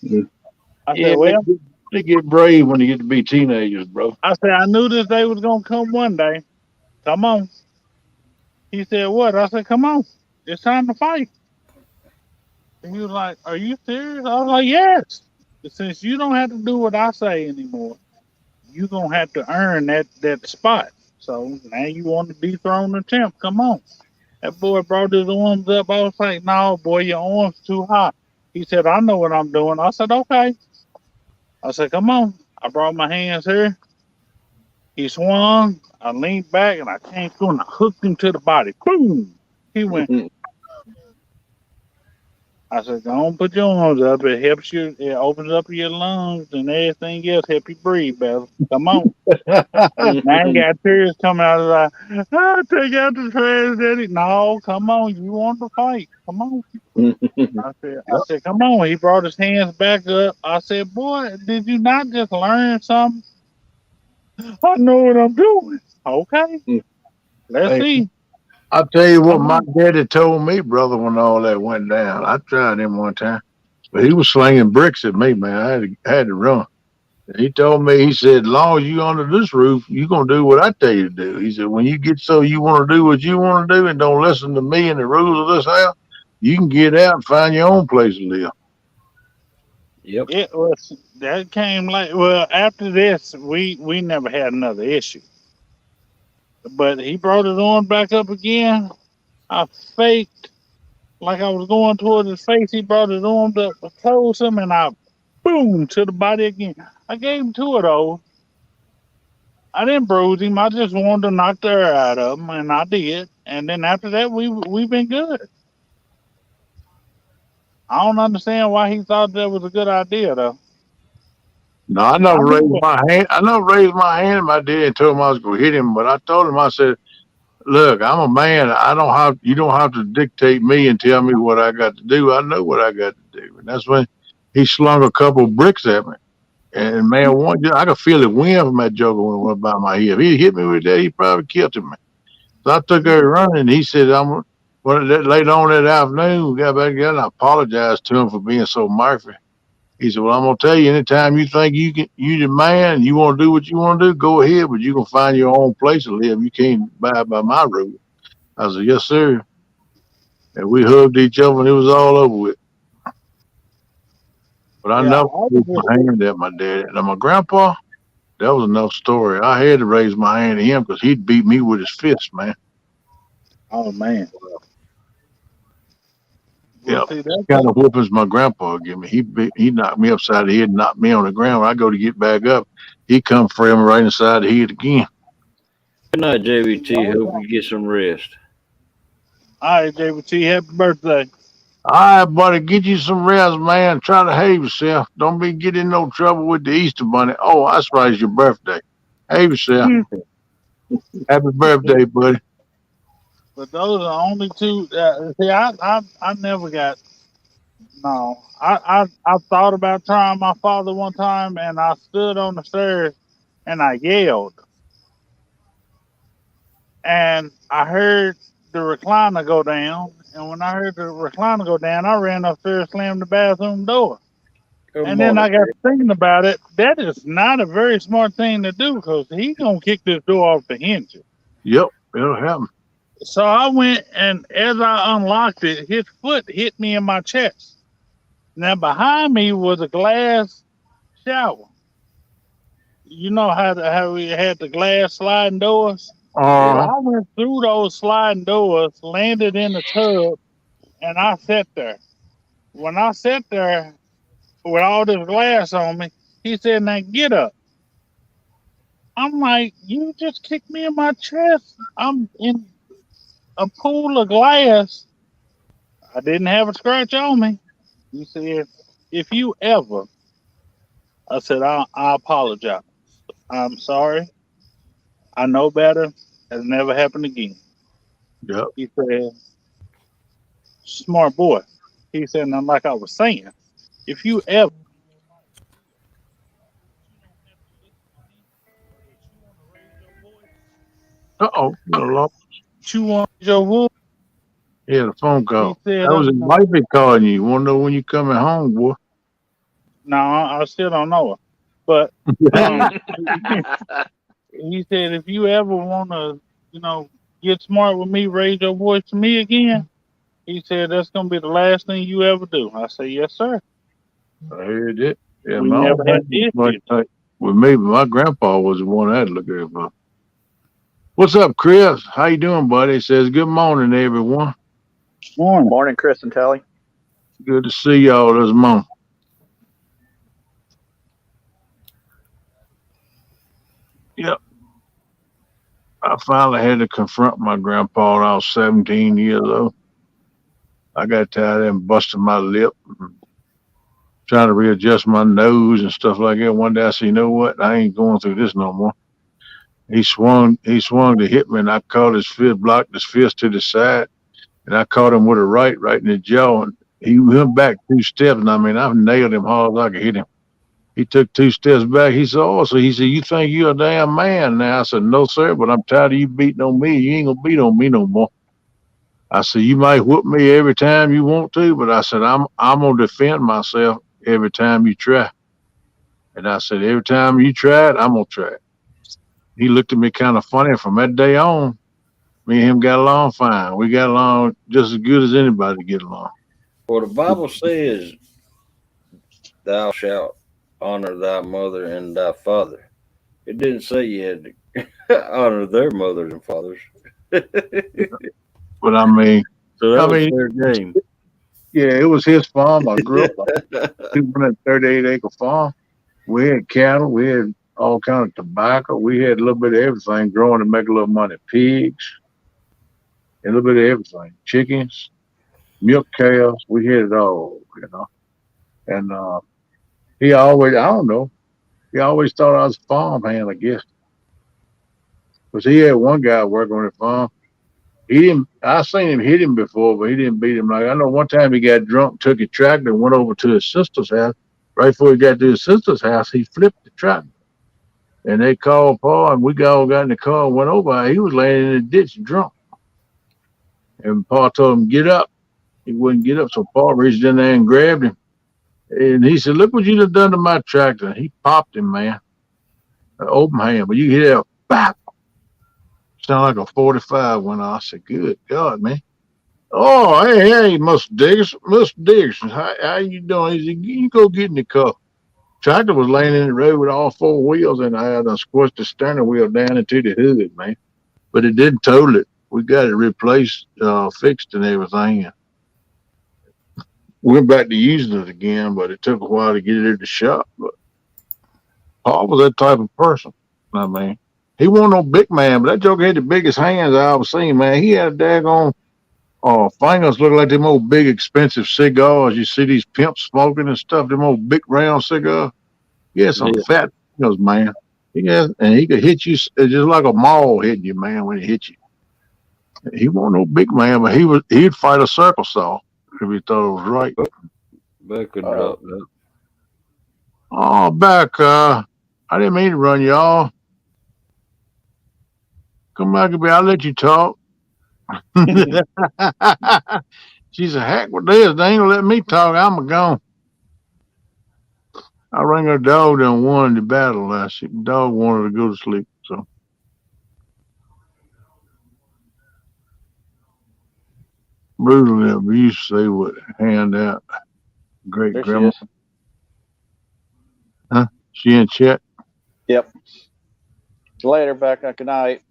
I Yeah, said, "Well," they get brave when they get to be teenagers, bro. I said, "I knew this day was gonna come one day. Come on." He said, "What?" I said, "Come on. It's time to fight." And he was like, "Are you serious?" I was like, "Yes. Since you don't have to do what I say anymore, you gonna have to earn that spot. So now you want to dethrone the champ. Come on." That boy brought his arms up. I was like, "No, boy, your arms too high." He said, "I know what I'm doing." I said, "Okay." I said, "Come on." I brought my hands here. He swung. I leaned back and I came through and I hooked him to the body. Boom! He went. I said, "Go on, put your arms up. It helps you. It opens up your lungs and everything else. Help you breathe better. Come on." Now he got tears coming out of his eye. "Oh, take out the trash, Daddy." No, come on. You want to fight. Come on. I said, "Come on." He brought his hands back up. I said, "Boy, did you not just learn something?" "I know what I'm doing." Okay, let's Hey, see. I'll tell you what, my Uh-huh. daddy told me, brother, when all that went down. I tried him one time, but he was slinging bricks at me, man. I had to run. He told me, he said, as long as you under this roof, you gonna do what I tell you to do. He said, when you get so you want to do what you want to do and don't listen to me and the rules of this house, you can get out and find your own place to live. Yep. It was that came like well after this we never had another issue. But he brought it on back up again. I faked like I was going towards his face. He brought it on up close him and I boom to the body again. I gave him two of those. I didn't bruise him. I just wanted to knock the air out of him, and I did. And then after that, we've been good. I don't understand why he thought that was a good idea, though. No, I I never raised remember. my hand. I never raised my hand at my dad and told him I was gonna hit him, but I told him, I said, look, I'm a man. I don't have you don't have to dictate me and tell me what I got to do. I know what I got to do. And that's when he slung a couple bricks at me. And man, I could feel the wind from that joker when it went by my hip. He hit me with that, he probably killed me. So I took her running. He said, later on that afternoon, we got back together and I apologized to him for being so Murphy. He said, well, I'm gonna tell you, anytime you think you the man, and you want to do what you want to do, go ahead, but you can find your own place to live. You can't abide by my rules. I said, yes, sir. And we hugged each other and it was all over with. But I Yeah, never I was raised just. my hand at my dad. Now, my grandpa, that was enough story. I had to raise my hand at him because he'd beat me with his fist, man. Oh man. Well, Yeah. see that's Kind of whoopings my grandpa give me. He knocked me upside the head, knocked me on the ground. When I go to get back up, he come frame me right inside the head again. Good night, JVT. all Hope you get some rest. right, JVT. Happy birthday. All right, buddy, get you some rest, man. Try to behave yourself. Don't be getting in no trouble with the Easter Bunny. Oh, that's right, it's your birthday. Behave yourself. Happy birthday, buddy. But those are the only two. See, I never got. No, I thought about trying my father one time, and I stood on the stairs and I yelled, and I heard the recliner go down. And when I heard the recliner go down, I ran upstairs, slammed the bathroom door. Good And then morning, I got thinking about it. That is not a very smart thing to do because he gonna kick this door off the hinges. Yep, it'll happen. So I went and as I unlocked it, his foot hit me in my chest. Now behind me was a glass shower. You know how we had the glass sliding doors. So Uh, I went through those sliding doors, landed in the tub, and I sat there. When I sat there with all this glass on me, he said, "Now get up." I'm like, "You just kicked me in my chest. I'm in a pool of glass. I didn't have a scratch on me." He said, "If you ever," I said, I apologize. I'm sorry. I know better. Has never happened again." yep. He said, "Smart boy." He said, "Now, like I was saying, if you ever in your life that you don't have to listen to me or that you want to raise your voice, Uh-oh, that you want to raise your voice," yeah, the phone he call. said, That was his wife calling you. Want to know when you coming home, boy? "No, I still don't know her." But um, he said, "If you ever want to, you know, get smart with me, raise your voice to me again," he said, "that's gonna be the last thing you ever do." I said, "Yes, sir." I heard it. Yeah, We my own never had thing the was issue. like with me, but my grandpa was the one I had to look at for. What's up, Chris? How you doing, buddy? He says, good morning, everyone. Morning. Morning, Chris and Telly. Good to see y'all this morning. Yep. I finally had to confront my grandpa when I was 17 years old. I got tired of him busting my lip, and trying to readjust my nose and stuff like that. One day I said, you know what? I ain't going through this no more. He swung to hit me, and I caught his fist, blocked his fist to the side, and I caught him with a right in the jaw. And he went back 2 steps, and I mean, I nailed him hard as I could hit him. He took 2 steps back. He said, "Oh, so he said, you think you're a damn man now?" I said, "No, sir, but I'm tired of you beating on me. You ain't gonna beat on me no more." I said, you might whoop me every time you want to, but I said, I'm gonna defend myself every time you try. And I said, every time you try it, I'm gonna try it. He looked at me kind of funny. From that day on, me and him got along fine. We got along just as good as anybody get along. Well, the Bible says, "Thou shalt honor thy mother and thy father." It didn't say you had to honor their mothers and fathers. But I mean, So that I was mean, fair game. yeah, it was his farm. I grew up on a 238-acre farm. We had cattle. We had all kind of tobacco. We had a little bit of everything growing to make a little money. Pigs, a little bit of everything. Chickens, milk cows. We had it all. And he always, I don't know, he always thought I was a farmhand, I guess. Because he had one guy working on the farm. He didn't. I seen him hit him before, but he didn't beat him. Like I know one time he got drunk, took a tractor, and went over to his sister's house. Right before he got to his sister's house, he flipped the tractor, and they called Paul, and we all got in the car and went over. He was laying in the ditch drunk, and Paul told him get up. He wouldn't get up, so Paul reached in there and grabbed him, and he said, "Look what you done to my tractor." And he popped him, man, an open hand, but you hear that bap. Sound like a 45 went off. I said, "Good God, man." Oh, hey, Mr. Dickerson, how you doing? He said, you go get in the car. Tractor was laying in the road with all four wheels, and I had squished the steering wheel down into the hood, man. But it didn't total it. We got it replaced, fixed, and everything. And went back to using it again, but it took a while to get it at the shop. But Paul was that type of person. I mean, he wasn't no big man, but that joker had the biggest hands I ever seen, man. He had a daggone fingers look like them old big expensive cigars. You see these pimps smoking and stuff, them old big round cigars. He had some Yeah. fat fingers, man. And he could hit you just like a maul hitting you, man, when he hit you. He wasn't no big man, but he'd fight a circle saw if he thought it was right. Back could drop that. Oh, back, I didn't mean to run y'all. Come back a bit, I'll let you talk. She's a heck with this. They ain't gonna let me talk. I'm a gone. I rang her dog and won the battle last year. The dog wanted to go to sleep. So brutal abuse, they would hand out great There she grandma. is. Huh? She in chat? Yep. Later, Becca. Good night.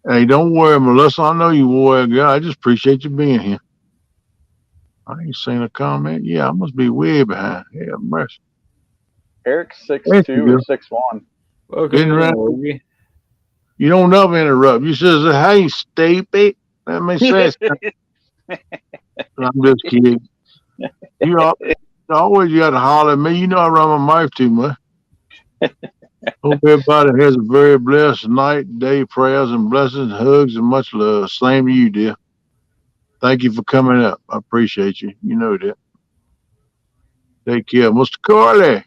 Hey, don't worry, Melissa. I know you warrior girl. I just appreciate you being here. I ain't seen a comment. Yeah, I must be way behind. Yeah, mercy. Eric's There she 6'2" go. or 6'1". Welcome Getting in, ready. Ogie. You don't never interrupt. You says, hey, stupid. Let me say something. I'm just kidding. You always got to holler at me. You know I run my mouth too much. Hope everybody has a very blessed night, day, prayers and blessings, hugs, and much love. Same to you, dear. Thank you for coming up. I appreciate you. You know that. Take care. Mr. Carley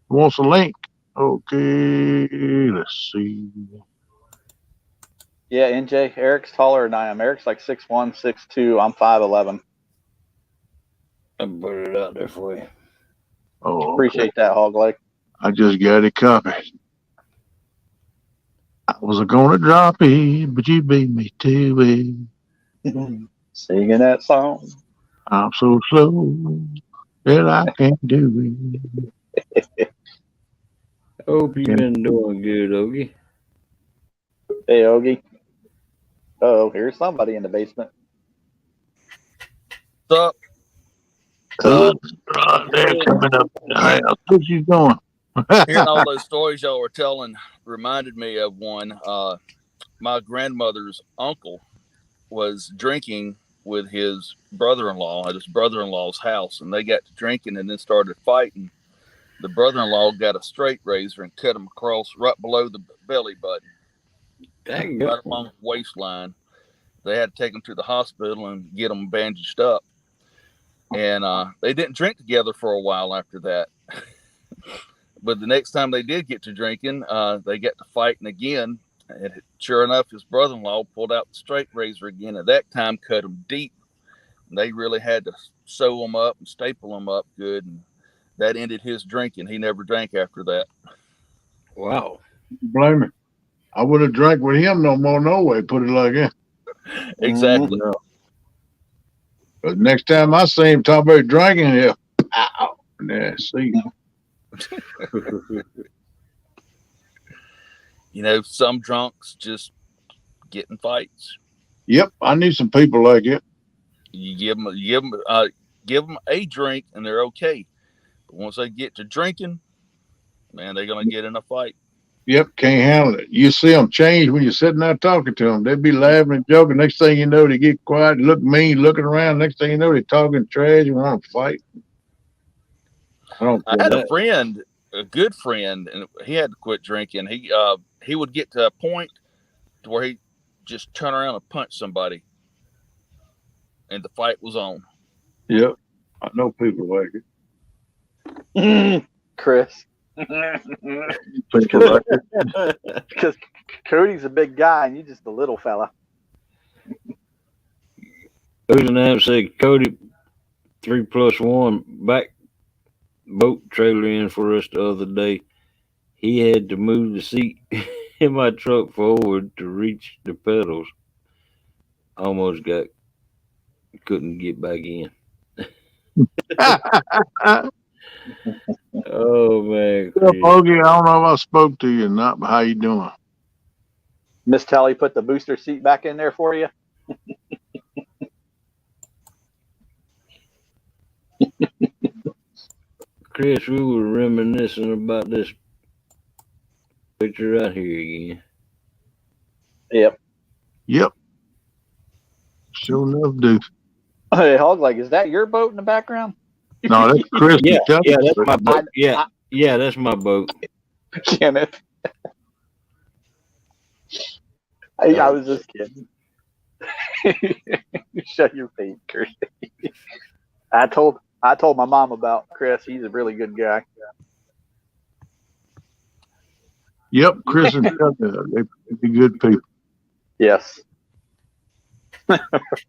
wants a link. Okay, let's see. Yeah, NJ. Eric's taller than I am. Eric's like 6'1", 6'2". I'm 5'11". I put it out there for you. Oh, okay. Appreciate that, Hog Leg. I just got it copied. I was gonna drop it, but you beat me to it. Singing that song. I'm so slow that I can't do it. Hope you've been doing good, Ogie. Hey, Ogie. Oh, here's somebody in the basement. What's up? They're coming up in the house. What you doing? Hearing all those stories y'all were telling reminded me of one. My grandmother's uncle was drinking with his brother-in-law at his brother-in-law's house, and they got to drinking and then started fighting. The brother-in-law got a straight razor and cut him across right below the belly button, Dang right it. along the waistline. They had to take him to the hospital and get him bandaged up. And they didn't drink together for a while after that. But the next time they did get to drinking, they got to fighting again. And sure enough, his brother-in-law pulled out the straight razor again. At that time, cut him deep. They really had to sew him up and staple him up good. And that ended his drinking. He never drank after that. Wow. Blame me. I would have drank with him no more, no way. Put it like that. Exactly. No. But next time I see him talk about drinking, yeah, ow, yeah, see. You know, some drunks just get in fights. Yep, I need some people like it. You give them a drink and they're okay. But once they get to drinking, man, they're gonna get in a fight. Yep, can't handle it. You see them change when you're sitting there talking to them. They be laughing and joking. Next thing you know, they get quiet, look mean, looking around. Next thing you know, they're talking trash and want to fight. I had a friend, a good friend, and he had to quit drinking. He would get to a point to where he just turn around and punch somebody, and the fight was on. Yep, I know people like it. Chris. Because Cody's a big guy and you just a little fella. Who's an app said Cody 3+1 back boat trailer in for us the other day. He had to move the seat in my truck forward to reach the pedals. Almost couldn't get back in. Oh man. Bogey, I don't know if I spoke to you or not, but how you doing? Miss Telly put the booster seat back in there for you. Chris, we were reminiscing about this picture right here again. Yep. Sure enough, dude. Hey, Hog, like, is that your boat in the background? No, that's Chris. Yeah, that's my boat. Yeah, that's my boat. Kenneth. I was just kidding. Shut your face, Chris. I told my mom about Chris. He's a really good guy. Yep, Chris and they're good people. Yes.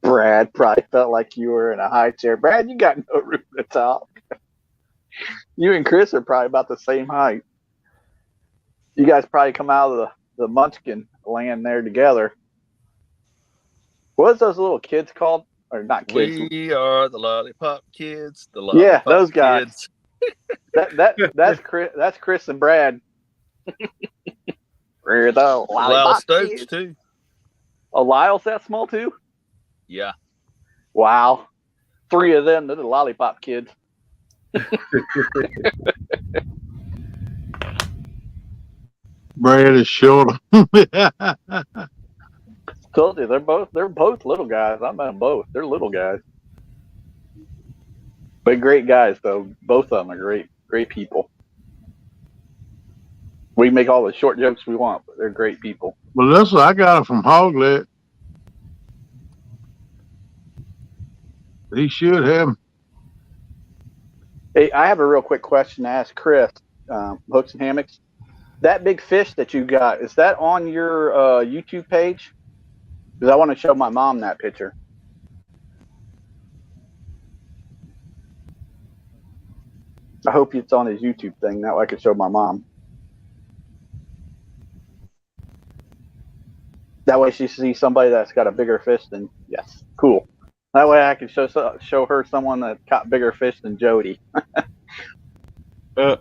Brad probably felt like you were in a high chair. Brad, you got no room to talk. You and Chris are probably about the same height. You guys probably come out of the Munchkin land there together. What's those little kids called? Or not kids? We are the Lollipop Kids. The Yeah, Lollipop those guys. Kids. That's Chris. That's Chris and Brad. We're the Lyle Lollipop Stokes Kids. too. Oh, Lyle's that small too? Yeah. Wow. 3 of them, they're the Lollipop Kids. Brad is short. Told you they're both little guys. I met them both. They're little guys. But great guys though. Both of them are great people. We make all the short jokes we want, but they're great people. Well, listen, I got it from Hoglet. He should have. Hey, I have a real quick question to ask Chris. Hooks and Hammocks. That big fish that you got, is that on your YouTube page? Because I want to show my mom that picture. I hope it's on his YouTube thing. That way I can show my mom. That way she sees somebody that's got a bigger fish than, yes, cool. That way I can show her someone that caught bigger fish than Jody. Because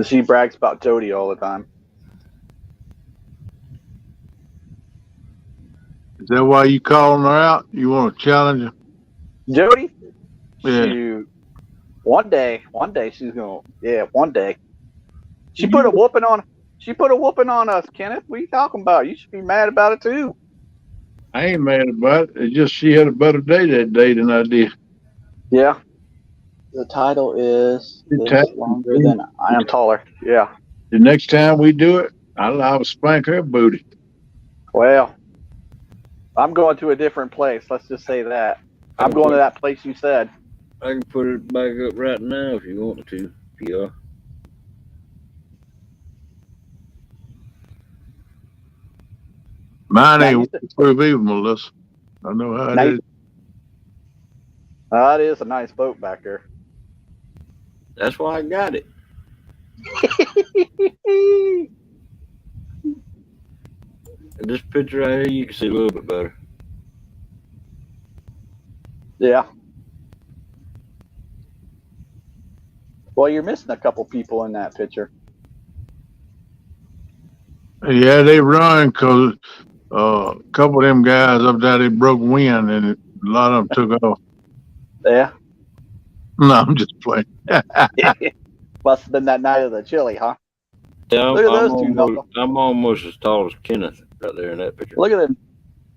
she brags about Jody all the time. Is that why you calling her out? You want to challenge her? Jody? Yeah. Shoot. One day she's gonna. Yeah, one day. She put a whooping on us, Kenneth. What are you talking about? You should be mad about it too. I ain't mad about it. It's just she had a better day that day than I did. Yeah. The title is Longer Than I Am Taller. Yeah. The next time we do it, I'll spank her booty. Well, I'm going to a different place. Let's just say that. I'm going to that place you said. I can put it back up right now if you want to. Yeah. Mine Now ain't you said, waterproof either, Melissa. I know how now it you, is. it is a nice boat back there. That's why I got it. This picture right here, you can see a little bit better. Yeah. Well, you're missing a couple people in that picture. Yeah, they run because a couple of them guys up there, they broke wind and a lot of them took off. Yeah. No, I'm just playing. Must have been that night of the chili, huh? Yeah, Look at those two knuckle. I'm almost as tall as Kenneth right there in that picture. Look at them.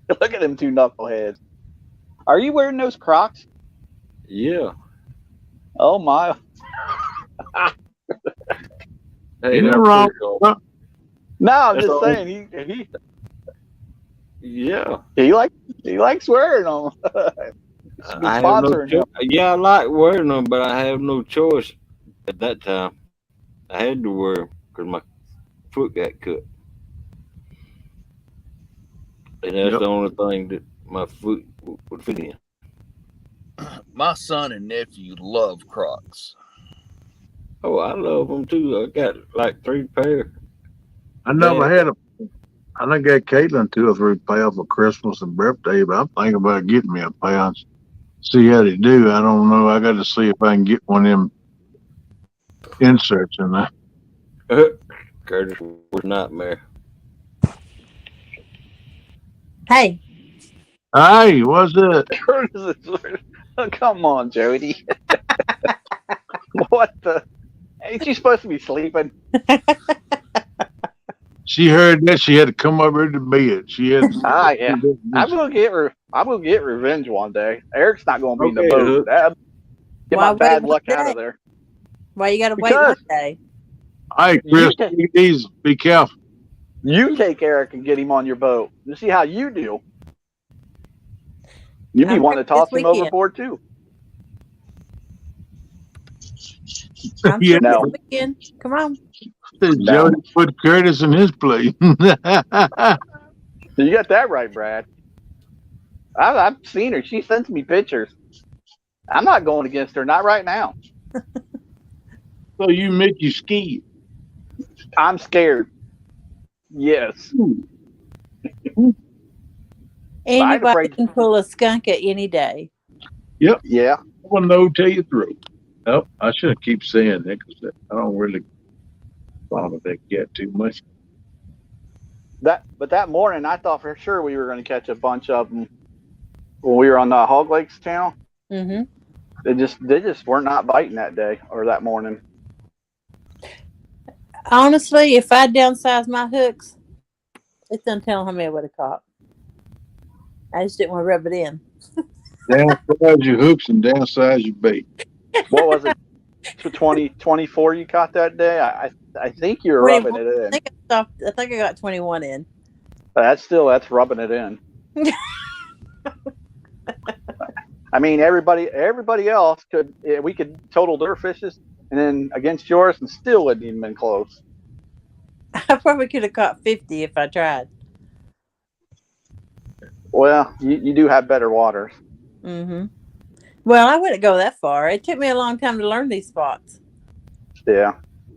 Look at them two knuckleheads. Are you wearing those Crocs? Yeah. Oh my. Hey, Ain't that's nothing wrong. pretty cool. No, I'm That's just all. saying Yeah. he likes wearing them. It's been I have no sponsoring him. choice. Yeah, I like wearing them, but I have no choice at that time. I had to wear them because my foot got cut. And that's Yep. the only thing that my foot would fit in. My son and nephew love Crocs. Oh, I love them too. I got like 3 pair. I never Dad, had a. I done got Caitlin 2 or 3 pair for Christmas and birthday, but I'm thinking about getting me a pair and see how they do. I don't know. I got to see if I can get one of them inserts in there. Curtis was nightmare. Hey, Hey, what's that? Oh, come on, Jody. What the? Ain't you supposed to be sleeping? She heard that she had to come over to bed. She had. Yeah. I'm gonna get revenge one day. Eric's not gonna be in the Okay, boat. Hook. Get Why my wait bad one luck out day? of there. why you got to wait Because- one day? Hey, Chris, You take it easy. Be careful. You take Eric and get him on your boat. You see how you do. You be I'm wanting to ready toss this him weekend. overboard too. I'm Yeah. free No. this weekend. Come on. Jody put Curtis in his place. You got that right, Brad. I've seen her. She sends me pictures. I'm not going against her. Not right now. So you make you ski. I'm scared. Yes. Anybody afraid- can pull a skunk at any day. Yeah. I want to know till you through. Nope, I shouldn't keep saying that because I don't really follow that cat too much. But that morning, I thought for sure we were going to catch a bunch of them when we were on the Hog Lakes channel. Mm-hmm. They just were not biting that day or that morning. Honestly, if I downsize my hooks, it's untelling how many I would have caught. I just didn't want to rub it in. Downsize your hooks and downsize your bait. What was it? 24 you caught that day? I think you were 21. rubbing it in. I think I got 21 in. That's rubbing it in. I mean, everybody else we could total their fishes and then against yours and still wouldn't even been close. I probably could have caught 50 if I tried. Well, you do have better waters. Mm-hmm. Well, I wouldn't go that far. It took me a long time to learn these spots. Yeah.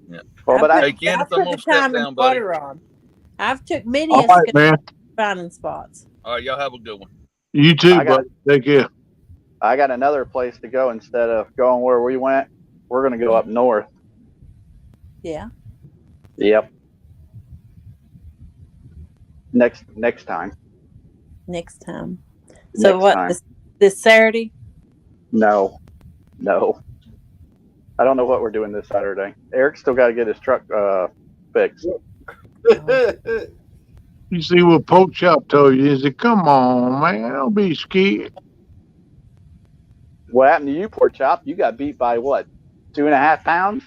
Yeah. Well, but Hey, Kenneth, I'm gonna step down, buddy. on. I've took many All right, man. finding spots. All right, y'all have a good one. You too, I got- buddy. Take care. I got another place to go instead of going where we went. We're going to go up north. Yeah. Yep. Next time. Next time. So Next what? time. This Saturday? No. I don't know what we're doing this Saturday. Eric's still got to get his truck fixed. You see what Poke Chop told you? He said, come on, man. Don't be scared. What happened to you, poor chop? You got beat by what? 2.5 pounds?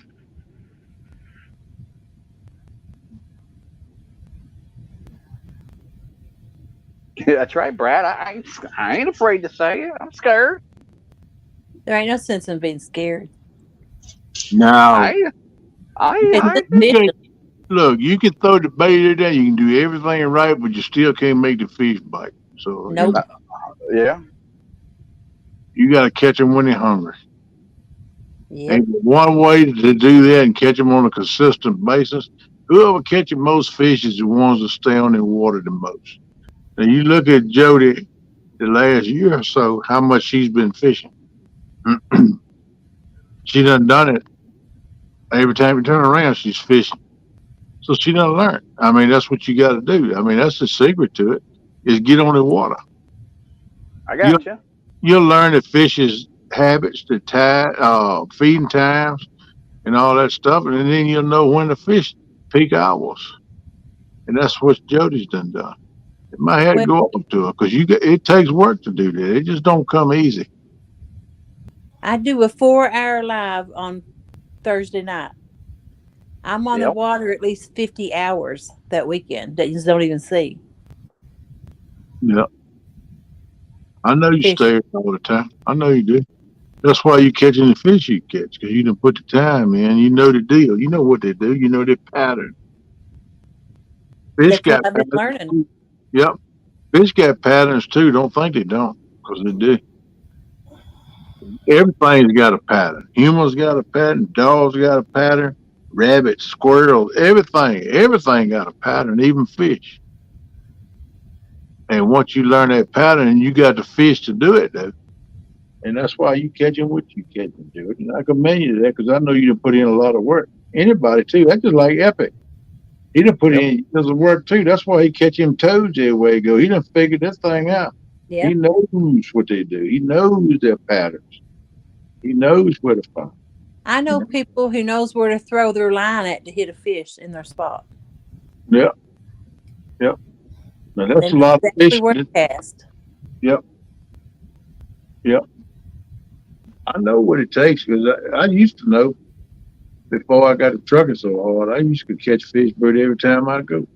Yeah, that's right, Brad. I ain't afraid to say it. I'm scared. There ain't no sense in being scared. No. I It's admission. Look, you can throw the bait in there, you can do everything right, but you still can't make the fish bite. So Nope. Yeah. you got to catch them when they're hungry. Yep. And one way to do that and catch them on a consistent basis, whoever catches most fish is the ones that stay on the water the most. Now you look at Jody the last year or so, how much she's been fishing. She done it. Every time you turn around, she's fishing. So she done learn. I mean, that's what you got to do. I mean, that's the secret to it, is get on the water. I You, got you. you'll learn the fish's habits, the tide, feeding times, and all that stuff, and then you'll know when to fish peak hours. And that's what Jody's done. It might have to Well, go up to her because it takes work to do that. It just don't come easy. I do a 4-hour live on Thursday night. I'm on the Yep. water at least 50 hours that weekend that you just don't even see. Yeah, I know you Fish. stay there all the time. I know you do. That's why you catching the fish you catch because you done put the time in. You know the deal. You know what they do. You know their pattern. Fish That's what got I've been patterns. learning. Too. Yep, fish got patterns too. Don't think they don't because they do. Everything's got a pattern. Humans got a pattern. Dogs got a pattern. Rabbits, squirrels, everything got a pattern. Even fish. And once you learn that pattern, you got the fish to do it though. And that's why you catching what you catching, dude. And I commend you to that because I know you done put in a lot of work. Anybody too. That's just like Epic. He done put Yep. in years of work too. That's why he catch him toads everywhere he go. He done figured this thing out. Yeah. He knows what they do. He knows their patterns. He knows where to find. I know people who knows where to throw their line at to hit a fish in their spot. Yep. Yep. Now that's They a know lot of exactly fish. where to cast. Yep. Yep. I know what it takes because I used to know before I got to trucking so hard. I used to catch fish bird every time I go.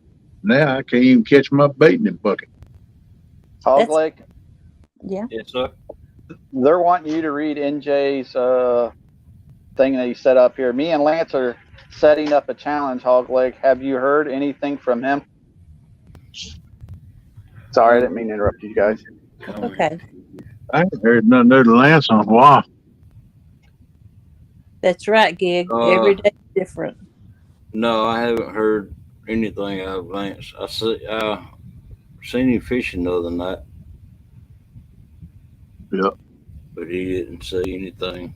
Now I can't even catch my bait in the bucket. Hog That's- Lake, Yeah. Yes, sir. they're wanting you to read NJ's thing that he set up here. Me and Lance are setting up a challenge, Hog Lake. Have you heard anything from him? Sorry, I didn't mean to interrupt you guys. That's okay. I ain't heard nothing other than Lance on a while. That's right, Gig. Every day is different. No, I haven't heard anything out of Lance. I seen him fishing the other night. Yep. But he didn't say anything.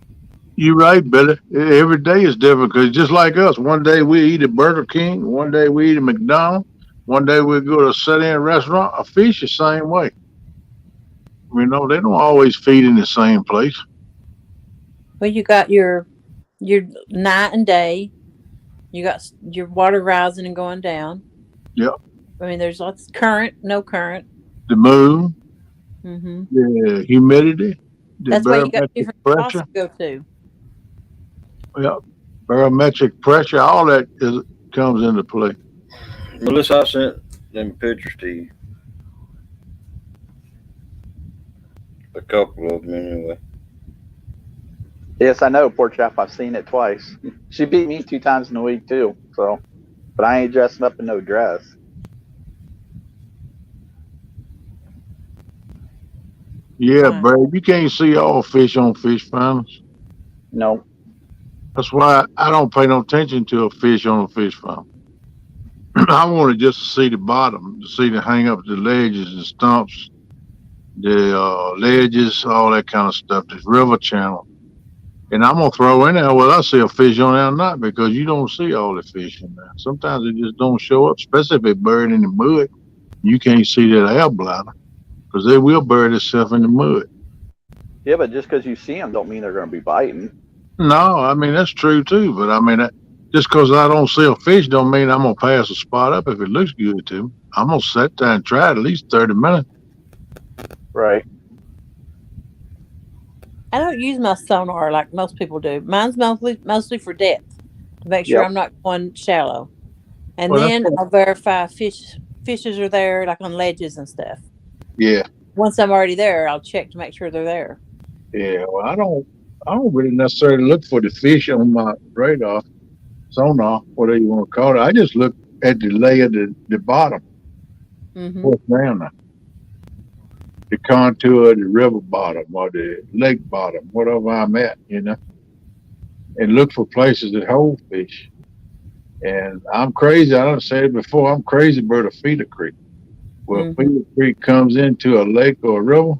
You're right, Billy. Every day is different because just like us, one day we eat at Burger King, one day we eat at McDonald's, one day we go to a sit-in restaurant. A fish the same way. You know, they don't always feed in the same place. Well, you got your night and day. You got your water rising and going down. Yep. I mean, there's lots of current, no current. The moon, Mm-hmm. the humidity, the That's why you got barometric different spots pressure. to go to. Yep. Barometric pressure, all that comes into play. Melissa, I sent them pictures to you. A couple of them anyway. Yes, I know, poor chap. I've seen it twice. She beat me 2 times in a week too. So, but I ain't dressing up in no dress. Yeah, Fine. babe, you can't see all fish on fish finders. No. That's why I don't pay no attention to a fish on a fish finder. I want to just see the bottom, to see the hang up, the ledges and stumps, the ledges, all that kind of stuff, this river channel. And I'm going to throw in there whether I see a fish on there or not because you don't see all the fish in there. Sometimes they just don't show up, especially if it's buried in the mud. You can't see that air bladder because they will bury themselves in the mud. Yeah, but just because you see them don't mean they're going to be biting. No, I mean, that's true too. But I mean, just because I don't see a fish don't mean I'm going to pass a spot up if it looks good to me. I'm going to sit there and try it at least 30 minutes. Right. I don't use my sonar like most people do. Mine's mostly for depth to make sure Yep. I'm not going shallow. And Well, then I'll verify fishes are there, like on ledges and stuff. Yeah. Once I'm already there, I'll check to make sure they're there. Yeah. Well, I don't really necessarily look for the fish on my radar. sonar, whatever you want to call it. I just look at the lay of the bottom, Mm-hmm. what's down there, the contour of the river bottom or the lake bottom, whatever I'm at, and look for places that hold fish. And I'm crazy. I done said it before. I'm crazy about a feeder creek. Well, Mm-hmm. feeder creek comes into a lake or a river.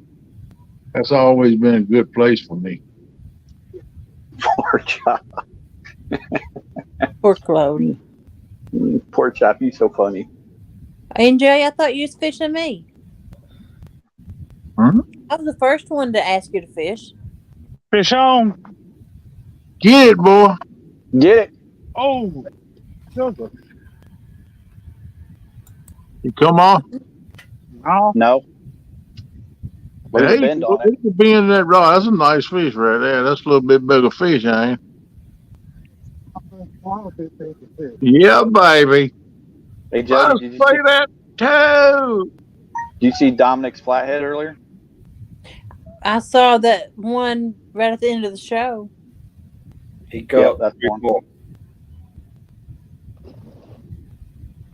That's always been a good place for me. Poor chop. Poor Claude. Poor chop. You so funny. NJ, I thought you was fishing me. Hmm? I was the first one to ask you to fish. Fish on. Get it, boy. Get it. Oh, sugar. You come on. No. No. Leave Hey, a bend on it. it could be in that rod. That's a nice fish right there. That's a little bit bigger fish, ain't it? Yeah, baby. Hey, Jody, Let's play that too. did you see Dominic's flathead earlier? I saw that one right at the end of the show. He Yep, caught that's three one. more.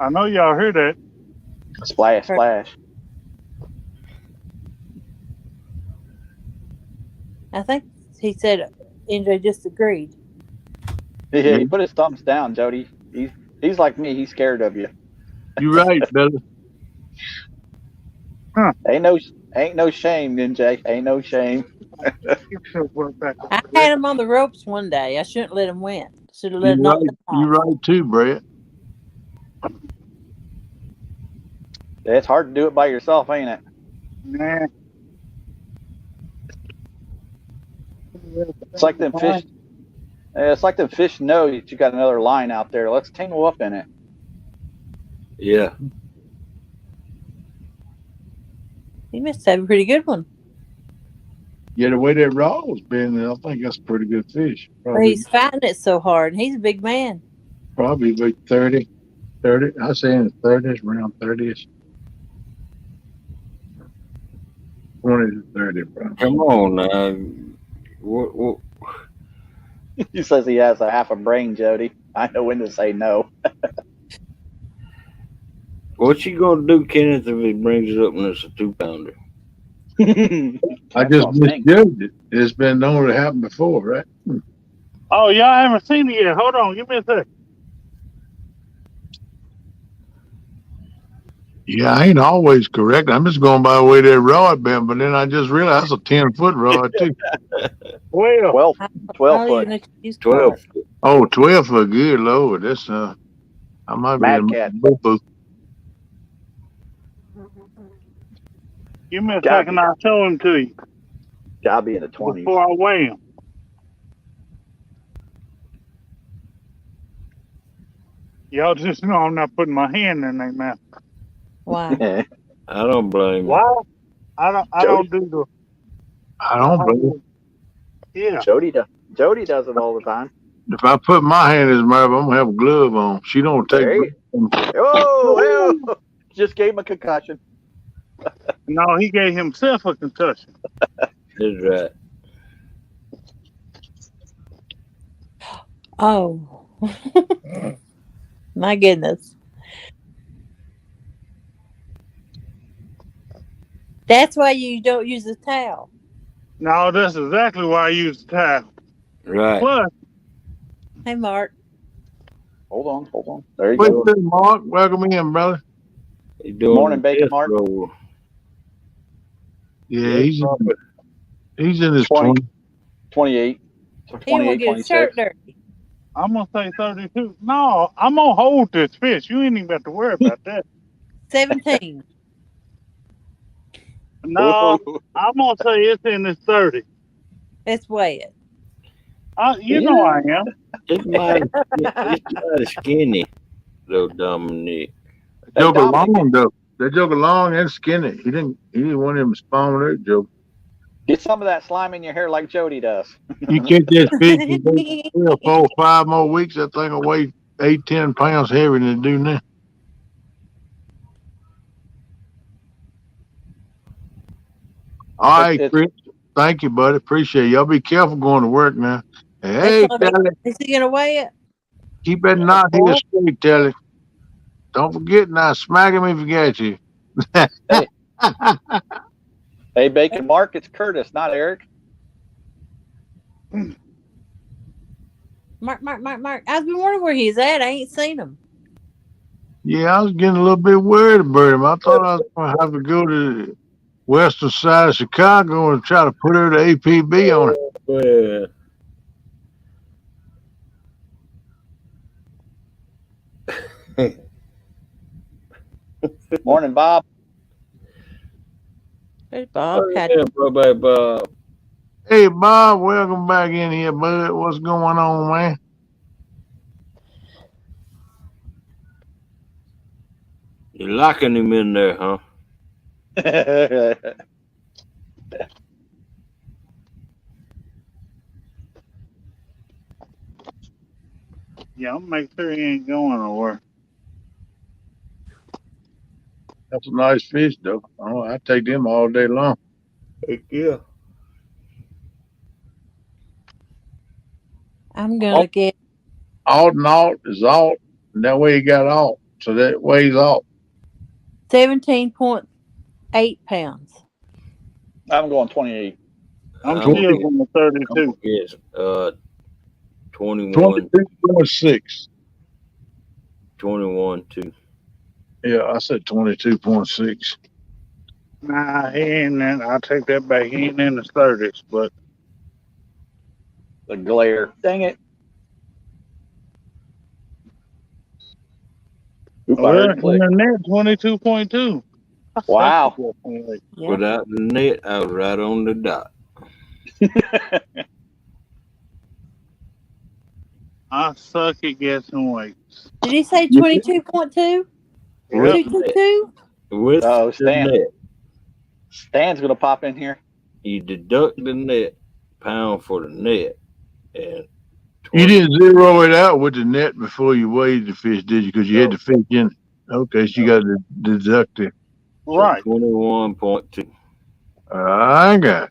I know y'all heard that. Splash, splash. I think he said NJ just agreed. Yeah, he put his thumbs down, Jody. He's like me. He's scared of you. You right, brother. Ain't no shame, NJ. Ain't no shame. I had him on the ropes one day. I shouldn't let him win. Should have let You him knock right. them You off. right too, Brett. It's hard to do it by yourself, ain't it? Nah. It's like them fish. It's like them fish know that you got another line out there. Let's tangle up in it. Yeah. He must have a pretty good one. Yeah, the way that rod's been, I think that's a pretty good fish. But he's fighting it so hard, and he's a big man. Probably about 30. I say in the 30s, around 30s. 20 to 30, probably. Come on now. What? He says he has a half a brain, Jody. I know when to say no. What you gonna do, Kenneth, if he brings it up and it's a 2-pounder? I just misjudged it. It's been known to happen before, right? Oh, y'all haven't seen it yet. Hold on. Give me a sec. Yeah, I ain't always correct. I'm just going by the way that rod been, but then I just realized that's a 10-foot rod, too. Well, 12 foot. 12. Oh, 12 foot. Good Lord. That's, I might Mad be cat. a boo-boo. give me a Gotta second. be. I'll show him to you Gotta be in the 20s. before I weigh him. Y'all just know I'm not putting my hand in their mouth. Why? I don't blame you. Why? I don't do the. I don't believe Yeah. Jody does it all the time. If I put my hand in his mouth, I'm going to have a glove on. She don't take There Oh, just gave him a concussion. No, he gave himself a concussion. That's right. Oh. My goodness. That's why you don't use a towel. No, that's exactly why I use the towel. Right. Plus, Hey, Mark. Hold on. There you Wait, go. Mark. Welcome in, brother. He's doing Morning, the Bacon death Mark. roll. Yeah, Yes, he's in his 20. 20s. 28. He will 28, get his shirt 26. dirty. I'm going to say 32. No, I'm going to hold this fish. You ain't even got to worry about that. 17. No, I'm going to say it's in his 30. Let's weigh it. You know I am. It's mighty skinny, though, Dominic. Hey, Joker Dominic, long though. That Joker long and skinny. He didn't want him spawn with that Joker. get some of that slime in your hair like Jody does. You catch that fish in 3 or 4, 5 more weeks, that thing will weigh 8, 10 pounds heavier than it do now. All right, Chris. Thank you, buddy. Appreciate it. Y'all be careful going to work now. Hey, Is he going to weigh it? Keep that knot here straight, Telly. Don't forget now. Smack him if you got you. Hey, Bacon Mark, it's Curtis, not Eric. Mark. I've been wondering where he's at. I ain't seen him. Yeah, I was getting a little bit worried about him. I thought I was going to have to go to the western side of Chicago and try to put her to APB on it. Morning, Bob. Hey, Bob. Bob. Hey, Bob, welcome back in here, bud. What's going on, man? You locking him in there, huh? Yeah, I'm make sure he ain't going nowhere. That's a nice fish, though. Oh, I take them all day long. Heck yeah. I'm gonna get Alt and alt is alt, and that way you got alt. So that weighs alt. 17.8 pounds. I'm going 28. I'm I'm still going to 32. Yes, 21, 22.6. 21, 2. Yeah, I said 22.6. Nah, he ain't in. I'll take that back. He ain't in the 30s, but The glare. Dang it. Oop, I well, heard in it click. the net 22.2. Wow. Yeah. Without the net, I was right on the dot. I suck at guessing weights. Did he say 22.2? With, 222? with Oh, the Stan. net, Stan's going to pop in here. you deduct the net, pound for the net, and You didn't zero it out with the net before you weighed the fish, did you? Because you had the fish in it. Okay, so you got to deduct it. Right. 21.2. I got it.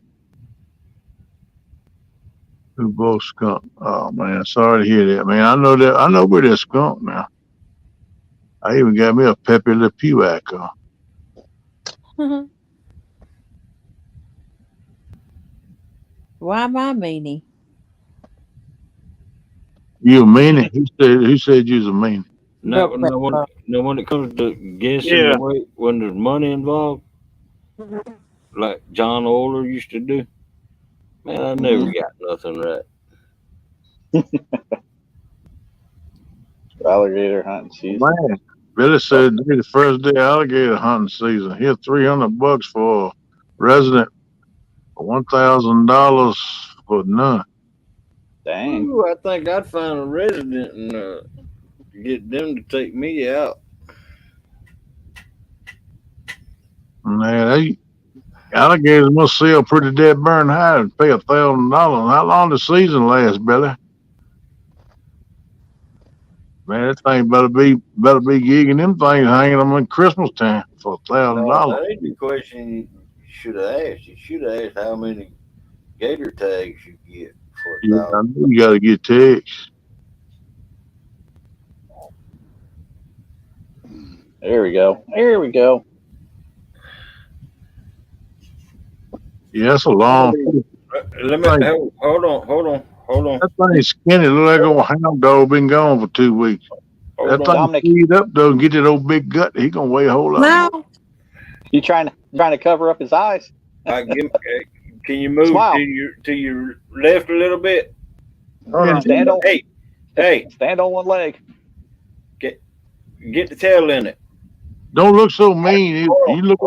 Who both skunk? Oh man, sorry to hear that, man. I know that. I know where that skunk now. I even got me a Pepe Le Pew on. Why am I meanie? You a meanie? Who said you was a meanie? Now, when it comes to guessing Yeah. the weight, when there's money involved, like John Oler used to do, man, I never got nothing right. Alligator hunting season. Man, Billy said today the first day of alligator hunting season. Here's $300 for a resident, $1,000 for none. Dang. Ooh, I think I'd find a resident and get them to take me out. Man, alligators must sell pretty dead burn high and pay $1,000. How long does the season last, Billy? Man, that thing better be gigging them things hanging them in Christmas time for $1,000. No, that ain't the question you should have asked. You should have asked how many gator tags you get for Yeah, I $1,000. know you got to get tags. There we go. There we go. Yeah, that's a long. Let me hold on. That thing's skinny. Look like a hound dog been gone for 2 weeks. Hold That on. thing Dominic. speed up though and get that old big gut. He gonna weigh a whole lot more. No. You trying to cover up his eyes? Can you move Smile. to your left a little bit? Hold on. Stand on. Hey, Stand on one leg. get the tail in it. Don't look so mean. You look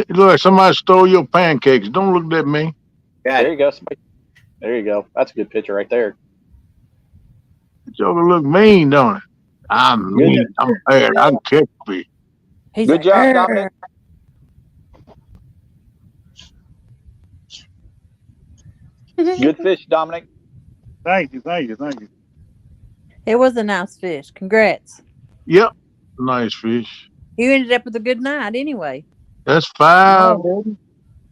like somebody stole your pancakes. Don't look that mean. Got There it. you go. There you go. That's a good picture right there. Joker look mean, don't it? I'm mean. I'm bad. I can catch fish. He's Good like, job, "Arr." Dominic. Good fish, Dominic. Thank you. It was a nice fish. Congrats. Yep, nice fish. You ended up with a good night anyway. That's 5, No, baby.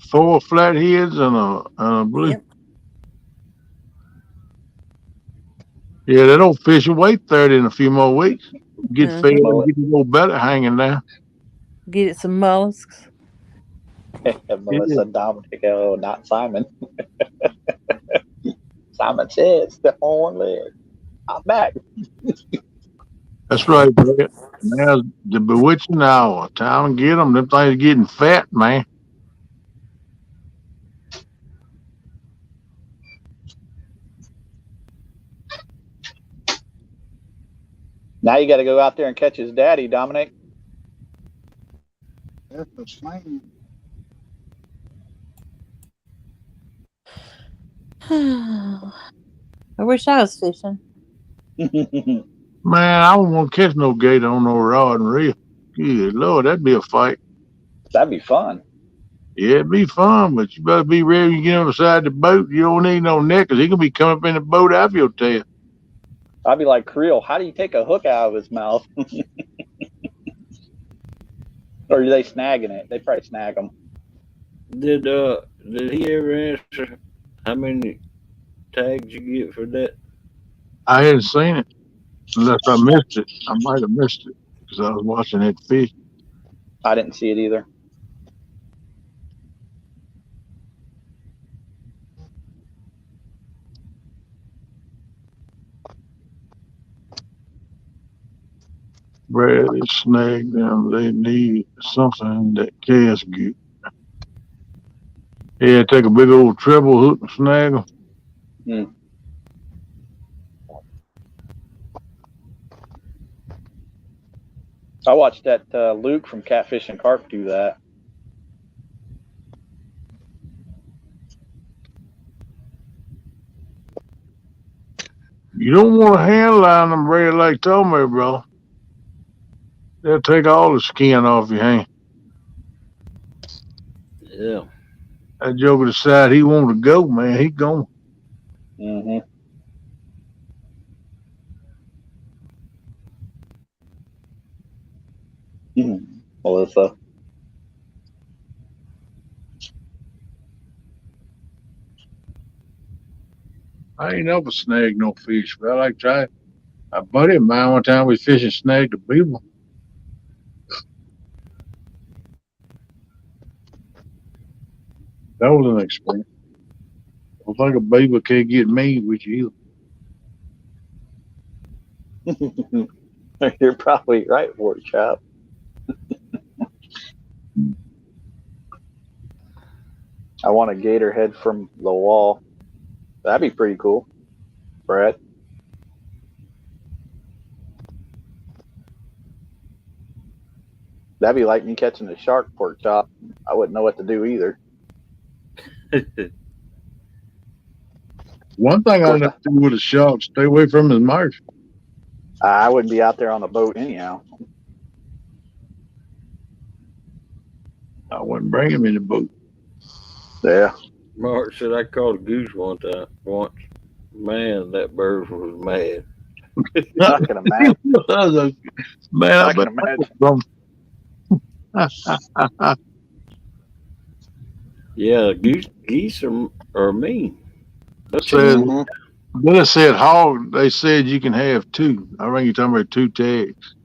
4 flatheads and a blue. Yep. Yeah, that old fish will wait 30 in a few more weeks. Get fed and Mullet. get a little better hanging down. Get it some mollusks. Melissa Dominic, oh, not Simon. Simon says the horn leg. I'm back. That's right, Brett. Now's the bewitching hour. Time to get them. Them things getting fat, man. Now you got to go out there and catch his daddy, Dominic. That's a slang. I wish I was fishing. Man, I don't want to catch no gator on no rod and reel. Good Lord, that'd be a fight. That'd be fun. Yeah, it'd be fun, but you better be ready to get on the side of the boat. You don't need no net because he can be coming up in the boat after your tail. I'd be like Creel. How do you take a hook out of his mouth? Or are they snagging it? They probably snag them. Did he ever answer how many tags you get for that? I hadn't seen it unless I missed it. I might have missed it because I was watching that fish. I didn't see it either. Brad is snagged them. They need something that cast good. Yeah, take a big old treble hook and snag them. I watched that Luke from Catfishing Carp do that. You don't want to hand line them, Brad, like Tommy, bro. They'll take all the skin off your hand. Yeah. That joker decide he want to go, man. He going. Mm-hmm. Melissa. I ain't never snagged no fish, but I like to try it. A buddy of mine one time we fishing snagged a beaver. That was an experience. I don't think a beaver can't get me with you either. You're probably right, Ward Chop. I want a gator head from the wall. That'd be pretty cool, Brad. That'd be like me catching a shark, Pork Chop. I wouldn't know what to do either. One thing I never do with a shark, stay away from his mouth. I wouldn't be out there on the boat anyhow. I wouldn't bring him in the boat. Yeah. Mark said I caught a goose once. Man, that bird was mad. I can imagine. Man, I can imagine. Yeah, geese are mean. Then it said hog. They said you can have two. I think you're talking about 2 tags,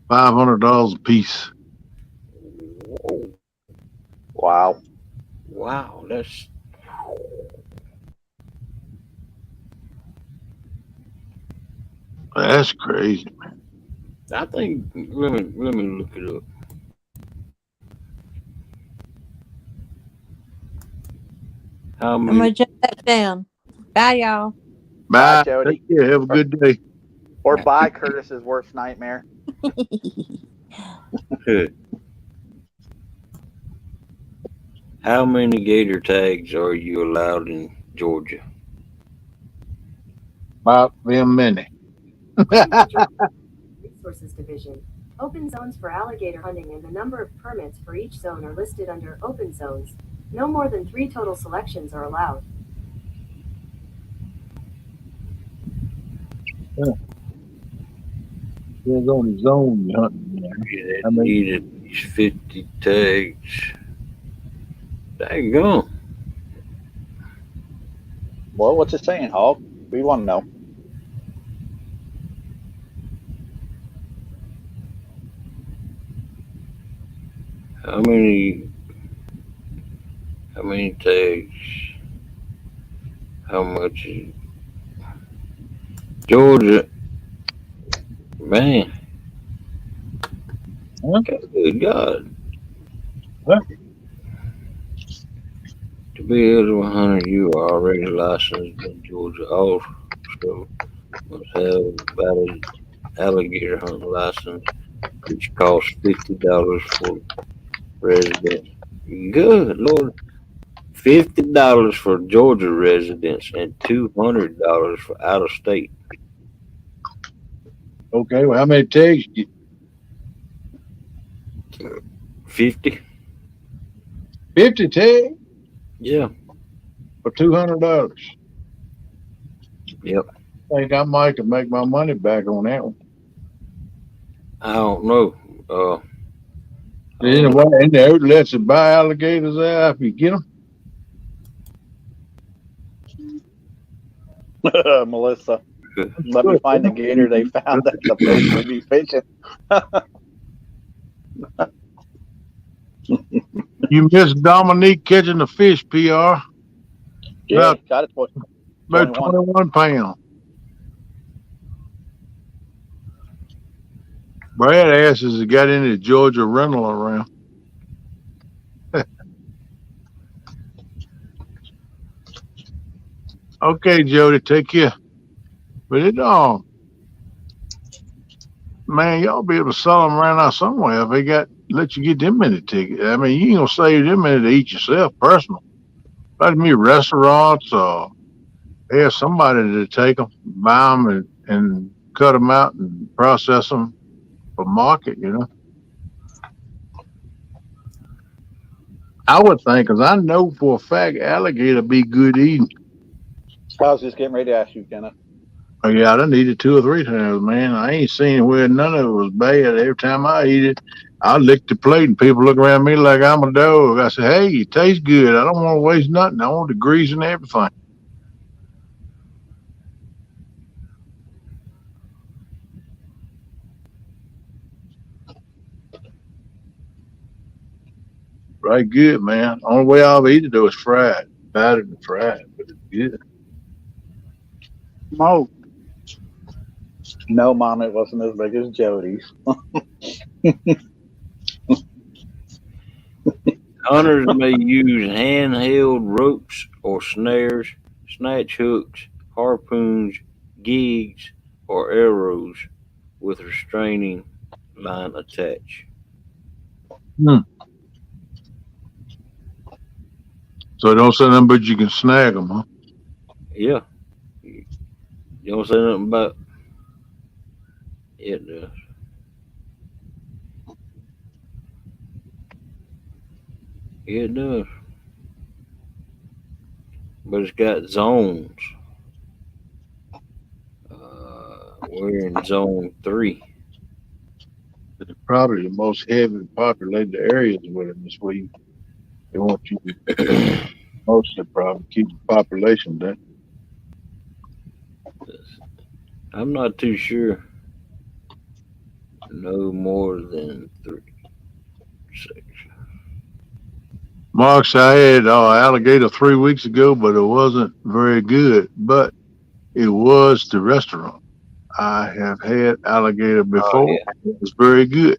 $500 a piece. Wow. Wow, That's crazy, man. I think let me look it up. How I'm many? gonna jump back down. Bye, y'all. Bye, Jody. Take care. Have a good day. Or buy Curtis's worst nightmare. How many gator tags are you allowed in Georgia? About them many. Resources Division. Open zones for alligator hunting and the number of permits for each zone are listed under open zones. No more than 3 total selections are allowed. Depends on the zone you're hunting. I need at least 50 tags. Daggone. Well, what's it saying, Hog? We want to know. How many tags? How much is Georgia? Man, Huh? good God. What? To be eligible hunter, you are already licensed in Georgia. Also must have valid alligator hunting license, which costs $50 for residents. Good Lord. $50 for Georgia residents and $200 for out of state. Okay, well, how many tags? 50? 50 tags Yeah. for $200. Yep. I think I might could make my money back on that one. I don't know. Anyway, in the outlets that buy alligators there, if you get them. Melissa, let me find the gator they found at the place we be fishing. You missed Dominique catching the fish, PR. Yeah, got it. About 21. 21 pounds. Brad asses has got into Georgia rental around. Okay, Jody, take care. But it man, y'all be able to sell them around out somewhere if they let you get them many tickets. I mean, you ain't gonna save them many to eat yourself personal. Like me, restaurants or have somebody to take them, buy them, and cut them out and process them for market. I would think, because I know for a fact alligator be good eating. I was just getting ready to ask you, Kenneth. Oh, yeah, I done eat it 2 or 3 times, man. I ain't seen where none of it was bad. Every time I eat it, I lick the plate and people look around me like I'm a dog. I say, hey, it tastes good. I don't want to waste nothing. I want the grease and everything. Right good, man. Only way I'll eat it though is fried. Battered and fried, but it's good. Smoke. No, Mom, it wasn't as big as Jody's. Hunters may use handheld ropes or snares, snatch hooks, harpoons, gigs, or arrows with restraining line attached. So don't say nothing but you can snag them, huh? Yeah. You don't say nothing about it does. It does. But it's got zones. We're in zone 3. It's probably the most heavily populated areas with them this week. They want you to mostly probably keep the population down. I'm not too sure. No more than 3 sections. Mark said I had alligator 3 weeks ago, but it wasn't very good. But it was the restaurant. I have had alligator before. yeah. It was very good.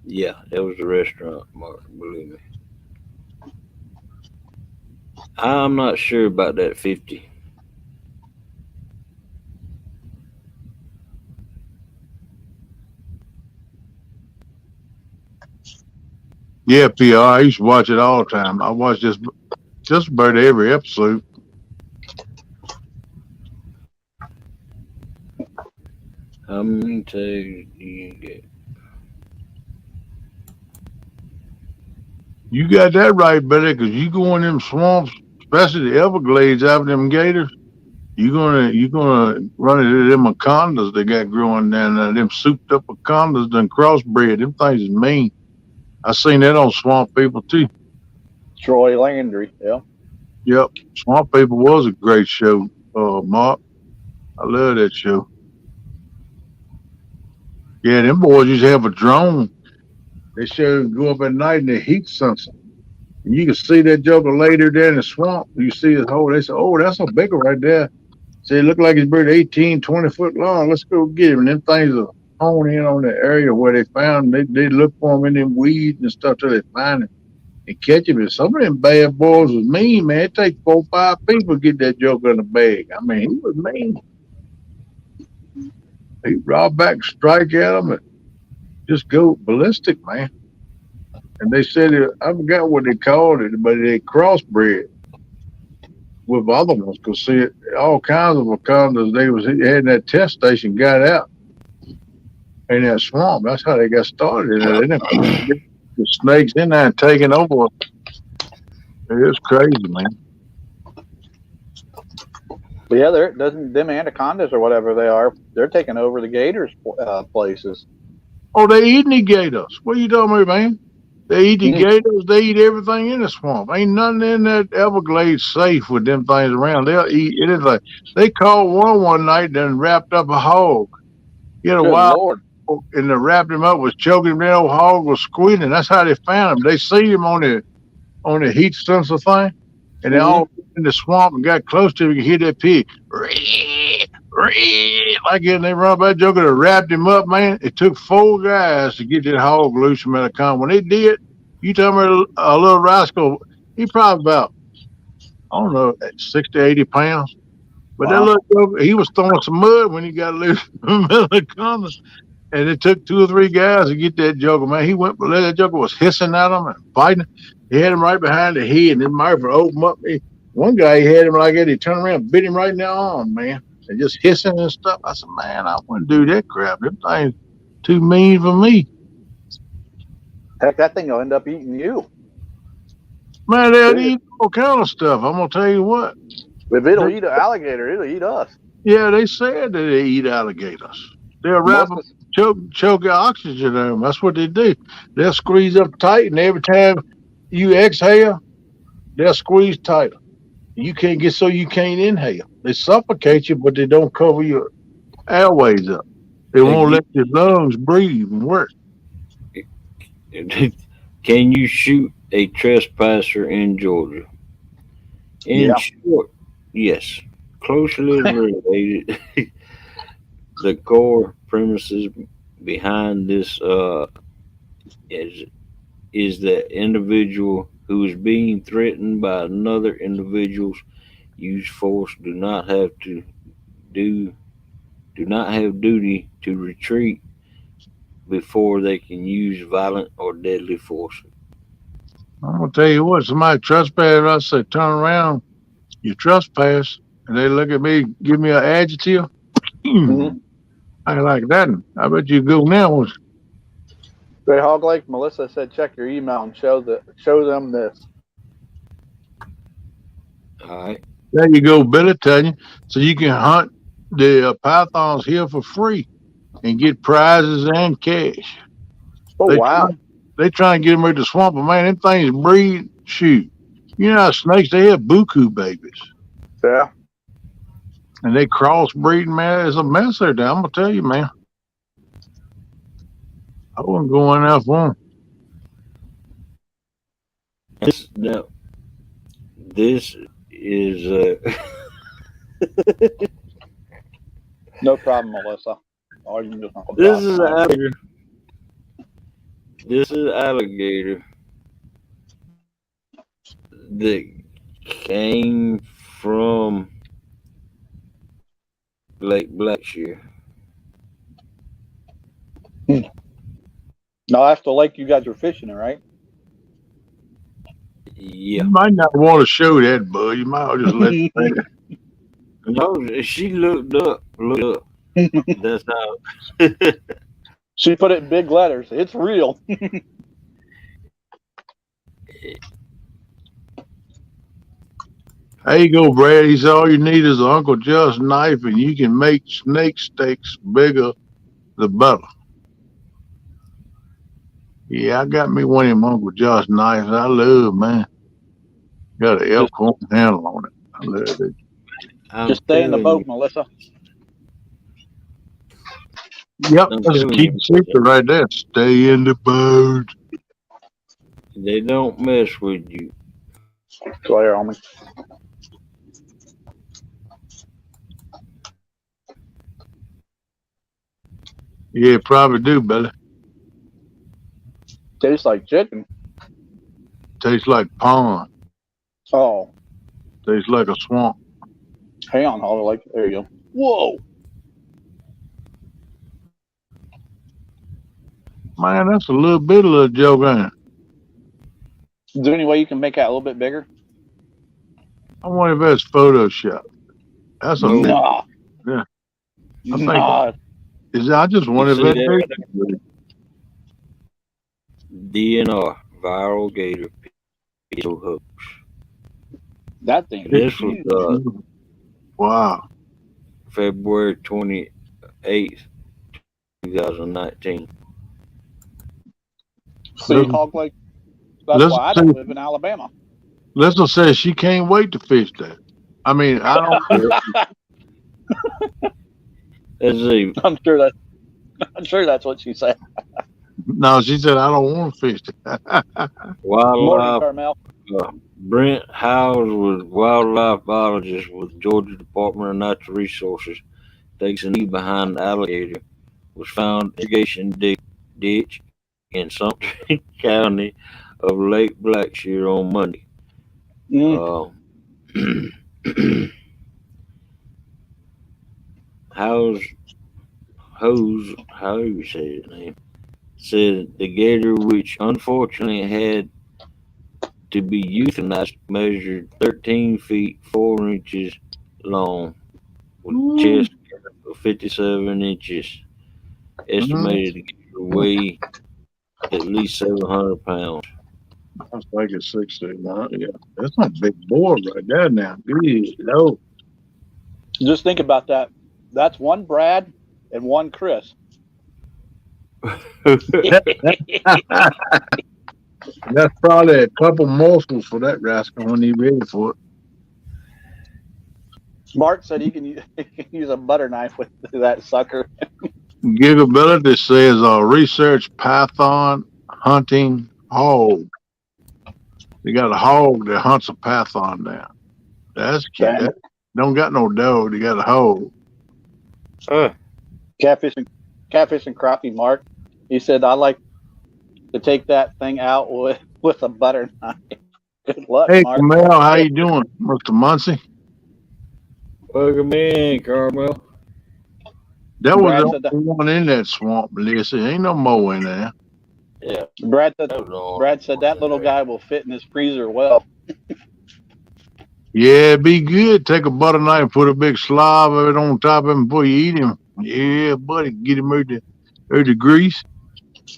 Yeah, that was the restaurant, Mark. Believe me. I'm not sure about that 50. Yeah, PR. I used to watch it all the time. I watched just about every episode. How many tags do you get? You got that right, buddy, because you go in them swamps, especially the Everglades out of them gators, you're gonna run into them anacondas they got growing down there. Them souped up anacondas done crossbred. Them things is mean. I seen that on Swamp People too. Troy Landry, yeah. Yep. Swamp People was a great show, Mark. I love that show. Yeah, them boys used to have a drone They show go up at night and they heat sensor. And you can see that joker later there in the swamp. You see his hole. They say, oh, that's a bigger right there. So it looked like it's bird 18, 20 foot long. Let's go get him. And them things are honed in on the area where they found him. They look for him in them weeds and stuff till they find him and catch him. And some of them bad boys was mean, man. It take 4 or 5 people to get that joker in the bag. I mean, he was mean. He rob back, strike at him, and just go ballistic, man. And they said, I forgot what they called it, but they crossbred with other ones. Because see, all kinds of anacondas they was had in that test station got out in that swamp. That's how they got started. And they didn't get the snakes in there and taking over. It's crazy, man. But yeah, they're doesn't them anacondas or whatever they are. They're taking over the gators' places. Oh, they eating the gators. What are you talking about, man? They eat the gators. They eat everything in the swamp. Ain't nothing in that Everglades safe with them things around. They'll eat anything. They caught one night and wrapped up a hog. You know, Good wild Lord. hog, and they wrapped him up, was choking him. That old hog was squealing. That's how they found him. They see him on the heat sensor thing, and they all in the swamp and got close to him. You can hear that pig. Like it, and they run by joker that wrapped him up, man. It took 4 guys to get that hog loose from that con. When they did, you tell me a little rascal, he probably about, I don't know, 60, 80 pounds. But that little joker, he was throwing some mud when he got loose from the con. And it took 2 or 3 guys to get that joker, man. He went, but that joker was hissing at him and fighting. He had him right behind the head, and then Murphy opened up. One guy, he had him like that. He turned around and bit him right in the arm, man. And just hissing and stuff. I said, man, I wouldn't do that crap. Them things too mean for me. Heck, that thing will end up eating you. Man, they'll eat all kind of stuff. I'm going to tell you what. If it'll eat an alligator, it'll eat us. Yeah, they said that they eat alligators. They'll wrap them, choke oxygen in them. That's what they do. They'll squeeze up tight, and every time you exhale, they'll squeeze tighter. You can't get so you can't inhale. They suffocate you, but they don't cover your airways up. They won't let your lungs breathe and work. Can you shoot a trespasser in Georgia? In short, yes. Closely related. The core premises behind this is that individual who is being threatened by another individual's use force do not have duty to retreat before they can use violent or deadly force. I'm gonna tell you what, somebody trespass, I say turn around, you trespass, and they look at me, give me an adjective. I like that. I bet you go now. Great Hog Lake, Melissa said check your email and show them this. All right. There you go, Billy, tell you. So you can hunt the pythons here for free and get prizes and cash. Oh, wow. They try and get them into the swamp, but man, them things breed, shoot. You know how snakes, they have buku babies. Yeah. And they crossbreeding, man. It's a mess there. I'm going to tell you, man. I wouldn't go in there for them. This is no problem, Melissa. This is alligator. This is alligator that came from Lake Blackshear. No, that's the lake you guys are fishing in, right? Yeah. You might not want to show that, bud. You might just let it. No, she looked up. That's how. She put it in big letters. It's real. There you go, Brad. He said all you need is an Uncle Joe's knife, and you can make snake steaks bigger, the better. Yeah, I got me one of them Uncle Joe's knives. I love, man. Got an elkhorn handle on it. I love it. Just stay in the boat, Melissa. Yep, that's a key secret right there. Stay in the boat. They don't mess with you. Swear on me. Yeah, probably do, Billy. Tastes like chicken. Tastes like pond. Oh, Tastes like a swamp. hang on, Holly. Like, there you go. Whoa. Man, that's a little joke, ain't it? Is there any way you can make that a little bit bigger? I wonder if that's Photoshop. That's a No. big. Nah. Yeah. I think Nah. I just wonder if You see that's that big. right there? DNR, viral gator pistol hoax. That thing. This was Wow. February 28th, 2019. See, Hog Lake? That's Let's why I see. don't live in Alabama. Listen says she can't wait to fish that. I mean, I don't. Let's see. I'm sure that's what she said. No, she said I don't want to fish that. Morning, Wildlife. Carmel. Brent Howes was wildlife biologist with Georgia Department of Natural Resources. Takes a knee behind the alligator. Was found irrigation ditch in Sumter County of Lake Blackshear on Monday. Howes, how you say his name, said the gator, which unfortunately had to be euthanized, measured 13 feet 4 inches long, with chest of 57 inches. Estimated to weigh at least 700 pounds. I was thinking 69. Yeah, that's a big board right there now. Good Lord. Just think about that. That's one Brad and one Chris. That's probably a couple morsels for that rascal when he's ready for it. Mark said he can use a butter knife with that sucker. Gigability says research python hunting hog. You got a hog that hunts a python down. That's cute. Damn. That don't got no dog. They got a hog. Catfish and crappie, Mark. He said I like to take that thing out with a butter knife. Good luck, Hey, Mark. Camille, how you doing, Mr. Muncie? Welcome in, Carmel. That was Brad the said only one in that swamp, Melissa. Ain't no more in there. Yeah, Brad said that little guy will fit in his freezer well. Yeah, it'd be good. Take a butter knife and put a big slob of it on top of him before you eat him. Yeah, buddy, get him out the grease.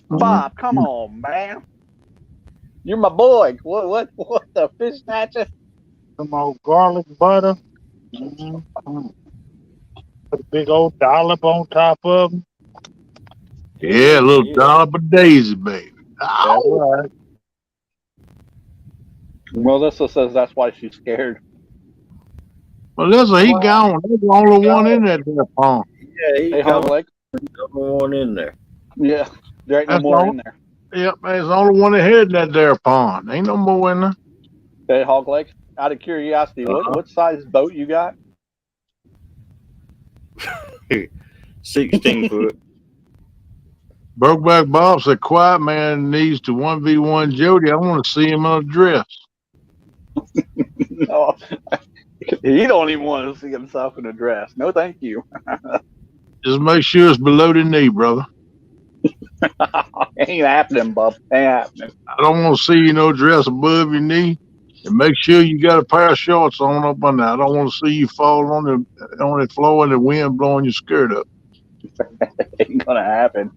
Bob, come on, man. You're my boy. What the fish snatcher? Some old garlic butter. Put a big old dollop on top of them. Yeah, a little dollop of daisy, baby. That's right. Melissa says that's why she's scared. Well, listen, he gone. There's the only one in that there pond. Yeah, he Hey, got Hog Lake. one in there. Yeah, there ain't no That's more all. in there. Yep, there's the only one that had that there pond. Ain't no more in there. Hey, Hog Lake. Out of curiosity, what size boat you got? 16 foot. Brokeback Bob said, "Quiet man needs to 1v1 Jody. I want to see him in a dress." No, he don't even want to see himself in a dress. No, thank you. Just make sure it's below the knee, brother. Ain't happening, bub. Ain't happening. I don't want to see you no dress above your knee. And make sure you got a pair of shorts on up under. I don't want to see you fall on the floor and the wind blowing your skirt up. Ain't gonna happen.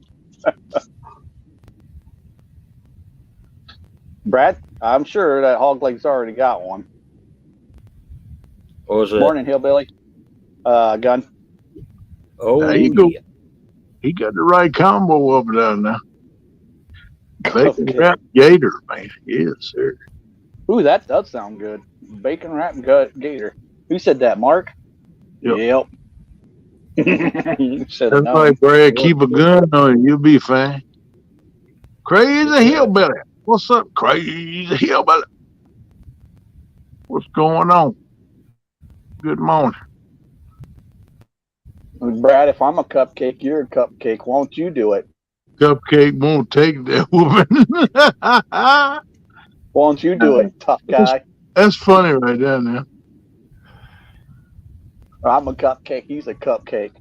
Brad, I'm sure that Hog Lake's already got one. What was that? Morning, Hillbilly. Gun. Oh, There you go. yeah. He got the right combo up there now. Bacon Okay. wrap gator, man. Yes, sir. Ooh, that does sound good. Bacon wrap gator. Who said that, Mark? Yep. Should That's have known. right, Brad. Keep a gun on you. You'll be fine. Crazy hillbilly. What's up, crazy hillbilly? What's going on? Good morning. Brad, if I'm a cupcake, you're a cupcake. Won't you do it? Cupcake won't take that whooping. Won't you do it, tough guy? That's funny right there now. I'm a cupcake. He's a cupcake.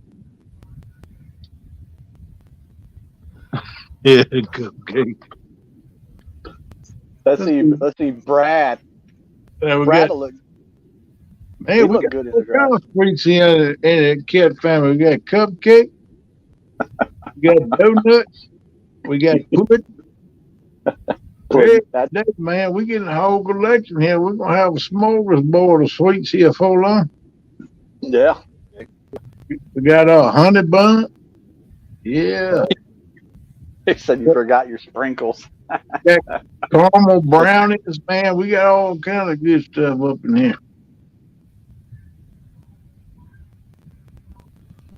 Yeah, cupcake. Let's see, Brad. Yeah, we Brad got, will look. man, He we look got good in all the dress. kind of sweets here in the cat family. We got cupcake, we got donuts, we got pudding. Hey, man, we getting a whole collection here. We're gonna have a smorgasbord of sweets here for long. Yeah. We got a honey bun. Yeah. He said you forgot your sprinkles. Caramel brownies, man. We got all kind of good stuff up in here.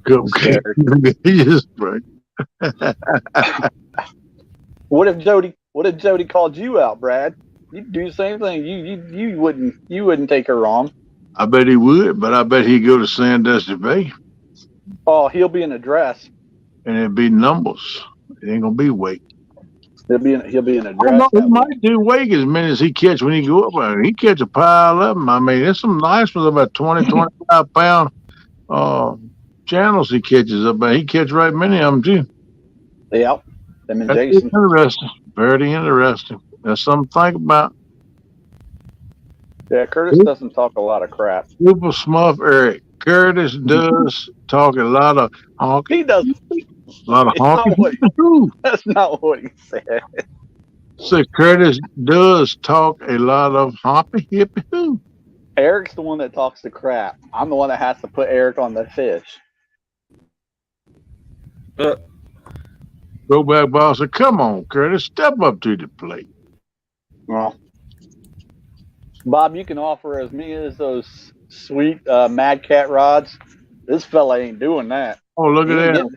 Cupcake. Yes, right. What if Jody called you out, Brad? You'd do the same thing. You wouldn't take her on. I bet he would, but I bet he'd go to Sandusky Bay. Oh, he'll be in a dress. And it'd be numbers. It ain't gonna be weight. He'll be in a I dress. don't know, he might do weight as many as he catch when he go up there. He catch a pile of them. I mean, there's some nice ones about 20, 25 pound channels he catches up there. He catch right many of them too. Yep. Them and That's Jason. interesting. Very interesting. That's something to think about. Yeah, Curtis doesn't talk a lot of crap. Super Smuff Eric. Curtis does talk a lot of honky. He does. A lot of honky. That's not what he said. So Curtis does talk a lot of hoppy hippy hoo. Eric's the one that talks the crap. I'm the one that has to put Eric on the fish. Go back boss said, come on, Curtis, step up to the plate. Well, Bob, you can offer as many as those sweet Mad Cat rods. This fella ain't doing that. Oh, look at that.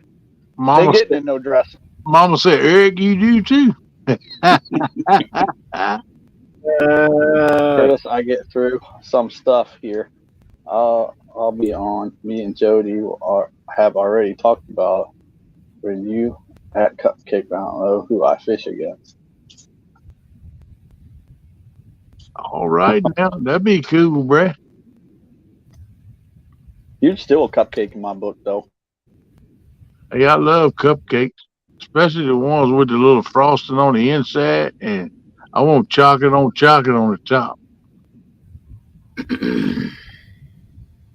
Mama getting in no dress. Mama said, Eric, you do too. Curtis, I get through some stuff here. I'll be on. Me and Jody have already talked about when you at Cupcake. I don't know who I fish against. All right, now that'd be cool, bruh. You'd still a cupcake in my book, though. Hey, I love cupcakes, especially the ones with the little frosting on the inside, and I want chocolate on the top.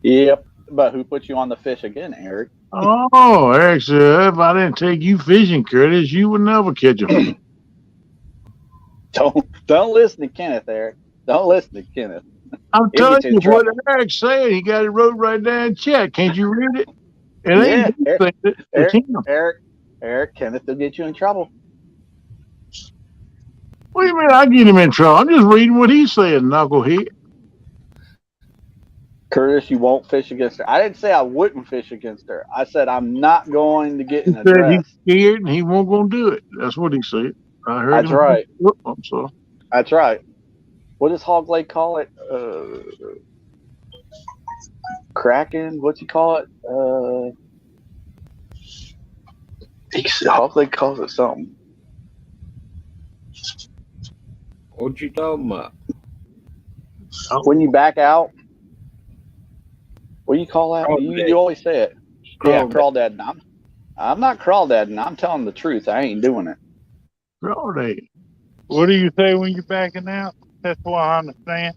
Yep. But who put you on the fish again, Eric? Oh, Eric said, if I didn't take you fishing, Curtis, you would never catch a fish. Don't listen to Kenneth, Eric. Don't listen to Kenneth. I'm telling you what Eric said. He got it wrote right there in chat. Can't you read it? It ain't Eric, Kenneth will get you in trouble. What do you mean I get him in trouble? I'm just reading what he said, knucklehead. Curtis, you won't fish against her. I didn't say I wouldn't fish against her. I said I'm not going to get in a dress. He's scared and he won't go do it. That's what he said. I heard That's right. I'm sorry. That's right. What does Hog Lake call it? Kraken? What's he call it? Hog Lake calls it something. What you talking about? When you back out, what do you call that? You always say it. Crawdad. I'm not crawdadding. I'm telling the truth. I ain't doing it. Crawdad. What do you say when you're backing out? That's what I understand.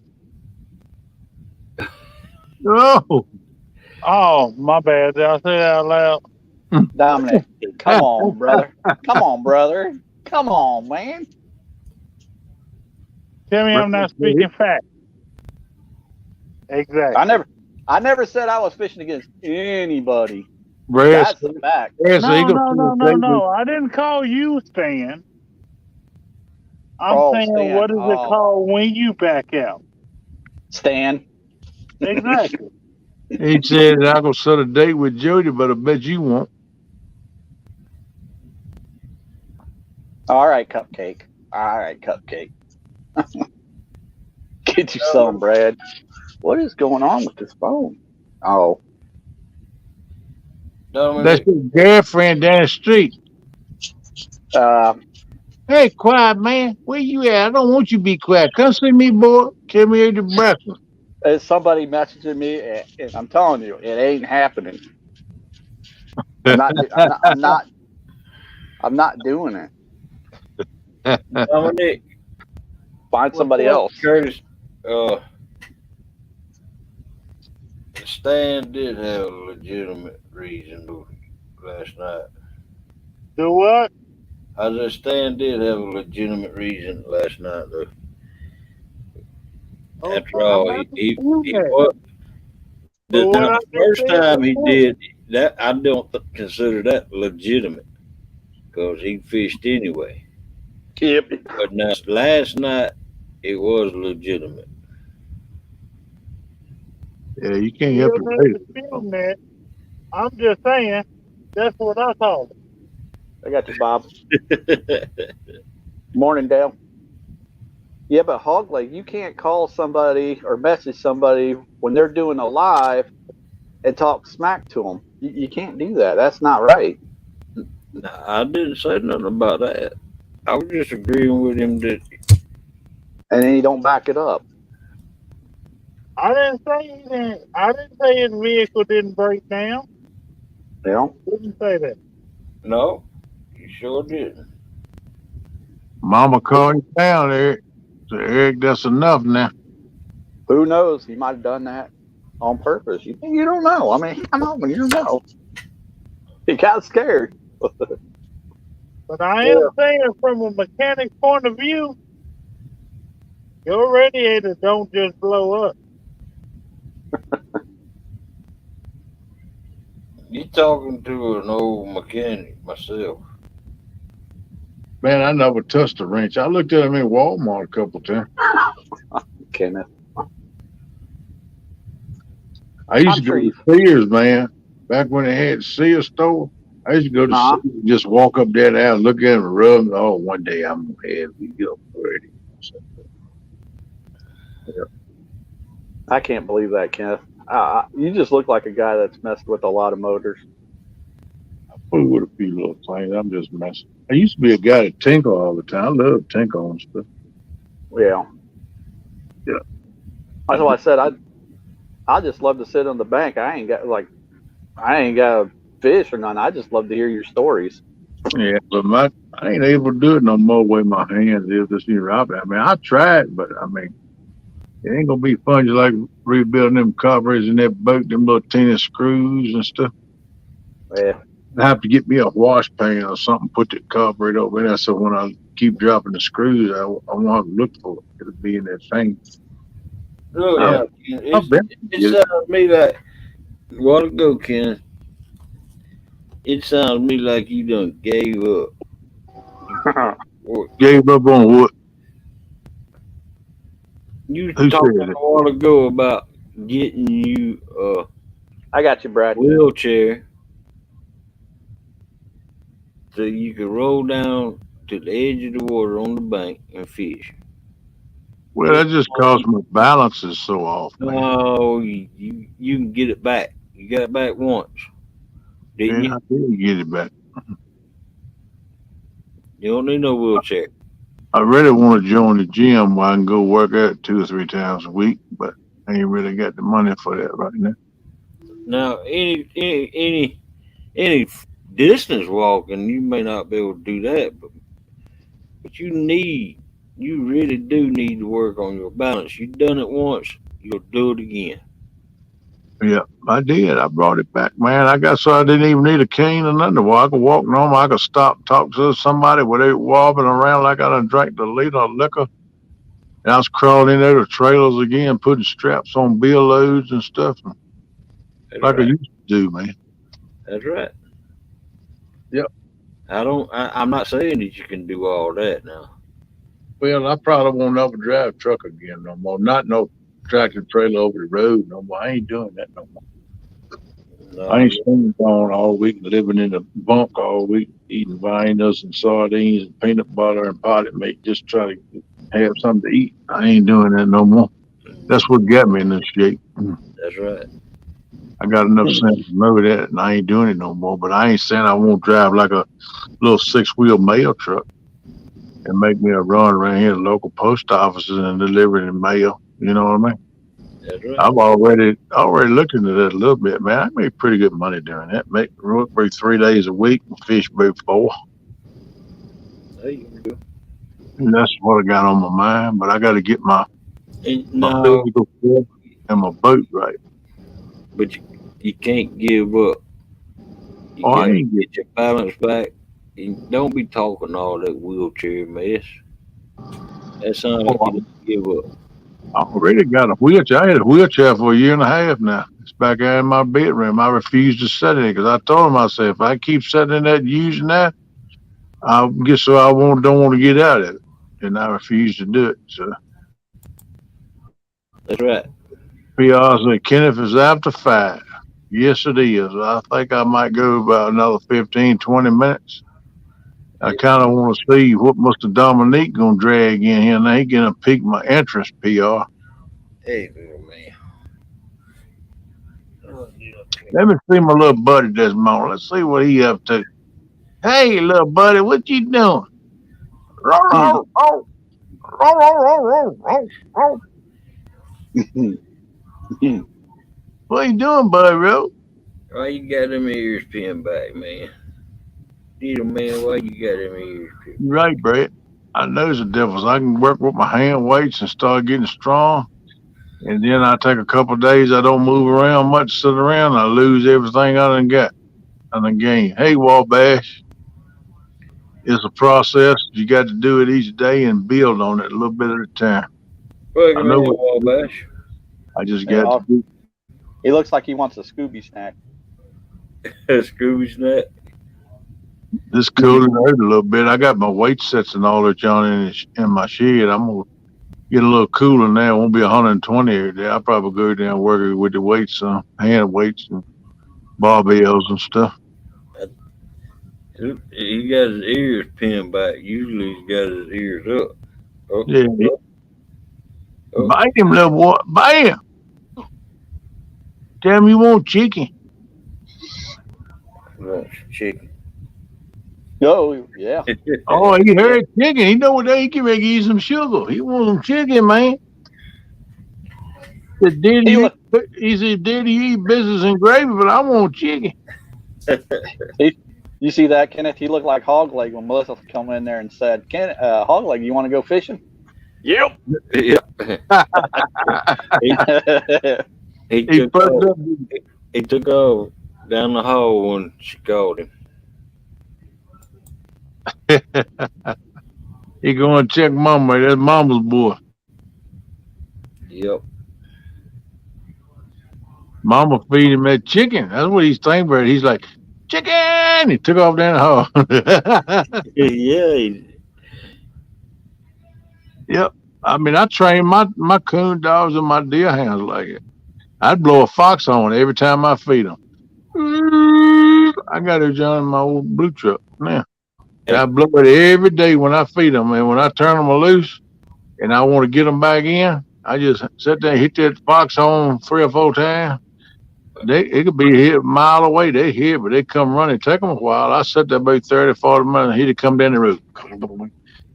Oh, my bad. Did I say that out loud? Dominic, come on, brother. Come on, brother. Come on, man. Tell me I'm not speaking facts. Exactly. I never said I was fishing against anybody. Brad, that's the fact. No. I didn't call you Stan. I'm saying, Stan. What is it called when you back out? Stan. Exactly. He said, I'm going to set a date with Jody, but I bet you won't. All right, Cupcake. All right, Cupcake. Get you some, Brad. What is going on with this phone? Oh, That's Dominic, your girlfriend down the street. uh, Hey, quiet man, where you at? I don't want you to be quiet. Come see me, boy. Tell me the breakfast. it's somebody messaging me, and I'm telling you, it ain't happening. I'm not. I'm not. I'm not. I'm not doing it. Dominic, Find well, somebody else. Curtis, uh, Stan did have a legitimate reason last night. Do what? I said Stan did have a legitimate reason last night, though. Okay, After I'm all, not disputing that. what But what now I the just first said time he before, did that, I don't consider that legitimate because he fished anyway. Yep. But now last night it was legitimate. Yeah, you can't help still it not later. disputing that. I'm just saying that's what I thought. I got you, Bob. Morning, Dale. Yeah, but Hogley, you can't call somebody or message somebody when they're doing a live and talk smack to them. You can't do that. That's not right. Now, I didn't say nothing about that. I was just agreeing with him that And then you don't back it up. I didn't say he didn't. I didn't say his vehicle didn't break down. You know. Didn't say that. no, you sure didn't. Mama called you down, Eric. So, Eric, that's enough now. Who knows? He might have done that on purpose. You don't know. I mean, come on, you don't know. He got scared. But I am Yeah. saying from a mechanic's point of view, your radiator don't just blow up. You talking to an old mechanic myself. Man, I never touched a wrench. I looked at him in Walmart a couple times. Kenneth. I used I'm to sure go you. to Sears, man. Back when they had Sears store, I used to go to Uh-huh. Sears, just walk up there and out, look at them, and rub them. Oh, one day I'm gonna have you up already. Yeah. I can't believe that, Kenneth. You just look like a guy that's messed with a lot of motors. Fool with a few little things. I'm just messing. I used to be a guy that tinkle all the time. I love tinkle on stuff. Yeah. Yeah. That's why I said I just love to sit on the bank. I ain't got a fish or nothing. I just love to hear your stories. Yeah, but I ain't able to do it no more with my hands is this year. I mean, I tried, but I mean, it ain't gonna be fun just like rebuilding them carburetors in that boat, them little teeny screws and stuff. Yeah. I have to get me a wash pan or something, put the carburetor over there. So when I keep dropping the screws, I won't have to look for it. It'll be in that thing. Look, Yeah. I've been to it get it. sounds to me like a while ago, Ken. It sounds to me like you done gave up. Or Gave up on what? you Who talking said a it? while ago about getting you a I got you, Brad. wheelchair so you could roll down to the edge of the water on the bank and fish. Well, It that just cause my balance is so off, man. no, you can get it back. You got it back once, didn't Yeah, you? I did get it back. You don't need no wheelchair. I really want to join the gym where I can go work out 2 or 3 times a week, but I ain't really got the money for that right now. Now, any distance walking, you may not be able to do that, but you really do need to work on your balance. You done it once, you'll do it again. Yeah, I did. I brought it back, man. I got so I didn't even need a cane or nothing. Well, I could walk normal. I could stop, talk to somebody without wobbling around like I done drank the liter of liquor. And I was crawling in there to trailers again, putting straps on bill loads and stuff That's like I right. used to do, man. That's right. Yep. I'm not saying that you can do all that now. Well, I probably won't ever drive a truck again no more. Not no tractor trailer over the road no more. I ain't doing that no more. I No, ain't staying gone all week, living in the bunk all week, eating viandas and sardines and peanut butter and potted meat, just try to have something to eat. I ain't doing that no more. That's what got me in this shape. that's right. I got enough sense to know that, and I ain't doing it no more. But I ain't saying I won't drive like a little 6 wheel mail truck and make me a run around here to local post offices and deliver the mail. You know what I mean? That's right. I've already looked into that a little bit, man. I make pretty good money doing that. Make work 3 days a week and fish about four. There you go. And that's what I got on my mind. But I got to get my No, physical fit and my boat right. but you can't give up. You Oh, I got to ain't get. get your balance back. And don't be talking all that wheelchair mess. That sounds Oh, like you don't give up. I already got a wheelchair. I had a wheelchair for a year and a half now. It's back out in my bedroom. I refuse to sit in it because I told myself if I keep sitting in that using that, I guess so I won't don't want to get out of it, and I refuse to do it. So That's right. PR said, Kenneth is after 5. Yes, it is. I think I might go about another 15, 20 minutes. I kind of want to see what Mr. Dominique gonna drag in here. Now he gonna pique my interest, PR. Hey, man. Oh, yeah. Let me see my little buddy this morning. Let's see what he up to. Hey, little buddy, what you doing? Row, row, row, row, row, row, row, row, row. What you doing, buddy, Row? Why you got them ears pinned back, man? Little man, why you got them ears pinned You back? right, Brett. I knows the difference. I can work with my hand weights and start getting strong. And then I take a couple of days, I don't move around much, sit around, I lose everything I done got. I done gained. Hey, Wabash, it's a process. You got to do it each day and build on it a little bit at a time. I Welcome know in, what to do. Wabash. I just Yeah, got to do. he looks like he wants a Scooby snack. Scooby Snack. This cooling out a little bit. I got my weight sets and all that on in my shed. I'm gonna get a little cooler now. It won't be 120 every day. I'll probably go down and work with the weights, hand weights and barbells and stuff. He got his ears pinned back. Usually he's got his ears up. Oh, Yeah, oh, oh. bite him, little boy. Bite him. Tell him you want chicken. Wants chicken. Oh, yeah. Oh, he heard chicken. He know what they can make you some sugar. He want some chicken, man. Said, Daddy, He, look, he said, Daddy, you eat biscuits and gravy, but I want chicken. you see that, Kenneth? He looked like Hogleg when Melissa come in there and said, Hogleg, you want to go fishing? Yep. Yeah. he, he He took fucked off. up. He took off down the hall when she called him. He going to check mama. That's mama's boy. Yep. Mama feed him that chicken. That's what he's thinking about. He's like, chicken. He took off down the hall. Yeah. Yep. I mean, I train my coon dogs and my deer hounds like it. I'd blow a fox on every time I feed them. I got it John in my old blue truck now. And I Hey, blow it every day when I feed them. And when I turn them loose and I want to get them back in, I just sit there and hit that fox horn 3 or 4 times. It could be hit a mile away. They hear, but they come running. Take them a while. I sit there about 30, 40 minutes. He'd come down the road.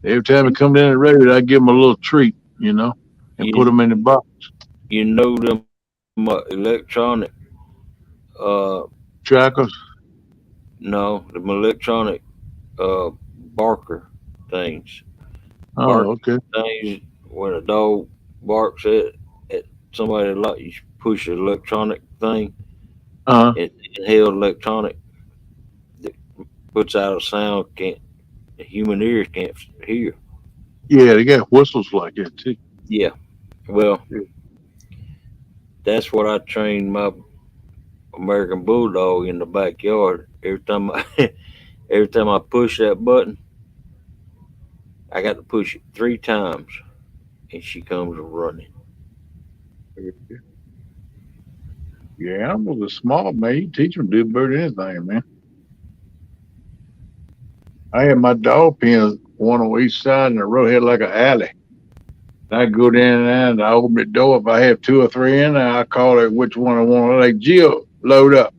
Every time he come down the road, I give him a little treat, and put you him in the box. you know them electronic Trackers. no, them electronic barker things. Oh, Bark okay. things when a dog barks at somebody, like you push an electronic thing Uh-huh. and held electronic that puts out a sound can't human ears can't hear. Yeah, they got whistles like that too. Yeah. Well, Yeah. that's what I trained my American Bulldog in the backyard. Every time I push that button, I got to push it 3 times, and she comes running. Yeah, animals are smart, man. You teach them to do about anything, man. I had my dog pens, one on each side, and the road had like an alley. I'd go down there and I open the door. If I have two or three in there, I call her which one I want. Like, Jill, load up.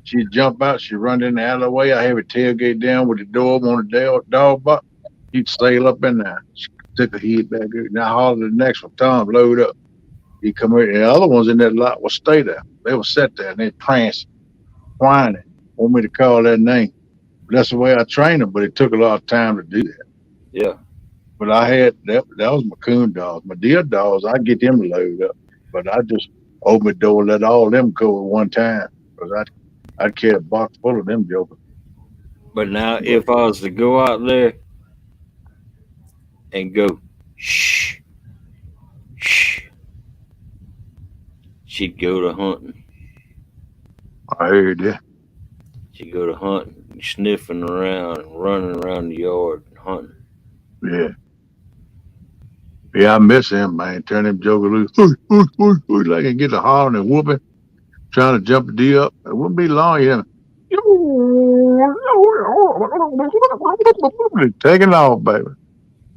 She'd jump out. She'd run in the alleyway. I have a tailgate down with the door on the dog box. She'd sail up in there. She took her head back. Now holler the next one, Tom, load up. He'd come in. And the other ones in that lot would stay there. They would sit there and they'd prance, whining, want me to call that name. But that's the way I trained them, but it took a lot of time to do that. Yeah. But I had that was my coon dogs. My deer dogs, I get them to load up. But I just open the door and let all of them go at one time. Because I'd carry a box full of them jokers. But now, if I was to go out there and go, shh, shh, she'd go to hunting. I heard that. She'd go to hunting, sniffing around and running around the yard and hunting. Yeah. Yeah, I miss him, man. Turn them jokers loose. Like and get the hollering and whooping, trying to jump the deer up. It wouldn't be long, yeah. Taking off, baby.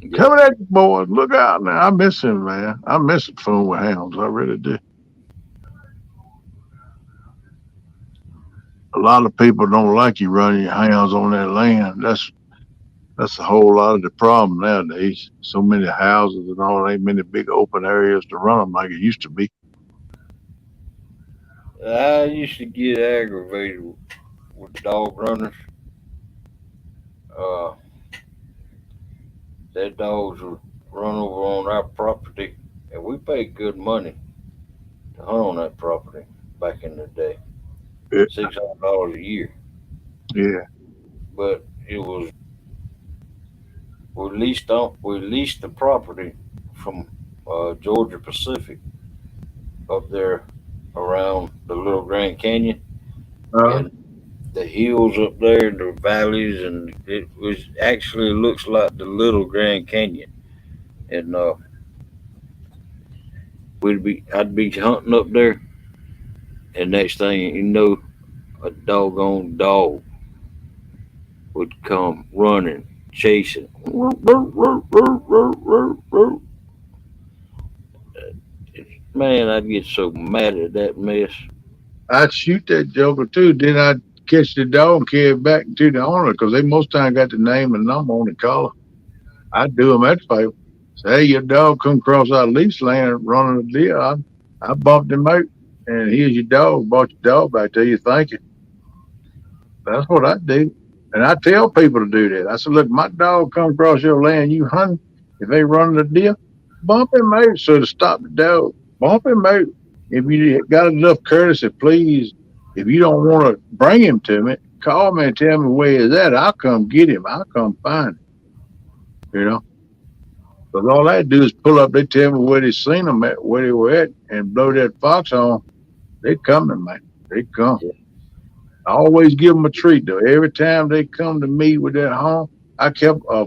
Yeah. Coming at you, boys. Look out now. I miss him, man. I miss him fooling with hounds. I really do. A lot of people don't like you running your hounds on that land. That's a whole lot of the problem nowadays. So many houses and all, ain't many big open areas to run them like it used to be. I used to get aggravated with dog runners. Uh, Their dogs would run over on our property, and we paid good money to hunt on that property back in the day. Yeah. $600 a year. Yeah. But it was we leased the property from Georgia Pacific up there around the Little Grand Canyon and the hills up there, the valleys, and it was actually looks like the Little Grand Canyon. And I'd be hunting up there, and next thing you know, a doggone dog would come running, chasing. Man, I'd get so mad at that mess. I'd shoot that joker too. Then I'd catch the dog and carry it back to the owner because they most time got the name and number on the collar. I'd do them that favor. Say, hey, your dog come across our lease land running a deer. I bumped him out, and here's your dog. Brought your dog back to you. Thank you. That's what I do. And I tell people to do that. I said, look, my dog come across your land, you hunting. If they running a deer, bump him out so to stop the dog. Bump him out. If you got enough courtesy, please, if you don't want to bring him to me, call me and tell me where he's at. I'll come get him. I'll come find him. You know? Because all I do is pull up, they tell me where they seen them at, where they were at, and blow that fox on. They coming, man. They come. Yeah. I always give them a treat, though. Every time they come to me with that home, I kept a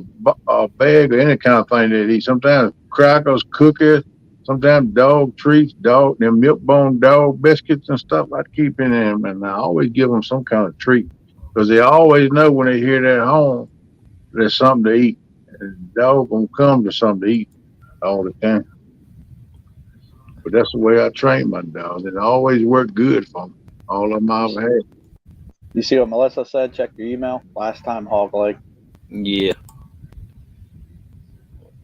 bag of any kind of thing they eat. Sometimes crackers, cookies, sometimes dog treats, them milk bone dog biscuits and stuff I keep in them. And I always give them some kind of treat because they always know when they hear that home, there's something to eat. And the dog gonna come to something to eat all the time. But that's the way I train my dogs. And it always worked good for them. All of them I've had. You see what Melissa said? Check your email. Last time, hog leg. Yeah.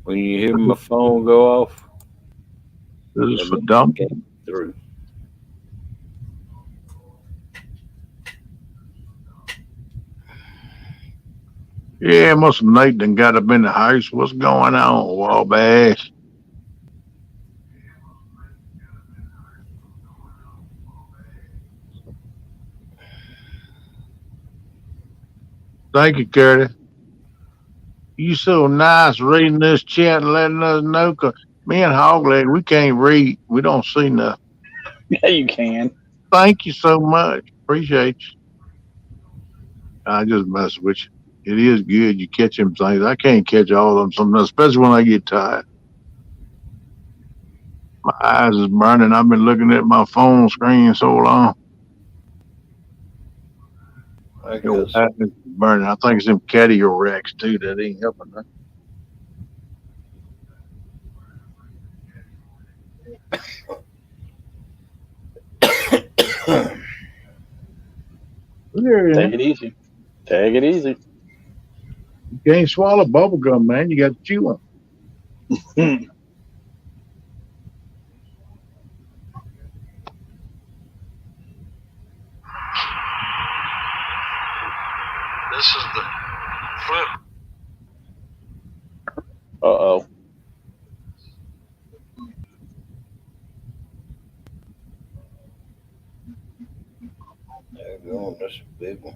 When you hear my phone go off, This is for dump. came through. Yeah, must have Nathan got up in the house. What's going on, Wabash? Thank you, Curtis. You so nice reading this chat and letting us know. 'Cause me and Hogleg, we can't read. We don't see nothing. Yeah, you can. Thank you so much. Appreciate you. I just mess with you. It is good. You catch them things. I can't catch all of them sometimes, especially when I get tired. My eyes is burning. I've been looking at my phone screen so long. I Your got eyes is burning. I think it's them cataracts too that ain't helping. Huh? Yeah, Take it easy. Take it easy. you can't swallow bubble gum, man. You got to chew on. This is the flip. Uh-oh. There you go. That's a big one.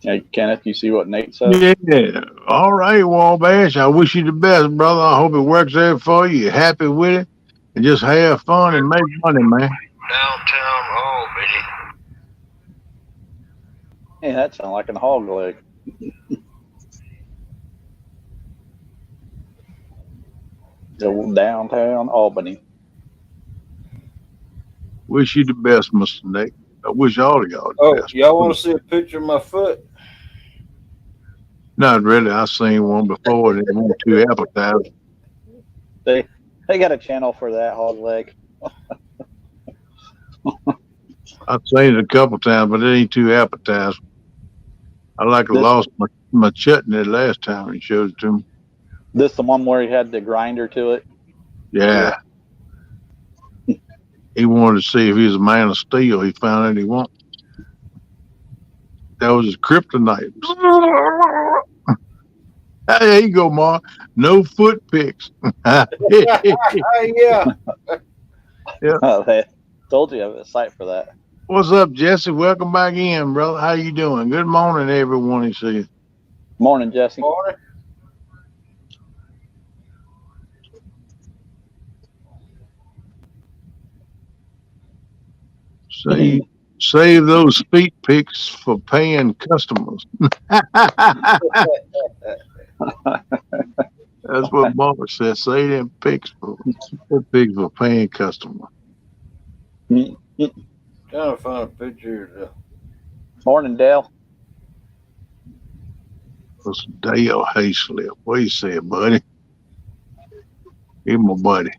Hey, Kenneth, you see what Nate said? Yeah. All right, Wabash. I wish you the best, brother. I hope it works out for you. You're happy with it. And just have fun and make money, man. Downtown Albany. Hey, that sounds like a hog leg. Downtown Albany. Wish you the best, Mr. Nate. I wish all of y'all the Oh, best. y'all want to see a picture of my foot? Not really. I seen one before and it wasn't too appetizing. They got a channel for that hog leg. I've seen it a couple times, but it ain't too appetizing. I like This- lost my chutney last time he showed it to me. This the one where he had the grinder to it. Yeah. He wanted to see if he was a man of steel. He found out he won't. That was his kryptonite. Hey, there you go, Ma. No foot picks. Yeah. They told you I have a site for that. What's up, Jesse? Welcome back in, brother. How you doing? Good morning, everyone. You see. Morning, Jesse. Morning. Save those feet pics for paying customers. That's what Mama said. Save them pics for paying customers. Trying to find a picture of the Morning, Dale. What's Dale Hayslip? What you say, buddy? He's my buddy.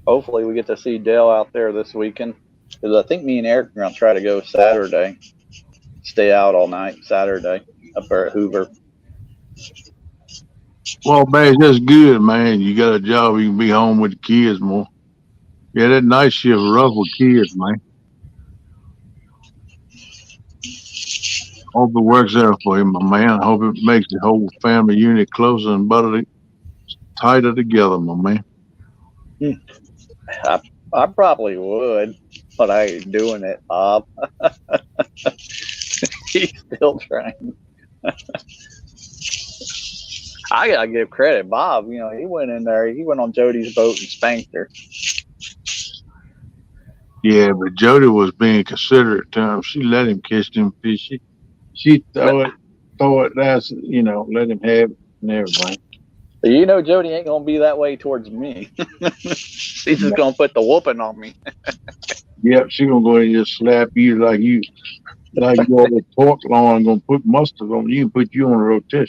Hopefully we get to see Dale out there this weekend. Because I think me and Eric are going to try to go Saturday. Stay out all night Saturday up there at Hoover. Well, man, that's good, man. You got a job, you can be home with the kids more. Yeah, that night shift rough with kids, man. Hope it works out for him, my man. Hope it makes the whole family unit closer and tighter together, my man. I probably would, but I ain't doing it, Bob. He's still trying. I gotta give credit, Bob. You know, he went in there. He went on Jody's boat and spanked her. Yeah, but Jody was being considerate to him. She let him catch them fish. She throw it, that's, let him have it and everything. You know, Jody ain't gonna be that way towards me. She's just gonna put the whooping on me. Yep, she gonna go ahead and just slap you like you over the pork lawn, gonna put mustard on you and put you on a rotisserie.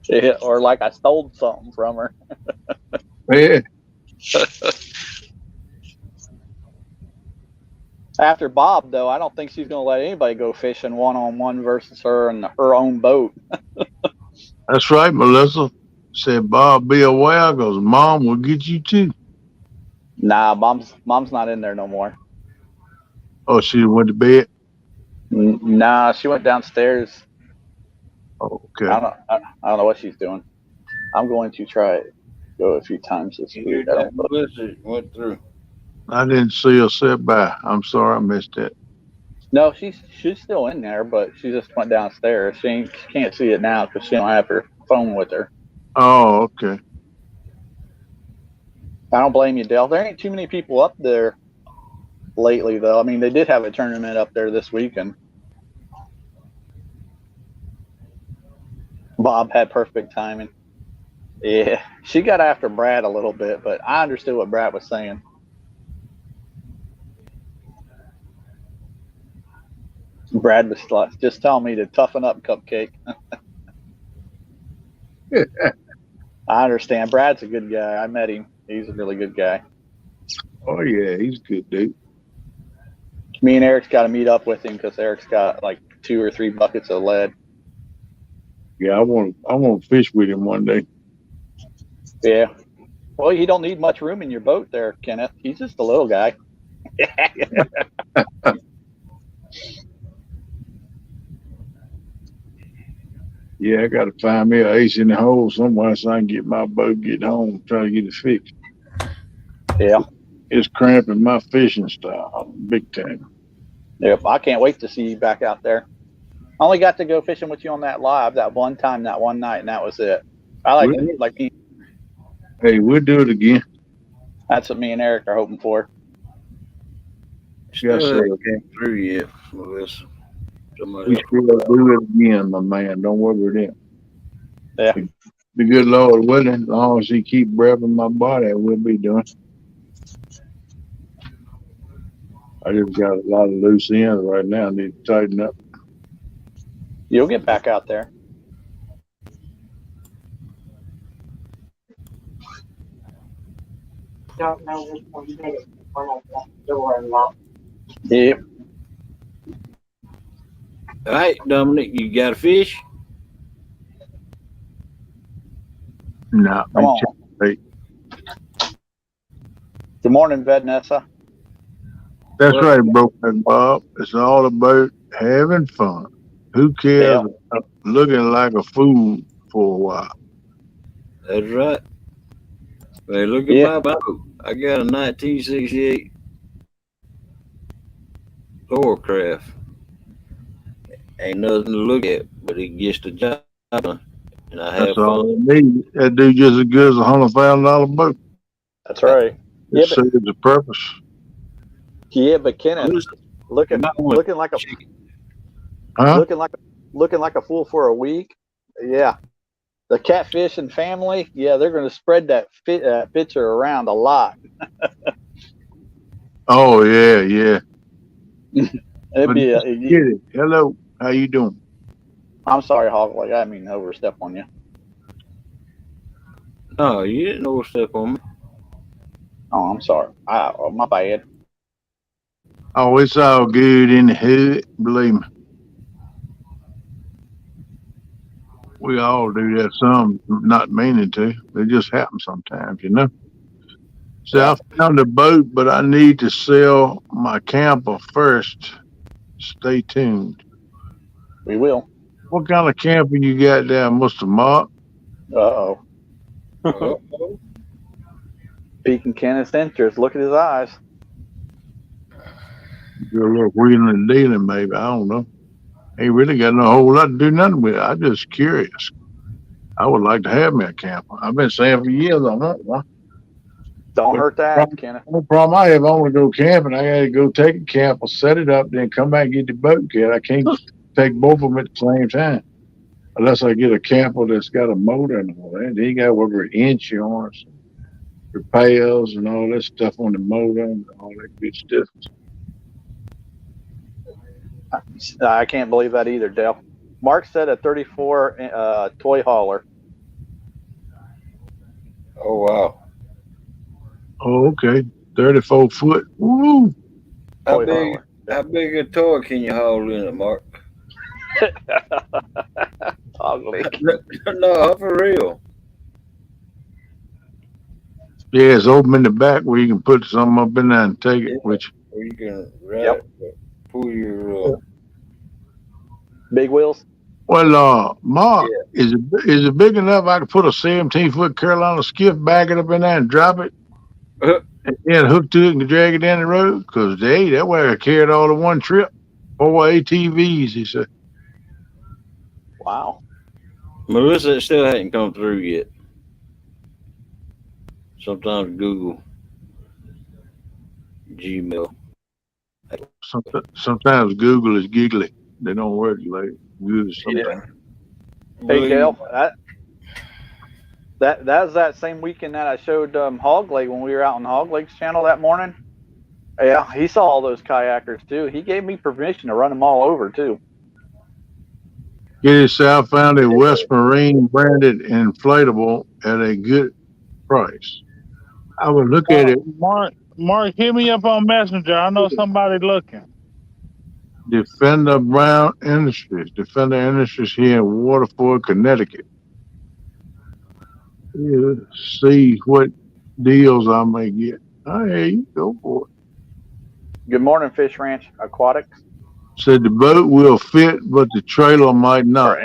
Yeah, or like I stole something from her. Yeah. After Bob, though, I don't think she's gonna let anybody go fishing one-on-one versus her and her own boat. That's right, Melissa. Said Bob, be aware, because Mom will get you too. Nah, mom's not in there no more. Oh, she went to bed? Nah, she went downstairs. Oh, okay. I don't know what she's doing. I'm going to try it. Go a few times this week. went through. I didn't see her sit by. I'm sorry I missed that. No, she's still in there, but she just went downstairs. She can't see it now because she don't have her phone with her. Oh, okay. I don't blame you, Dale. There ain't too many people up there lately, though. I mean, they did have a tournament up there this weekend. Bob had perfect timing. Yeah, she got after Brad a little bit, but I understood what Brad was saying. Brad was just telling me to toughen up, Cupcake. I understand. Brad's a good guy. I met him. He's a really good guy. Oh yeah, he's a good dude. Me and Eric's got to meet up with him because Eric's got like 2 or 3 buckets of lead. Yeah, I want to fish with him one day. Yeah. Well, you don't need much room in your boat there, Kenneth. He's just a little guy. Yeah, I got to find me an ace in the hole somewhere so I can get my boat, get home, try to get it fixed. Yeah. It's cramping my fishing style big time. Yep. I can't wait to see you back out there. I only got to go fishing with you on that live that one time, that one night, and that was it. Hey, we'll do it again. That's what me and Eric are hoping for. Still haven't came through yet, Melissa. We still do it again, my man. Don't worry about Yeah. The good Lord willing, as long as he keep revving my body, we'll be doing. I just got a lot of loose ends right now. I need to tighten up. You'll get back out there. Don't know which one did it when I left the door unlocked. Yep. All right, Dominic, you got a fish? No. Come on. Good morning, Vanessa. That's right, Broken Bob. It's all about having fun. Who cares about looking like a fool for a while? That's right. Hey, look at my boat. I got a 1968 Lorecraft. Ain't nothing to look at, but it gets the job done. And I have That's fun. all I need. That dude just as good as a $100,000 boat. That's right. It serves a purpose. Yeah, but Kenneth, looking like a fool for a week. Yeah, the catfishing family. Yeah, they're going to spread that picture around a lot. Oh yeah. It'd Hello, how you doing? I'm sorry, Hog. Like I didn't mean to overstep on you. No, you didn't overstep on me. Oh, I'm sorry. My bad. Oh, it's all good in the hood, believe me. We all do that, some not meaning to. It just happens sometimes, you know. So I found a boat, but I need to sell my camper first. Stay tuned. We will. What kind of camper you got there, Mr. Mark? Uh-oh. Piquing Kenneth's interest. Look at his eyes. Do a little wheeling and dealing, maybe. I don't know. Ain't really got no whole lot to do nothing with it. I'm just curious. I would like to have me a camper. I've been saying for years I want one. Don't hurt that, Kenneth. The problem I have, I want to go camping. I got to go take a camper, set it up, then come back and get the boat kit. I can't take both of them at the same time. Unless I get a camper that's got a motor and all that. Then you got to work with insurance, repairs, and all that stuff on the motor and all that good stuff. I can't believe that either, Dale. Mark said a 34 toy hauler. Oh, wow. Oh, okay. 34 foot. Woo! How big a toy can you haul in it, Mark? Ugly. No, for real. Yeah, it's open in the back where you can put something up in there and take it, which Or you can pull your big wheels. Well, Mark, is it big enough I could put a 17-foot Carolina skiff, back it up in there and drop it? And then hook to it and drag it down the road? Because that way I carried all in one trip. 4 ATVs, he said. Wow. Melissa, it still hadn't come through yet. Sometimes Google Gmail. Sometimes Google is giggly. They don't work like good sometimes. Hey, Dale, Really, that's that same weekend that I showed Hog Lake when we were out on Hog Lake's channel that morning. Yeah, he saw all those kayakers too. He gave me permission to run them all over too. Get it, I found a West Marine branded inflatable at a good price. I would look at it. Mark, hit me up on Messenger. I know somebody looking. Defender Industries here in Waterford, Connecticut. Yeah, see what deals I may get. Oh, yeah, you go for it. Good morning, Fish Ranch Aquatics. Said the boat will fit, but the trailer might not.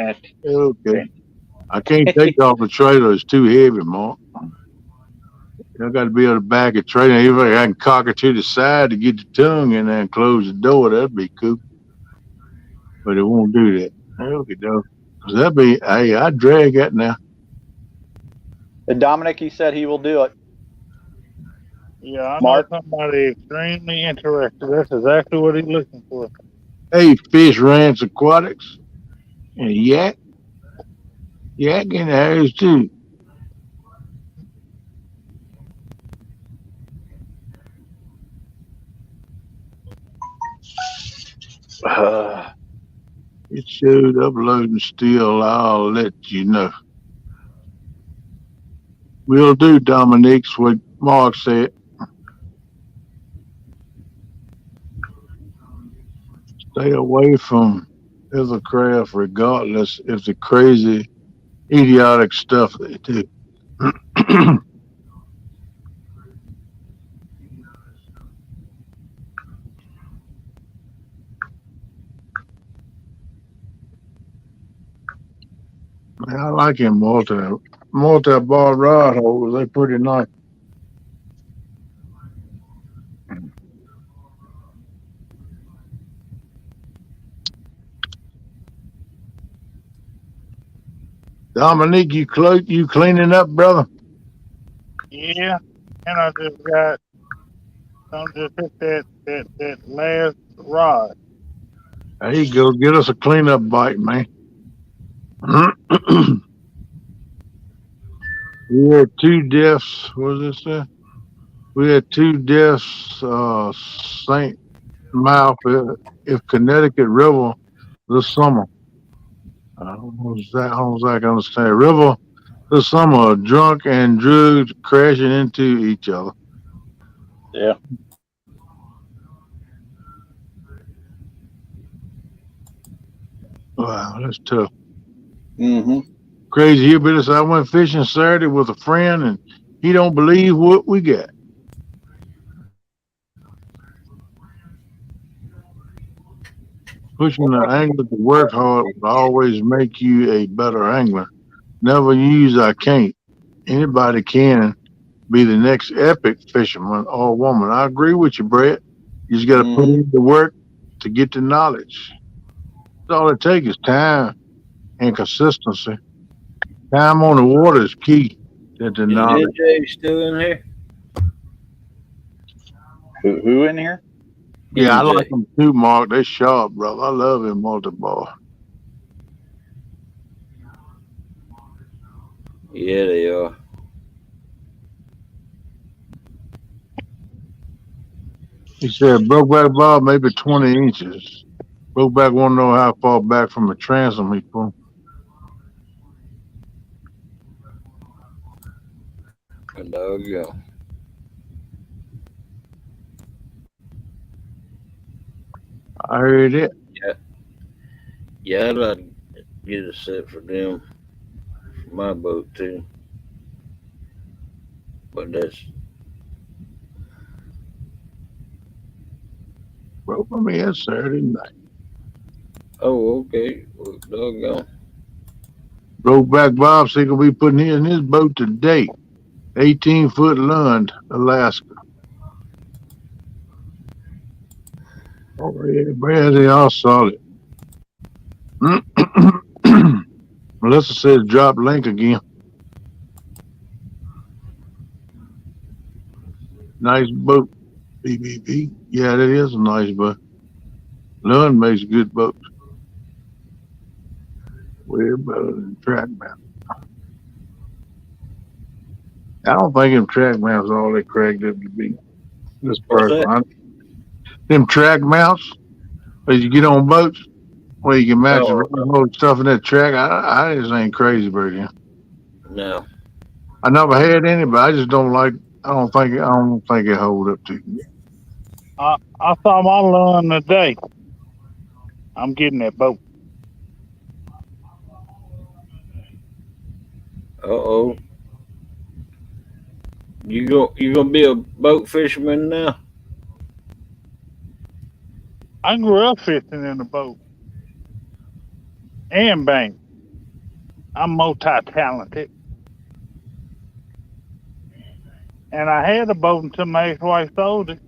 Okay. I can't take off the trailer. It's too heavy, Mark. I got to be able to back a trailer. If I can cock it to the side to get the tongue in there and close the door, that'd be cool. But it won't do that. Okay, though. Cause that'd be, hey, I drag that now. And Dominic, he said he will do it. Yeah, I Mark? know somebody extremely interested. That's exactly what he's looking for. Hey, Fish Ranch Aquatics and Yak. Yak in the house too. It showed uploading still. I'll let you know. We'll do, Dominique's what Mark said. Stay away from other craft regardless if the crazy, idiotic stuff they do. I like him multi-bar rod holders. They're pretty nice. Dominique, you cleaning up, brother? Yeah, and I just hit that last rod. There you go. Get us a cleanup bite, man. We had 2 deaths. What does it say? We had 2 deaths. St. Mouth, if Connecticut River this summer. I don't know exactly I can understand. River this summer, drunk and drugged, crashing into each other. Yeah. Wow, that's tough. Mm-hmm. Crazy hillbillies. I went fishing Saturday with a friend, and he don't believe what we got. Pushing the angler to work hard will always make you a better angler. Never use I can't. Anybody can be the next epic fisherman or woman. I agree with you, Brett. You just got to put in the work to get the knowledge. That's all it takes is time and consistency. Time on the water is key to the is knowledge. NJ still in here? Who in here? Yeah, I NJ. like them too, Mark. They sharp, brother. I love him multi-ball. Yeah, they are. He said Brokeback Bob maybe 20 inches. Brokeback want to know how far back from the transom he from. And dog go. I heard it. Yeah, I'd like to get a set for them for my boat too. But that's Broke for me that Saturday night. okay. Well, doggone. Brokeback Bob said he'll be putting in his boat today. 18-foot Lund, Alaska. Oh, yeah, Brad, they all solid. Melissa says drop link again. Nice boat. BBB. Yeah, that is a nice boat. Lund makes good boats. Way better than track mount. I don't think them track mounts are all they cracked up to be. This What's that? person, them track mounts, as you get on boats, where you can match the Oh, railroad stuff in that track. I just ain't crazy about it. no. I never had any, but I just don't like. I don't think it hold up to you. I saw my lawn today. I'm getting that boat. Uh-oh. You gonna be a boat fisherman now? I grew up fishing in the boat and bank. I'm multi-talented. And I had a boat until my ex-wife sold it.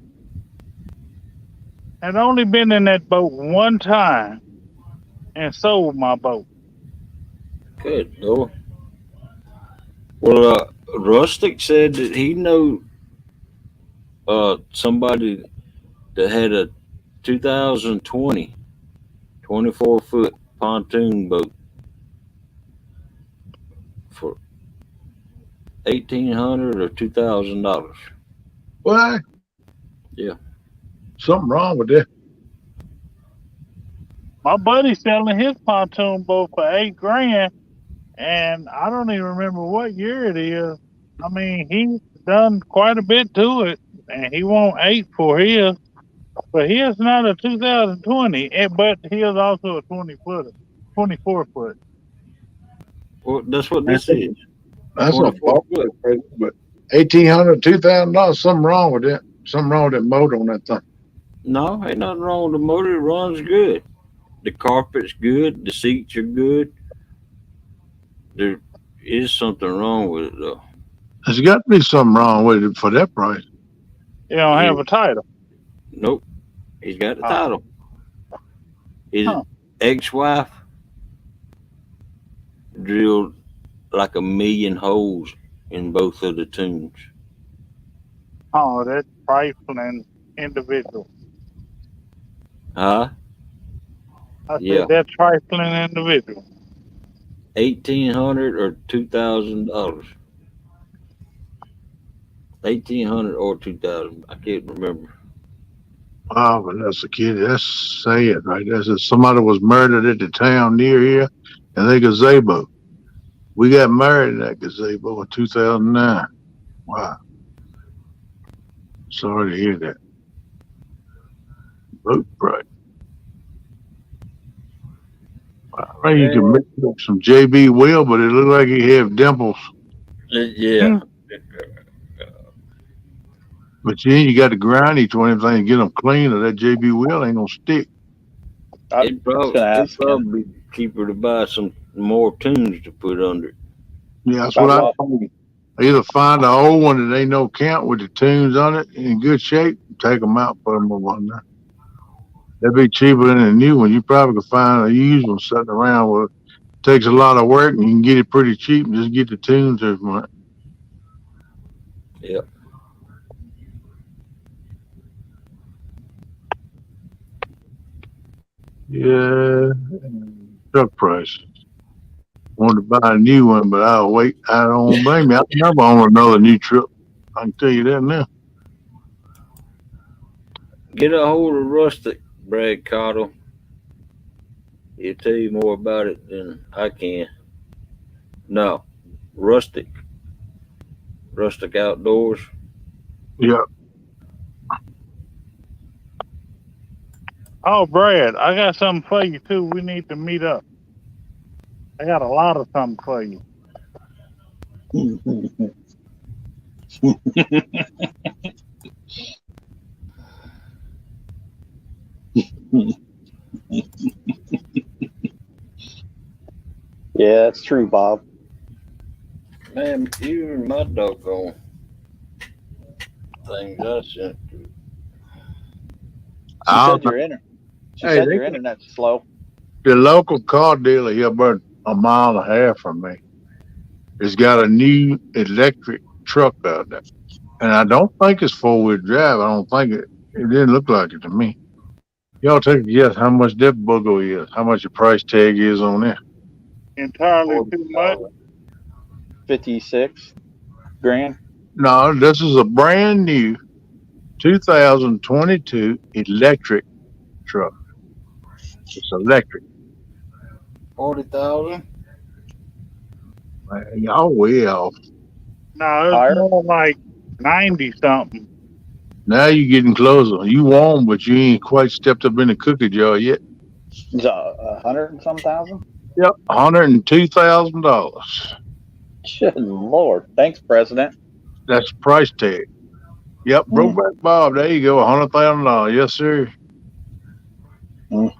I'd only been in that boat one time and sold my boat. Good Lord. Well, Rustic said that he know somebody that had a 2020 24-foot pontoon boat for $1,800 or $2,000. What? Yeah. Something wrong with that? My buddy's selling his pontoon boat for $8,000, and I don't even remember what year it is. I mean, he's done quite a bit to it, and he want 8 for his. But his not a 2020, but his also a 20-footer, 24-foot. Well, that's what this is. That's a 24 fault, foot. but $1,800, $2,000. Something wrong with that. Something wrong with that motor on that thing. No, ain't nothing wrong with the motor. It runs good. The carpet's good. The seats are good. There is something wrong with it though. There's got to be something wrong with it for that price. You don't Yeah. have a title. Nope. He's got the Oh. title. His Huh. ex-wife drilled like 1,000,000 holes in both of the tunes. Oh, that's trifling individual. Huh? I Yeah. said that trifling individual. $1,800 or $2,000. 1,800 or 2,000. I can't remember. Oh, but that's a kid. That's sad, right? Somebody was murdered at the town near here, and they gazebo. We got married in that gazebo in 2009. Wow. Sorry to hear that. Boat price. I think you can mix up some JB Will, but it looked like he had dimples. Yeah. But then you got to grind each one of them things and get them clean, or that JB Will ain't gonna stick. It'd probably be cheaper to buy some more tunes to put under it. Yeah, that's what I think. Either find an old one that ain't no count with the tunes on it in good shape, take them out, put them on there. That'd be cheaper than a new one. You probably could find a used one sitting around where it takes a lot of work and you can get it pretty cheap and just get the tunes every month. Yep. Yeah, truck prices. Wanted to buy a new one, but I'll wait. I don't blame you. I never own another new truck. I can tell you that now. Get a hold of Rustic, Brad Cottle. He'll tell you more about it than I can. No, Rustic. Rustic Outdoors. Yeah. Oh, Brad, I got something for you too. We need to meet up. I got a lot of something for you. Yeah, that's true, Bob. Man, you and my doggone things I sent you. She said your internet's slow. The local car dealer here about a mile and a half from me has got a new electric truck out there. And I don't think it's 4-wheel drive. I don't think it didn't look like it to me. Y'all take a guess how much that booger is, how much the price tag is on there. Entirely too much. 56 grand. No, this is a brand new 2022 electric truck. It's electric. 40,000. Man, y'all way off. No, it's Higher? more like 90 something. Now you're getting closer. You warm, but you ain't quite stepped up in the cookie jar yet. It's 100 and some thousand. Yep, $102,000. Good Lord. Thanks, President. That's the price tag. Yep, Brokeback Bob. There you go, $100,000. Yes, sir. Mm.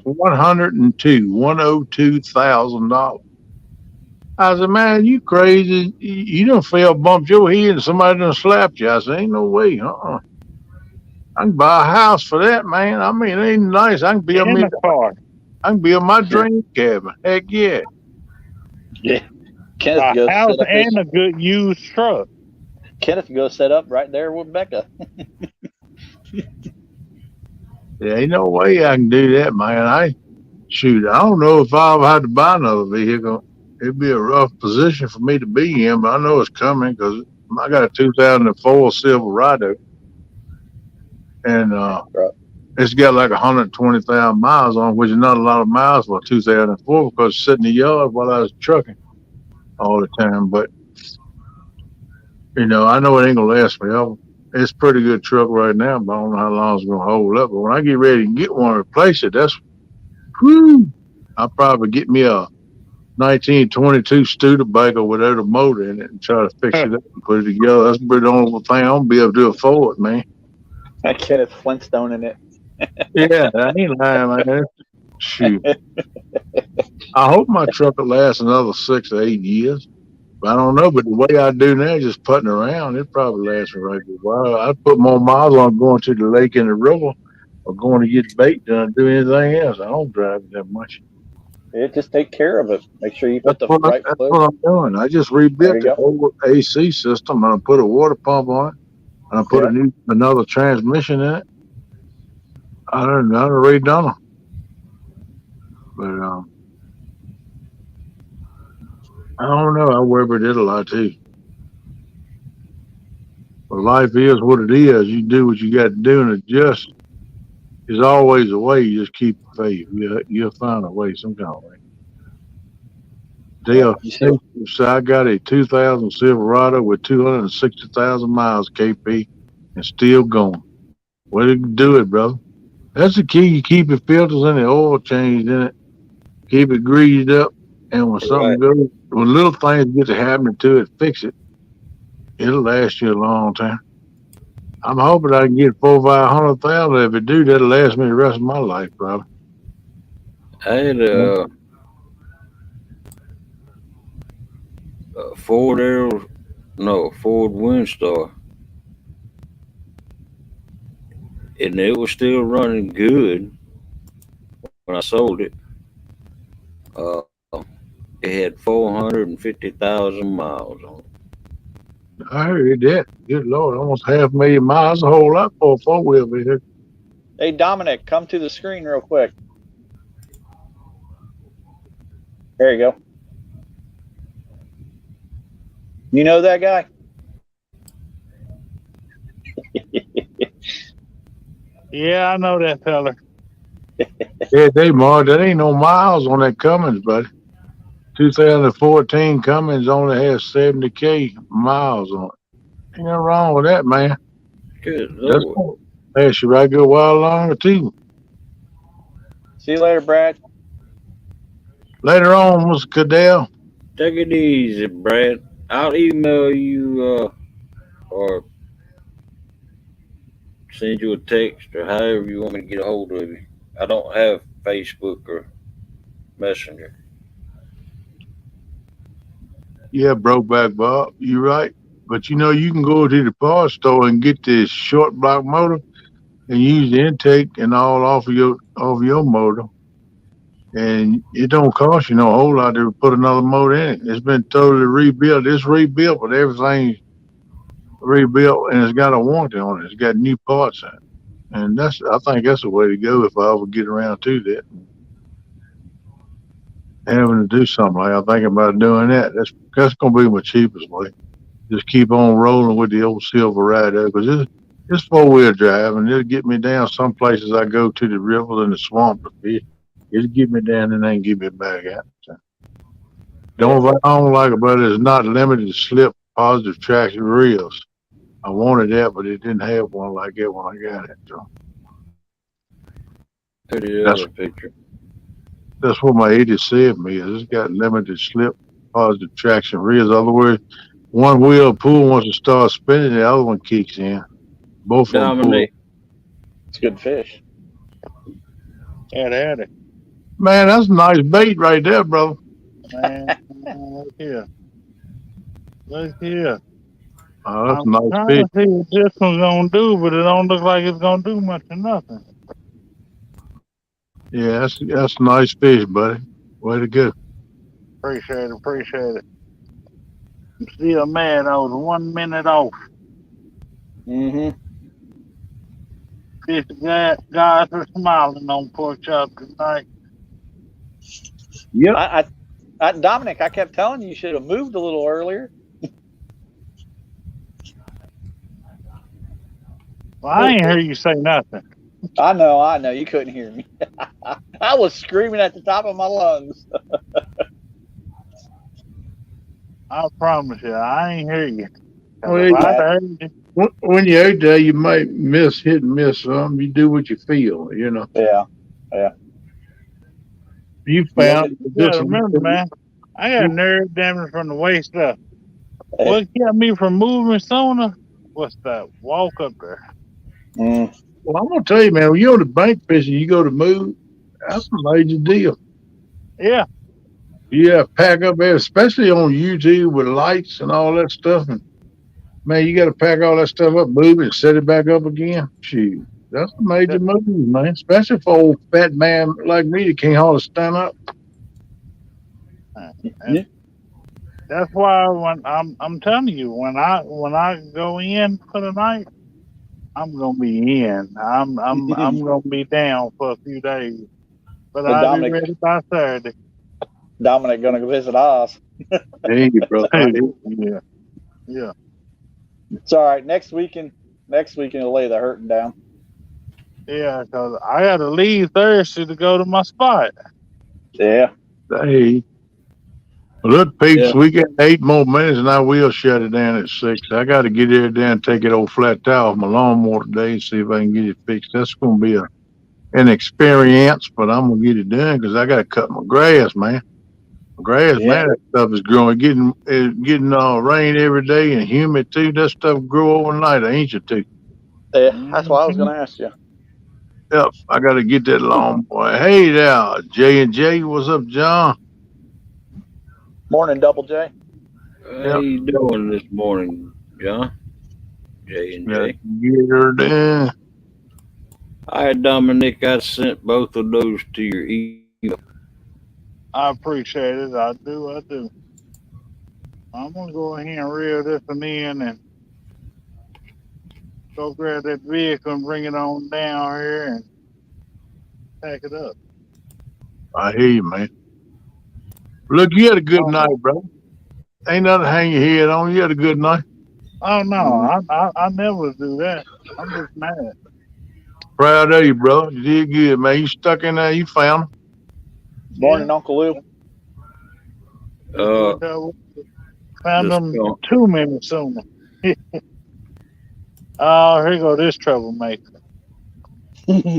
102,000. I said, man, you crazy. You done fell, bumped your head, and somebody done slapped you. I said, ain't no way. I can buy a house for that, man. I mean, it ain't nice. I can build In me. a car. I can build my dream cabin. Heck yeah. Yeah. Kenneth A goes house set up his, and a good used truck. Kenneth goes set up right there with Becca. There ain't no way I can do that, man. I don't know if I'll have to buy another vehicle. It'd be a rough position for me to be in, but I know it's coming because I got a 2004 Silverado, and Right. it's got like 120,000 miles on, which is not a lot of miles for a 2004 because it's sitting in the yard while I was trucking all the time. But I know it ain't gonna last forever. It's a pretty good truck right now, but I don't know how long it's gonna hold up. But when I get ready to get one and replace it, whew, I'll probably get me a 1922 Studebaker without a motor in it and try to fix it up and put it together. That's the only thing I'm gonna be able to afford, man. Kenneth Flintstone in it. Yeah, I ain't lying, man. Shoot. I hope my truck will last another 6 or 8 years. I don't know, but the way I do now, just putting around, it probably lasts for a while. I'd put more miles on going to the lake and the river or going to get bait than I do anything else. I don't drive it that much. Yeah, just take care of it. Make sure you put the right That's fluid. what I'm doing. I just There rebuilt you the go. whole AC system and I put a water pump on it and I put Yeah. another transmission in it. I done redone them. But I don't know. I Weber did a lot too. But life is what it is. You do what you got to do and adjust. There's always a way. You just keep the faith. You'll find a way, some kind of way. Yeah. Dale, You see, so I got a 2000 Silverado with 260,000 miles KP and still going. Way to do it, brother. That's the key. You keep your filters and the oil changed in it. Keep it greased up. And when something Right. goes, when little things get to happening to it, fix it. It'll last you a long time. I'm hoping I can get 400,000. If it do, that'll last me the rest of my life, probably. I had a Ford Ford Windstar, and it was still running good when I sold it. Uh, it had 450,000 miles on it. I heard that. Good Lord, almost 500,000 miles. That's a whole lot for a four-wheel vehicle. hey Dominic, come to the screen real quick. There you go. You know that guy? Yeah, I know that fella. Yeah, Mark, that ain't no miles on that Cummins, buddy. 2014 Cummins only has 70K miles on it. Ain't nothing wrong with that, man. Good That's Lord. cool. Last you right good while longer, too. See you later, Brad. Later on, Mr. Cadell. Take it easy, Brad. I'll email you or send you a text or however you want me to get a hold of you. I don't have Facebook or Messenger. Yeah, Brokeback Bob, you right. But you can go to the parts store and get this short block motor and use the intake and all off of your motor. And it don't cost you no whole lot to put another motor in it. It's been totally rebuilt. It's rebuilt, but everything rebuilt, and it's got a warranty on it. It's got new parts in it, and I think that's the way to go if I ever get around to that. Having to do something like I'm thinking about doing that. That's gonna be my cheapest way. Just keep on rolling with the old Silverado because it's 4-wheel drive and it'll get me down some places I go to the river and the swamp to fish. It'll get me down and then get me back out. So, the only thing I don't like about it is not limited to slip positive traction reels. I wanted that, but it didn't have one like that when I got it. So Look at the that's other picture. that's what my 80 said me is it's got limited slip positive traction reels. In other words, one wheel pull wants to start spinning, the other one kicks in. Both of them pull. Dominic, It's good fish. Howdy. Man, that's a nice bait right there, brother. Man, look here. Look here. Oh, that's a I'm nice trying fish. to see what this one's gonna do, but it don't look like it's gonna do much of nothing. Yeah, that's a nice fish, buddy. Way to go. Appreciate it. I'm still mad. I was 1 minute off. Mm-hmm. This guys are smiling on pork chop tonight. Yep. Dominic, I kept telling you should have moved a little earlier. Well, I ain't hear you say nothing. I know. You couldn't hear me. I was screaming at the top of my lungs. I promise you, I ain't hear you. 'Cause Well, if I'd heard you, when you're out there, you might hit and miss something. You do what you feel, you know. Yeah. You found you gotta remember, man, I got nerve damage from the waist up. What kept me from moving sooner was that walk up there. Mm. Well, I'm gonna tell you, man. When you're on the bank fishing, you go to move. That's a major deal. Yeah. Yeah, pack up there, especially on YouTube with lights and all that stuff. And man, you got to pack all that stuff up, move it, set it back up again. Shoot, that's a major move, man. Especially for old fat man like me that can't hardly stand up. And that's why when I'm telling you, when I go in for the night, I'm gonna be in. I'm gonna be down for a few days, but I'll be ready by Saturday. Dominic gonna go visit Oz. Hey, bro. Yeah. It's all right. Next weekend he'll lay the hurting down. Yeah, because I got to leave Thursday to go to my spot. Yeah. Hey. Look, peeps, we got 8 more minutes and I will shut it down at 6. I got to get here down and take it old flat tire off my lawnmower today and see if I can get it fixed. That's going to be an experience, but I'm going to get it done because I got to cut my grass, man. Grass, man, that stuff is growing. Getting rain every day and humid too. That stuff grow overnight, ain't you too? Yeah, that's what I was gonna ask you. Yep, I got to get that lawnmower. Hey there, J&J. What's up, John? Morning, Double J. How you doing this morning, John? J&J. Get her done. All right, Dominic, I sent both of those to your email. I appreciate it. I do. I'm going to go ahead and reel this one in and go grab that vehicle and bring it on down here and pack it up. I hear you, man. Look, you had a good night, bro. Ain't nothing to hang your head on. You had a good night. Oh, no. I never do that. I'm just mad. Proud of you, bro. You did good, man. You stuck in there. You found them. Morning, Uncle Lou. Found them 2 minutes sooner. Oh, here go this troublemaker. Hey,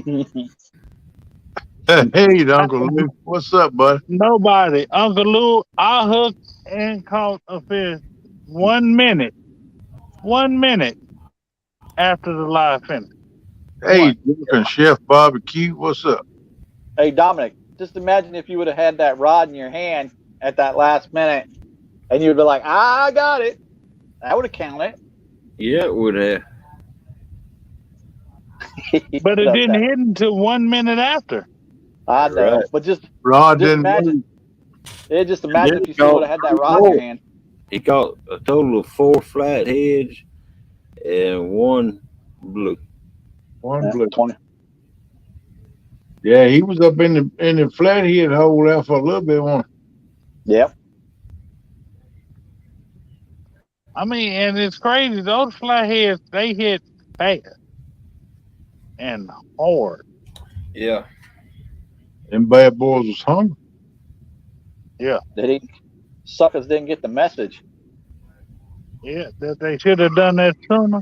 Uncle Lou. What's up, bud? Nobody. Uncle Lou, I hooked and caught a fish 1 minute. 1 minute after the live finish. Hey, Chef Barbecue. What's up? Hey, Dominic. Just imagine if you would have had that rod in your hand at that last minute and you would be like, I got it. That would have counted. Yeah, it would have. But it didn't hit until 1 minute after. I know. Right. But just imagine. Yeah, just imagine if you still would have had that rod in your hand. He caught a total of 4 flatheads and one blue. One blue. 20. Yeah, he was up in the flathead hole there for a little bit. Yep. I mean, and it's crazy. Those flatheads, they hit fast and hard. Yeah. Them bad boys was hungry. Did he? Suckers didn't get the message. Yeah, that they should have done that sooner.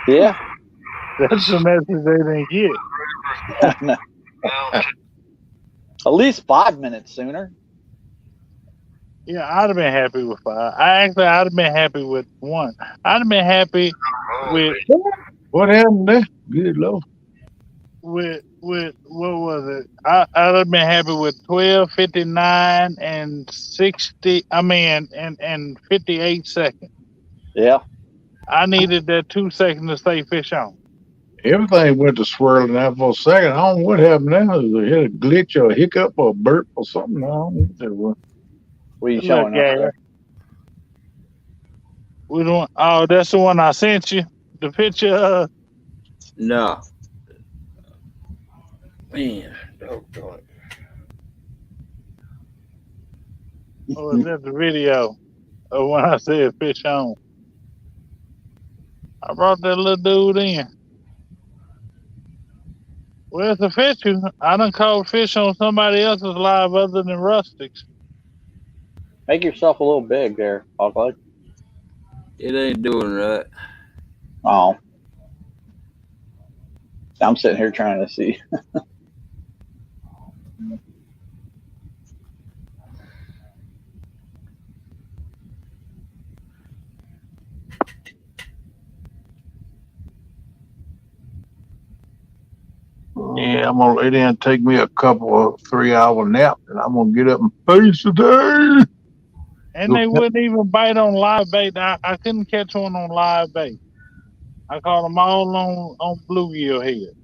Yeah. That's the message they didn't get. At least 5 minutes sooner. Yeah, I'd have been happy with 5. I'd have been happy with 1. I'd have been happy with What happened there? Good Lord. with what was it? I'd have been happy with 12, 59, and 60. I mean, and 58 seconds. Yeah. I needed that 2 seconds to stay fish on. Everything went to swirling out for a second. I don't know what happened now. It hit a glitch or a hiccup or a burp or something. I don't know what that was. What are you Look, showing us Gary. there? We don't. Oh, that's the one I sent you. The picture. No. Man, doggone it. Or is that the video of when I said fish on? I brought that little dude in. Where's the fish? I done caught fish on somebody else's live other than Rustics. Make yourself a little big there, Hogleg. It ain't doing right. Oh. I'm sitting here trying to see. Yeah, I'm gonna lay down and take me a couple of 3-hour nap, and I'm gonna get up and fish today. And they wouldn't even bite on live bait. I couldn't catch one on live bait. I caught them all on bluegill head.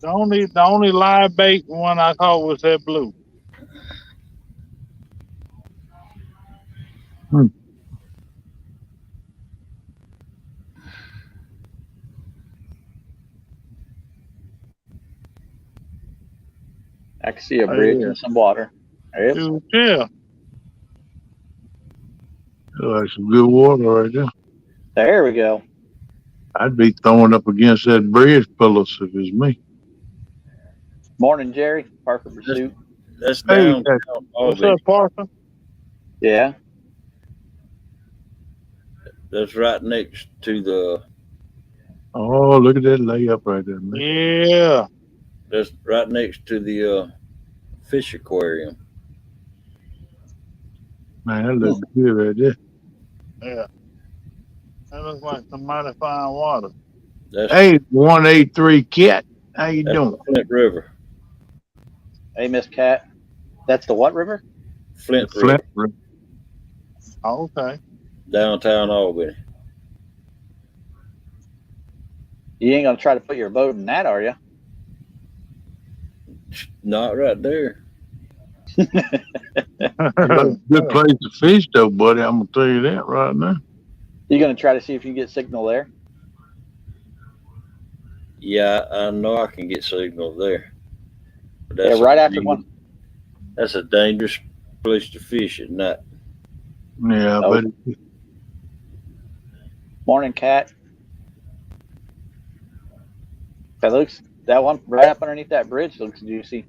The only live bait one I caught was that blue. I can see a bridge and some water. Yep. Dude, yeah. That's some good water right there. There we go. I'd be throwing up against that bridge pillow if it's me. Morning, Jerry. Parker Pursuit. That's Hey, down. What's up, Parker? Yeah. That's right next to the. Oh, look at that layup right there, man. Yeah. That's right next to the fish aquarium. Man, that looks good right there. Yeah. That looks like some mighty fine water. That's, Hey, 183 Cat. How you that's doing? Flint River. Hey, Miss Cat. That's the what river? Flint Flint River. River. Oh, okay. Downtown Albany. You ain't gonna try to put your boat in that, are you? Not right there. Good place to fish, though, buddy. I'm gonna tell you that right now. You gonna try to see if you can get signal there? Yeah, I know I can get signal there. But Yeah, right after one. That's a dangerous place to fish at night. Yeah, Oh. but Morning, Cat. That one right up underneath that bridge looks juicy.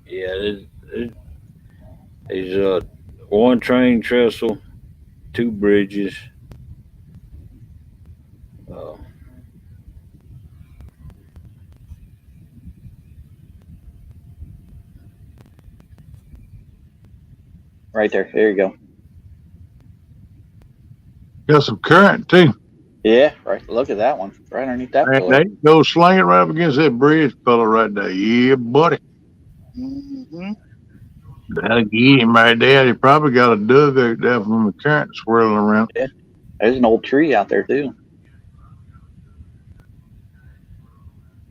Yeah, it's one train trestle, 2 bridges. Right there. There you go. got some current too. Yeah, right. Look at that one. Right underneath that Man, pillar. they go sling it right up against that bridge pillar right there. Yeah, buddy. Mm-hmm. That'll get him right there. He probably got a dug out there from the current swirling around. Yeah. There's an old tree out there too.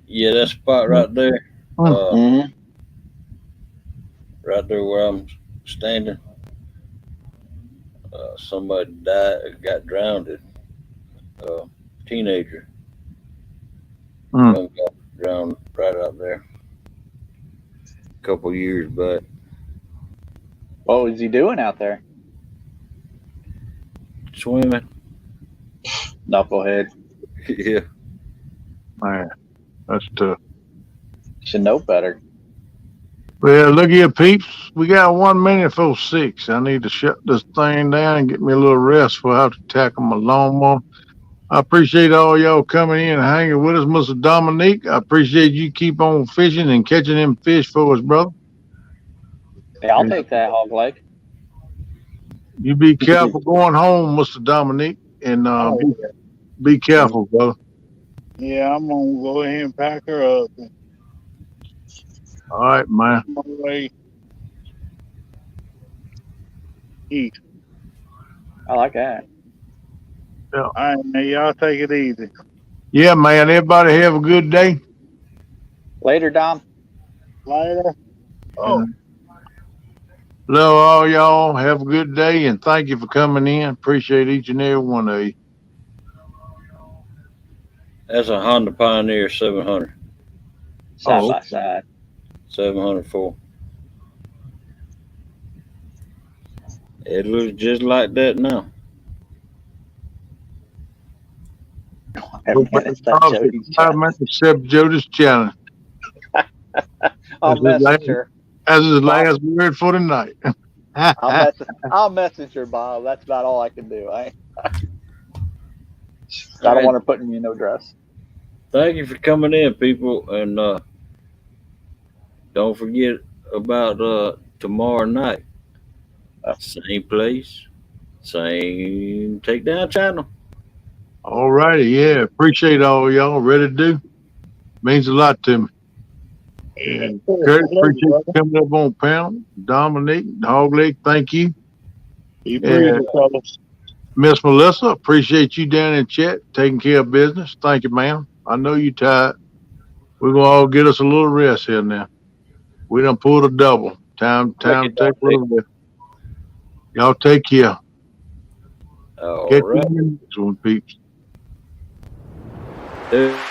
Yeah, that spot right there. Mm-hmm. Right there where I'm standing. Somebody died, got drowned. Teenager, Mm. young guy drowned right out there a couple years back. What was he doing out there? Swimming. Knucklehead. Yeah. Man, that's tough. Should know better. Well, look here, peeps. We got 1 minute before 6. I need to shut this thing down and get me a little rest before I have to tackle my lawnmower. I appreciate all y'all coming in and hanging with us, Mr. Dominique. I appreciate you keep on fishing and catching them fish for us, brother. Yeah, I'll Yeah. take that hog leg. You be careful going home, Mr. Dominique, and Oh, be careful, brother. yeah, I'm gonna go ahead and pack her up and All right, man. on my way east. I like that. All right, now y'all take it easy. Yeah, man. Everybody have a good day. Later, Dom. Later. Oh, And love all y'all. Have a good day, and thank you for coming in. Appreciate each and every one of you. That's a Honda Pioneer 700, Side Oh, by side. 704. It looks just like that now. Every minute's that Jody's 5 challenge. minutes except Jody's challenge. I'll That's his message her. That's his last word for the night. I'll message her, Bob. That's about all I can do. I don't want her putting me in no dress. Thank you for coming in, people, and don't forget about tomorrow night. Same place, same Takedown channel. All righty, yeah. Appreciate all y'all. Ready to do? Means a lot to me. And Kurt, appreciate you coming up on panel. Dominique, Hog Leg, thank you. Be breezy, fellas. Miss Melissa, appreciate you down in chat taking care of business. Thank you, ma'am. I know you tired. We're gonna all get us a little rest here now. We done pulled a double. Time to take a little rest. Y'all take care. All Catch right. you in the next one, peeps. Dude.